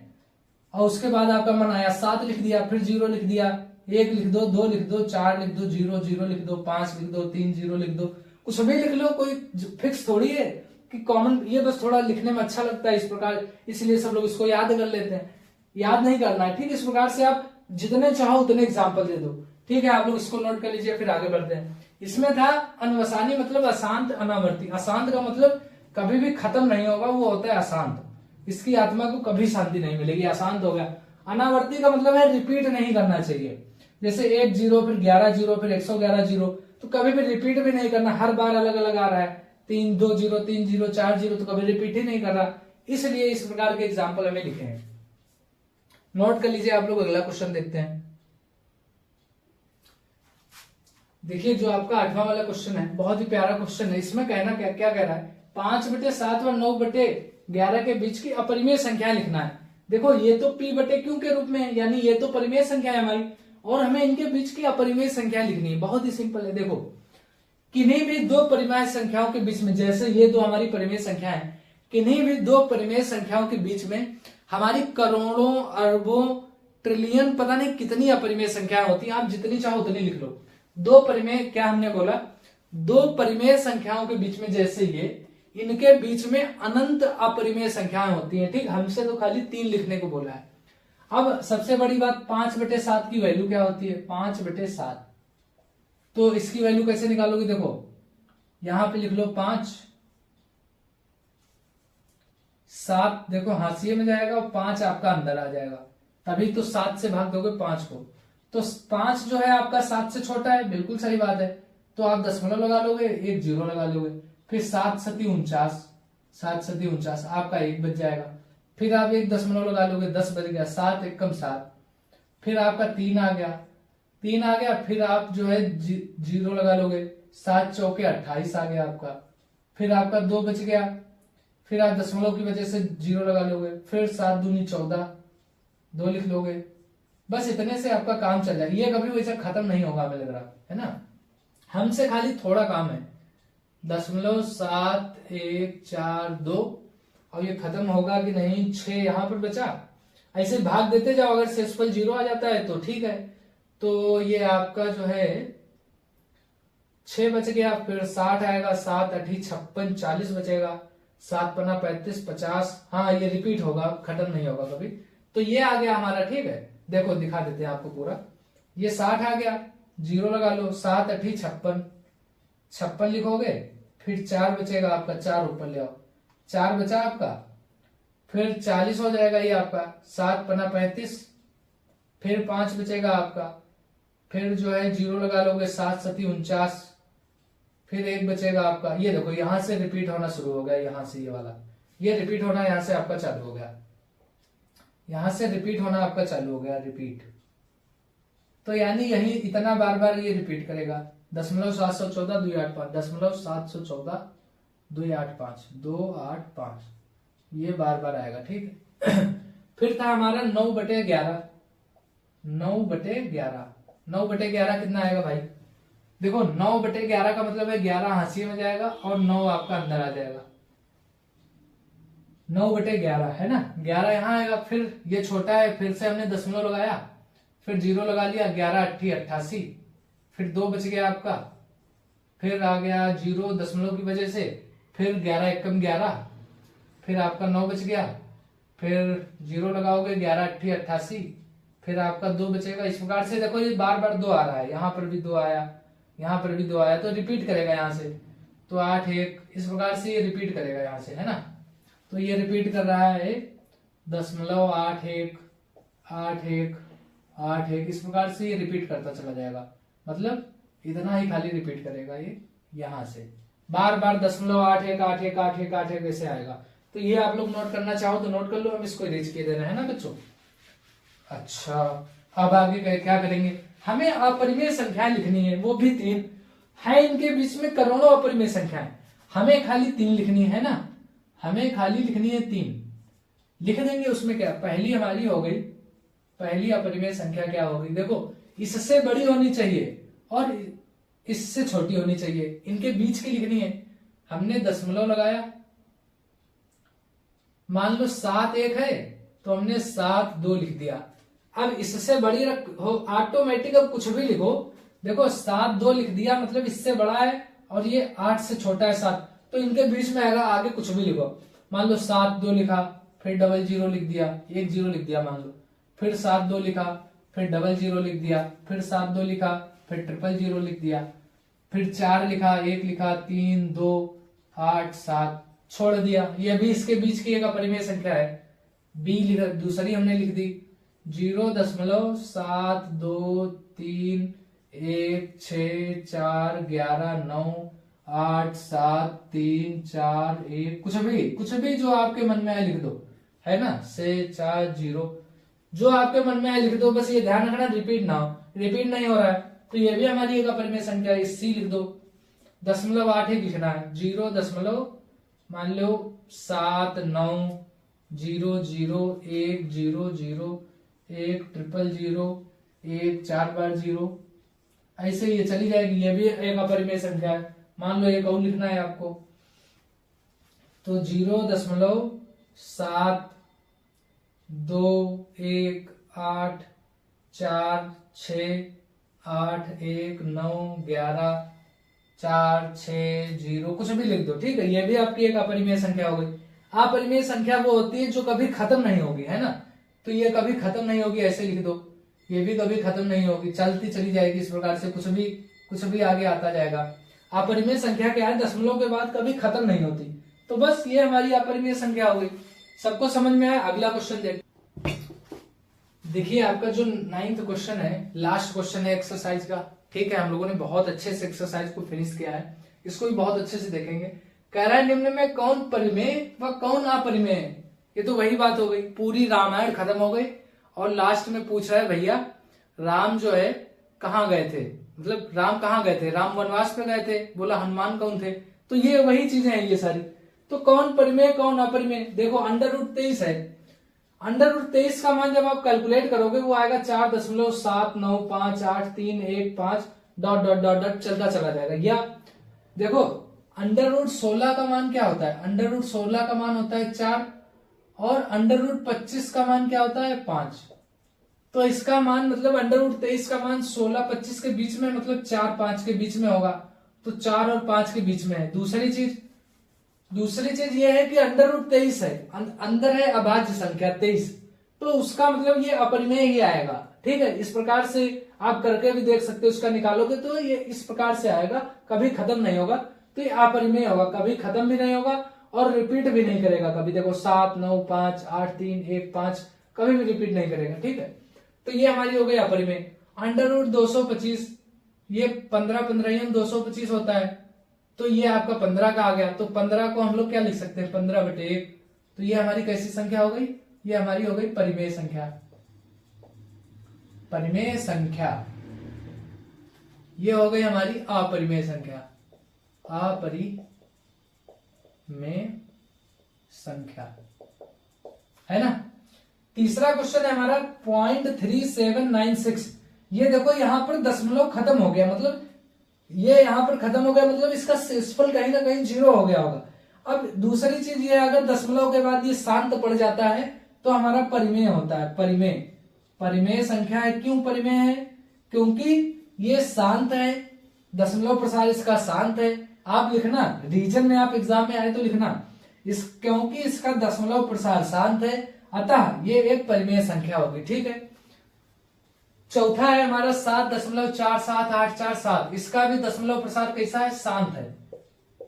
और उसके बाद आपका मन आया 7 लिख दिया, फिर 0 लिख दिया, 1 लिख दो, 2 लिख दो, 4 लिख दो, 0 0 लिख दो, 5 लिख दो, 3 0 लिख दो, कुछ भी लिख लो, कोई फिक्स थोड़ी है कि कॉमन। ये बस थोड़ा लिखने में अच्छा लगता है इस प्रकार, इसलिए सब लोग इसको याद कर लेते हैं, याद नहीं करना है, ठीक। इस प्रकार से आप जितने चाहो उतने एग्जाम्पल दे दो, ठीक है। आप लोग इसको नोट कर लीजिए, फिर आगे बढ़ते हैं। इसमें था अनवसानी मतलब अशांत अनावर्ती। अशांत का मतलब कभी भी खत्म नहीं होगा, वो होता है अशांत, इसकी आत्मा को कभी शांति नहीं मिलेगी, अशांत हो गया। अनावर्ती का मतलब है रिपीट नहीं करना चाहिए, जैसे 1 0 फिर 11 0 फिर 111 0, तो कभी भी रिपीट भी नहीं करना, हर बार अलग अलग आ रहा है, 3 2 0 3 0 4 0, तो कभी रिपीट ही नहीं कर रहा, इसलिए इस प्रकार के एग्जाम्पल हमें लिखे हैं। नोट कर लीजिए आप लोग, अगला क्वेश्चन देखते हैं। देखिए जो आपका 8वां वाला क्वेश्चन है, बहुत ही प्यारा क्वेश्चन है। इसमें कहना क्या क्या कह रहा है, 5/7 व 9/11 के बीच की अपरिमेय संख्या लिखना है। देखो ये तो p/q के रूप में है, यानी ये तो परिमेय संख्या है हमारी, और हमें इनके बीच की अपरिमेय संख्या लिखनी है। बहुत ही सिंपल है, देखो किन्हीं भी दो परिमेय संख्याओं के बीच में, जैसे ये दो हमारी परिमेय संख्या है, किन्हीं भी दो परिमेय संख्याओं के बीच में हमारी करोड़ों अरबों ट्रिलियन पता नहीं कितनी अपरिमेय संख्या होती है, आप जितनी चाहो उतनी लिख लो। दो परिमेय, क्या हमने बोला, दो परिमेय संख्याओं के बीच में, जैसे ये, इनके बीच में अनंत अपरिमेय संख्याएं होती हैं, ठीक। हमसे तो खाली 3 लिखने को बोला है। अब सबसे बड़ी बात, 5/7 की वैल्यू क्या होती है, 5/7, तो इसकी वैल्यू कैसे निकालोगे, देखो यहां पे लिख लो 5, 7 देखो हाशिए में जाएगा और 5 आपका अंदर आ जाएगा, तभी तो 7 से भाग दोगे 5 को, तो 5 जो है आपका 7 से छोटा है, बिल्कुल सही बात है, तो आप दशमलव लगा लोगे, 1 0 लगा लोगे, फिर 7 7 49, 7 सती 49, आपका 1 बच जाएगा। फिर आप एक दशमलव लगा लोगे, 10 बच गया, 7 एकम 7। फिर आपका 3 आ गया, 3 आ गया, फिर आप जो है जीरो लगा लोगे, 7 चौके 28 आ गया आपका। फिर आपका 2 बच गया, फिर आप दशमलव की वजह से जीरो लगा लोगे, फिर 7 दूनी 14, 2 लिख लोगे। बस इतने से आपका काम चल जाएगा, ये कभी वैसे खत्म नहीं होगा, हमें लग रहा है ना। हमसे खाली थोड़ा काम है, 0.714 और ये खत्म होगा कि नहीं, 6 यहां पर बचा, ऐसे भाग देते जाओ, अगर शेषफल 0 आ जाता है तो ठीक है। तो ये आपका जो है 6 बच गया, फिर 60 आएगा, 7 8 56 40 बचेगा, 7 पन्ना 35 50, हाँ ये रिपीट होगा, खत्म नहीं होगा कभी। तो ये आ गया हमारा, ठीक है। देखो दिखा देते हैं आपको पूरा, ये 60 आ गया, जीरो लगा लो, 7 8 56 56 लिखोगे, फिर 4 बचेगा आपका, 4 ऊपर ले आओ, 4 बचा आपका, फिर 40 हो जाएगा ये आपका, 7 पन्ना 35, फिर 5 बचेगा आपका, फिर जो है जीरो लगा लोगे, 7 सती 49, फिर 1 बचेगा आपका। ये देखो यहां से रिपीट होना शुरू हो गया, यहां से ये वाला, ये रिपीट होना यहां से आपका चालू हो गया, यहां से रिपीट होना आपका चालू हो गया, रिपीट। तो यानी यही इतना बार बार ये रिपीट करेगा, 0.714 285, 0.714 285 285, ये बार बार आएगा, ठीक है। फिर था हमारा 9/11, 9/11, 9/11 कितना आएगा भाई? देखो 9/11 का मतलब है 11 हाशिए में जाएगा और 9 आपका अंदर आ जाएगा, 9/11 है ना, 11 यहाँ आएगा, फिर ये छोटा है, फिर से हमने दशमलव लगाया, फिर जीरो लगा लिया, 11 8 88, फिर 2 बच गया आपका, फिर आ गया जीरो दशमलव की वजह से, फिर 11 एकम 11, फिर आपका 9 बच गया, फिर जीरो लगाओगे, 11 8 88, फिर आपका 2 बचेगा। इस प्रकार से देखो ये बार बार 2 आ रहा है, यहाँ पर भी 2 आया, यहाँ पर भी 2 आया, तो रिपीट करेगा यहाँ से, तो 8 1, इस प्रकार से ये रिपीट करेगा यहाँ से, है ना। तो ये रिपीट कर रहा है 0.81 8 1 8 1, इस प्रकार से ये रिपीट करता चला जाएगा, मतलब इतना ही खाली रिपीट करेगा ये, यहां से बार बार 0.81 8 1 8 1 8 1 ऐसे आएगा। तो ये आप लोग नोट करना चाहो तो नोट कर लो, हम इसको इरेज किए दे रहे हैं ना बच्चों। अच्छा अब आगे क्या करेंगे, हमें अपरिमेय संख्याएं लिखनी है, वो भी 3 है, इनके बीच में करोड़ों अपरिमेय संख्याएं, हमें खाली 3 लिखनी है ना, हमें खाली लिखनी है 3, लिख देंगे। उसमें क्या, पहली हमारी हो गई, पहली अपरिमेय संख्या क्या होगी, देखो इससे बड़ी होनी चाहिए और इससे छोटी होनी चाहिए, इनके बीच की लिखनी है। हमने दशमलव लगाया, मान लो 7 1 है तो हमने 7 2 लिख दिया। अब इससे बड़ी हो ऑटोमेटिक, अब कुछ भी लिखो, देखो 7 2 लिख दिया मतलब इससे बड़ा है और ये 8 से छोटा है 7, तो इनके बीच में आएगा, आगे कुछ भी लिखो। मान लो 7 2 लिखा, फिर 00 लिख दिया, 1 0 लिख दिया मान लो, फिर 7 2 लिखा, फिर 00 लिख दिया, फिर 7 2 लिखा, फिर 000 लिख दिया, फिर 4 लिखा, 1 लिखा, 3 2 8 7 छोड़ दिया। ये भी इसके बीच की एक अपरिमेय संख्या है, बी लिखा, दूसरी हमने लिख दी 0.723164191873141, कुछ भी जो आपके मन में आए लिख दो, है ना, 640 जो आपके मन में आए लिख दो, बस ये ध्यान रखना रिपीट ना हो, रिपीट नहीं हो रहा है तो ये भी हमारी एक अपरिमेय संख्या है, सी लिख दो। 0.81 लिखना है, 0. मान लो 7 9 0 0 1 0 0 1 000 1 4 बार 0, ऐसे ये चली जाएगी, ये भी एक अपरिमेय संख्या है। मान लो एक और लिखना है आपको, तो 0.2 1 8 4 6 8 1 9 11 4 6 0 कुछ भी लिख दो, ठीक है, ये भी आपकी एक अपरिमेय संख्या हो गई। अपरिमेय संख्या वो होती है जो कभी खत्म नहीं होगी, है ना, तो ये कभी खत्म नहीं होगी, ऐसे लिख दो, ये भी कभी खत्म नहीं होगी, चलती चली जाएगी, इस प्रकार से कुछ भी आगे आता जाएगा। अपरिमेय संख्या क्या है, दशमलव के बाद कभी खत्म नहीं होती, तो बस ये हमारी अपरिमेय संख्या हो गई। सबको समझ में आया? अगला क्वेश्चन देखिए, आपका जो 9th क्वेश्चन है, लास्ट क्वेश्चन है एक्सरसाइज का, ठीक है, हम लोगों ने बहुत अच्छे से एक्सरसाइज को फिनिश किया है, इसको भी बहुत अच्छे से देखेंगे। कह रहा है निम्न में कौन परिमेय व कौन अपरिमेय है। ये तो वही बात हो गई, पूरी रामायण खत्म हो गई और लास्ट में पूछ रहा है भैया राम जो है कहाँ गए थे, मतलब राम कहाँ गए थे, राम वनवास पे गए थे, बोला हनुमान कौन थे। तो ये वही चीजें हैं ये सारी। तो कौन परिमेय कौन अपरिमेय, देखो √23 है, √23 का मान जब आप कैलकुलेट करोगे वो आएगा 4.79583115 डॉट डॉट डॉट डॉट चलता चला जाएगा। या देखो √16 का मान क्या होता है, √16 का मान होता है 4 और √25 का मान क्या होता है 5। तो इसका मान मतलब √23 का मान 16-25 के बीच में, मतलब 4-5 के बीच में होगा, तो 4 और 5 के बीच में है। दूसरी चीज ये है कि √23 है, अंदर है अभाज्य संख्या 23, तो उसका मतलब ये अपरिमेय ही आएगा। ठीक है, इस प्रकार से आप करके भी देख सकते हो, उसका निकालोगे तो ये इस प्रकार से आएगा, कभी खत्म नहीं होगा, तो ये अपरिमेय होगा, कभी खत्म भी नहीं होगा और रिपीट भी नहीं करेगा कभी। देखो 7 9 5 8 3 1 5 कभी भी रिपीट नहीं करेगा। ठीक है, तो ये हमारी हो गई अपरिमेय। √225 ये 15 225 होता है, तो ये आपका 15 का आ गया, तो 15 को हम लोग क्या लिख सकते हैं 15/1। तो ये हमारी कैसी संख्या हो गई, ये हमारी हो गई परिमेय संख्या। परिमेय संख्या ये हो गई हमारी अपरिमेय संख्या, अपरिमेय संख्या, है ना। तीसरा क्वेश्चन है हमारा 0.3796। ये देखो यहां पर दशमलव खत्म हो गया, मतलब ये यहां पर खत्म हो गया, मतलब इसका शेषफल कहीं ना कहीं 0 हो गया होगा। अब दूसरी चीज ये, अगर दशमलव के बाद ये शांत पड़ जाता है तो हमारा परिमेय होता है। परिमेय संख्या है। क्यों परिमेय है, क्योंकि ये शांत है, दशमलव प्रसार इसका शांत है। आप लिखना रीजन में, आप एग्जाम में आए तो लिखना क्योंकि इसका दशमलव प्रसार शांत है, अतः ये एक परिमेय संख्या होगी। ठीक है, चौथा है हमारा 7.47847। इसका भी दशमलव प्रसार कैसा है, शांत है।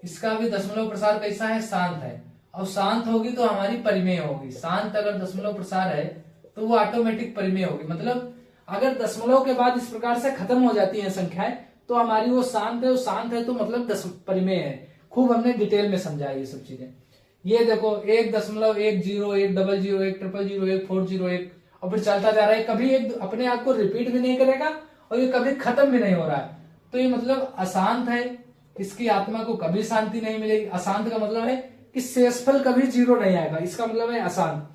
इसका भी दशमलव प्रसार कैसा है, शांत है। और शांत होगी तो हमारी परिमेय होगी। शांत अगर दशमलव प्रसार है तो वो ऑटोमेटिक परिमेय होगी। मतलब अगर दशमलव के बाद इस प्रकार से खत्म हो जाती है संख्याएं तो हमारी वो शांत है, वो शांत है तो मतलब परिमेय है। खूब हमने डिटेल में समझा ये सब चीजें। ये देखो 1.10 1 0 1 0 0 1 0 0 1 4 0 1 और फिर चलता जा रहा है, कभी एक अपने आप को रिपीट भी नहीं करेगा और ये कभी खत्म भी नहीं हो रहा है। तो ये मतलब अशांत है, इसकी आत्मा को कभी शांति नहीं मिलेगी। अशांत का मतलब है कि शेषफल कभी 0 नहीं आएगा, इसका मतलब है अशांत।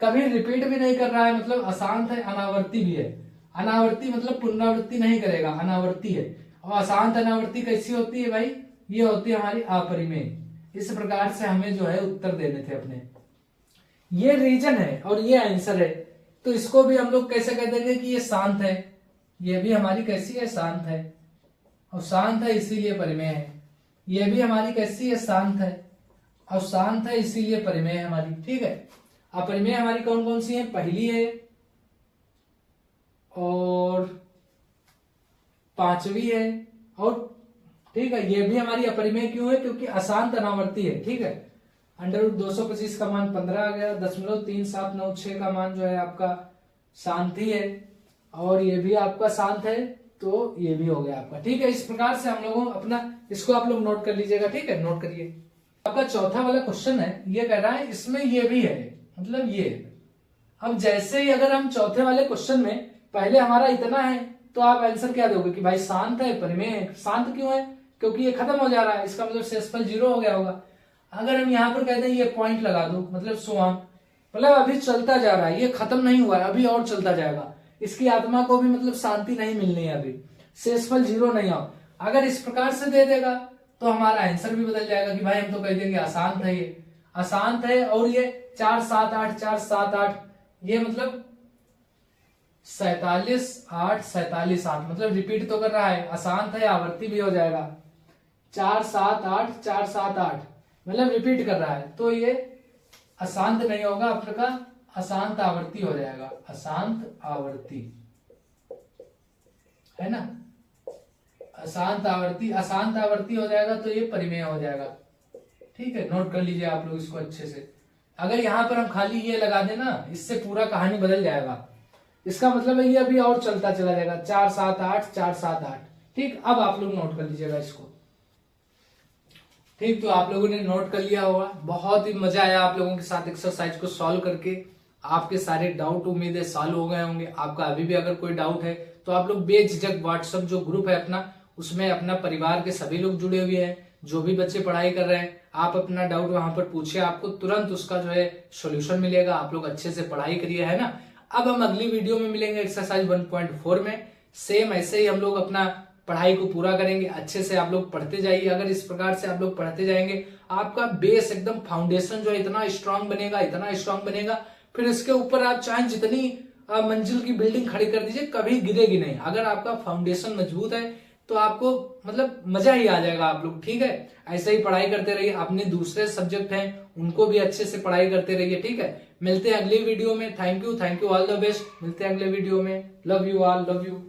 कभी रिपीट भी नहीं कर रहा है, मतलब अशांत है। अनावर्ती भी है, अनावर्ती मतलब पुनरावृत्ति नहीं करेगा, अनावर्ती है। और अशांत अनावर्ती कैसी होती है भाई, ये होती है हमारी अपरिमेय। इस प्रकार से हमें जो है उत्तर देने थे अपने। ये रीजन है और ये आंसर है, तो इसको भी हम लोग कैसे कह देंगे कि ये शांत है। ये भी हमारी कैसी है, शांत है, और शांत है इसीलिए परिमेय है। ये भी हमारी कैसी है, शांत है, और शांत है इसीलिए परिमेय है हमारी। ठीक है, अपरिमेय हमारी कौन कौन सी है, पहली है और पांचवी है, और ठीक है ये भी हमारी अपरिमेय क्यों है, क्योंकि अशांत अनावर्ती है। ठीक है, √225 का मान 15 आ गया, 0.3796 का मान जो है आपका शांति है, और ये भी आपका शांत है, तो ये भी हो गया आपका। ठीक है, इस प्रकार से हम लोगों अपना इसको आप लोग नोट कर लीजिएगा। ठीक है, नोट करिए। आपका चौथा वाला क्वेश्चन है, ये कह रहा है इसमें ये भी है, मतलब ये। अब जैसे ही अगर हम चौथे वाले क्वेश्चन में पहले हमारा इतना है तो आप आंसर क्या दोगे कि भाई शांत है, परिमेय है। शांत क्यों है, क्योंकि ये खत्म हो जा रहा है, इसका मतलब शेषफल 0 हो गया होगा। अगर हम यहाँ पर कहते हैं ये पॉइंट लगा दो, मतलब सोआन, मतलब अभी चलता जा रहा है, ये खत्म नहीं हुआ है, अभी और चलता जाएगा। इसकी आत्मा को भी मतलब शांति नहीं मिलनी है, अभी शेषफल 0 नहीं आओ। अगर इस प्रकार से दे देगा तो हमारा आंसर भी बदल जाएगा कि भाई हम तो कह देंगे अशांत है, ये अशांत है। और ये 4 7 8 4 7 8 ये मतलब 47 8 47 8 मतलब रिपीट तो कर रहा है, अशांत है, आवर्ती भी हो जाएगा। 4 7 8 4 7 8 मतलब रिपीट कर रहा है, तो ये अशांत नहीं होगा, आपका अशांत आवर्ती हो जाएगा। अशांत आवर्ती है ना, अशांत आवर्ती हो जाएगा, तो ये परिमेय हो जाएगा। ठीक है, नोट कर लीजिए आप लोग इसको अच्छे से। अगर यहां पर हम खाली ये लगा देना, इससे पूरा कहानी बदल जाएगा। इसका मतलब है ये अभी और चलता चला जाएगा, 4 7 8 4 7 8। ठीक, अब आप लोग नोट कर लीजिएगा इसको। ठीक, तो आप लोगों ने नोट कर लिया होगा। बहुत ही मजा आया आप लोगों के साथ एक्सरसाइज को सॉल्व करके। आपके सारे डाउट उम्मीद है सॉल्व हो गए होंगे। आपका अभी भी अगर कोई डाउट है तो आप लोग बेझिझक व्हाट्सएप जो ग्रुप है अपना, उसमें अपना परिवार के सभी लोग जुड़े हुए हैं, जो भी बच्चे पढ़ाई कर रहे हैं, आप अपना डाउट वहां पर पूछिए, आपको तुरंत उसका जो है सोल्यूशन मिलेगा। आप लोग अच्छे से पढ़ाई करिए, है ना। अब हम अगली वीडियो में मिलेंगे एक्सरसाइज 1.4 में। सेम ऐसे ही हम लोग अपना पढ़ाई को पूरा करेंगे। अच्छे से आप लोग पढ़ते जाइए। अगर इस प्रकार से आप लोग पढ़ते जाएंगे, आपका बेस एकदम फाउंडेशन जो है इतना स्ट्रांग बनेगा, इतना स्ट्रांग बनेगा, फिर इसके ऊपर आप चाहे जितनी मंजिल की बिल्डिंग खड़ी कर दीजिए, कभी गिरेगी नहीं। अगर आपका फाउंडेशन मजबूत है तो आपको मतलब मजा ही आ जाएगा। आप लोग ठीक है, ऐसे ही पढ़ाई करते रहिए। अपने दूसरे सब्जेक्ट हैं उनको भी अच्छे से पढ़ाई करते रहिए, ठीक है। मिलते हैं अगली वीडियो में। Thank you all the best. मिलते हैं अगले वीडियो में। Love you all, love you.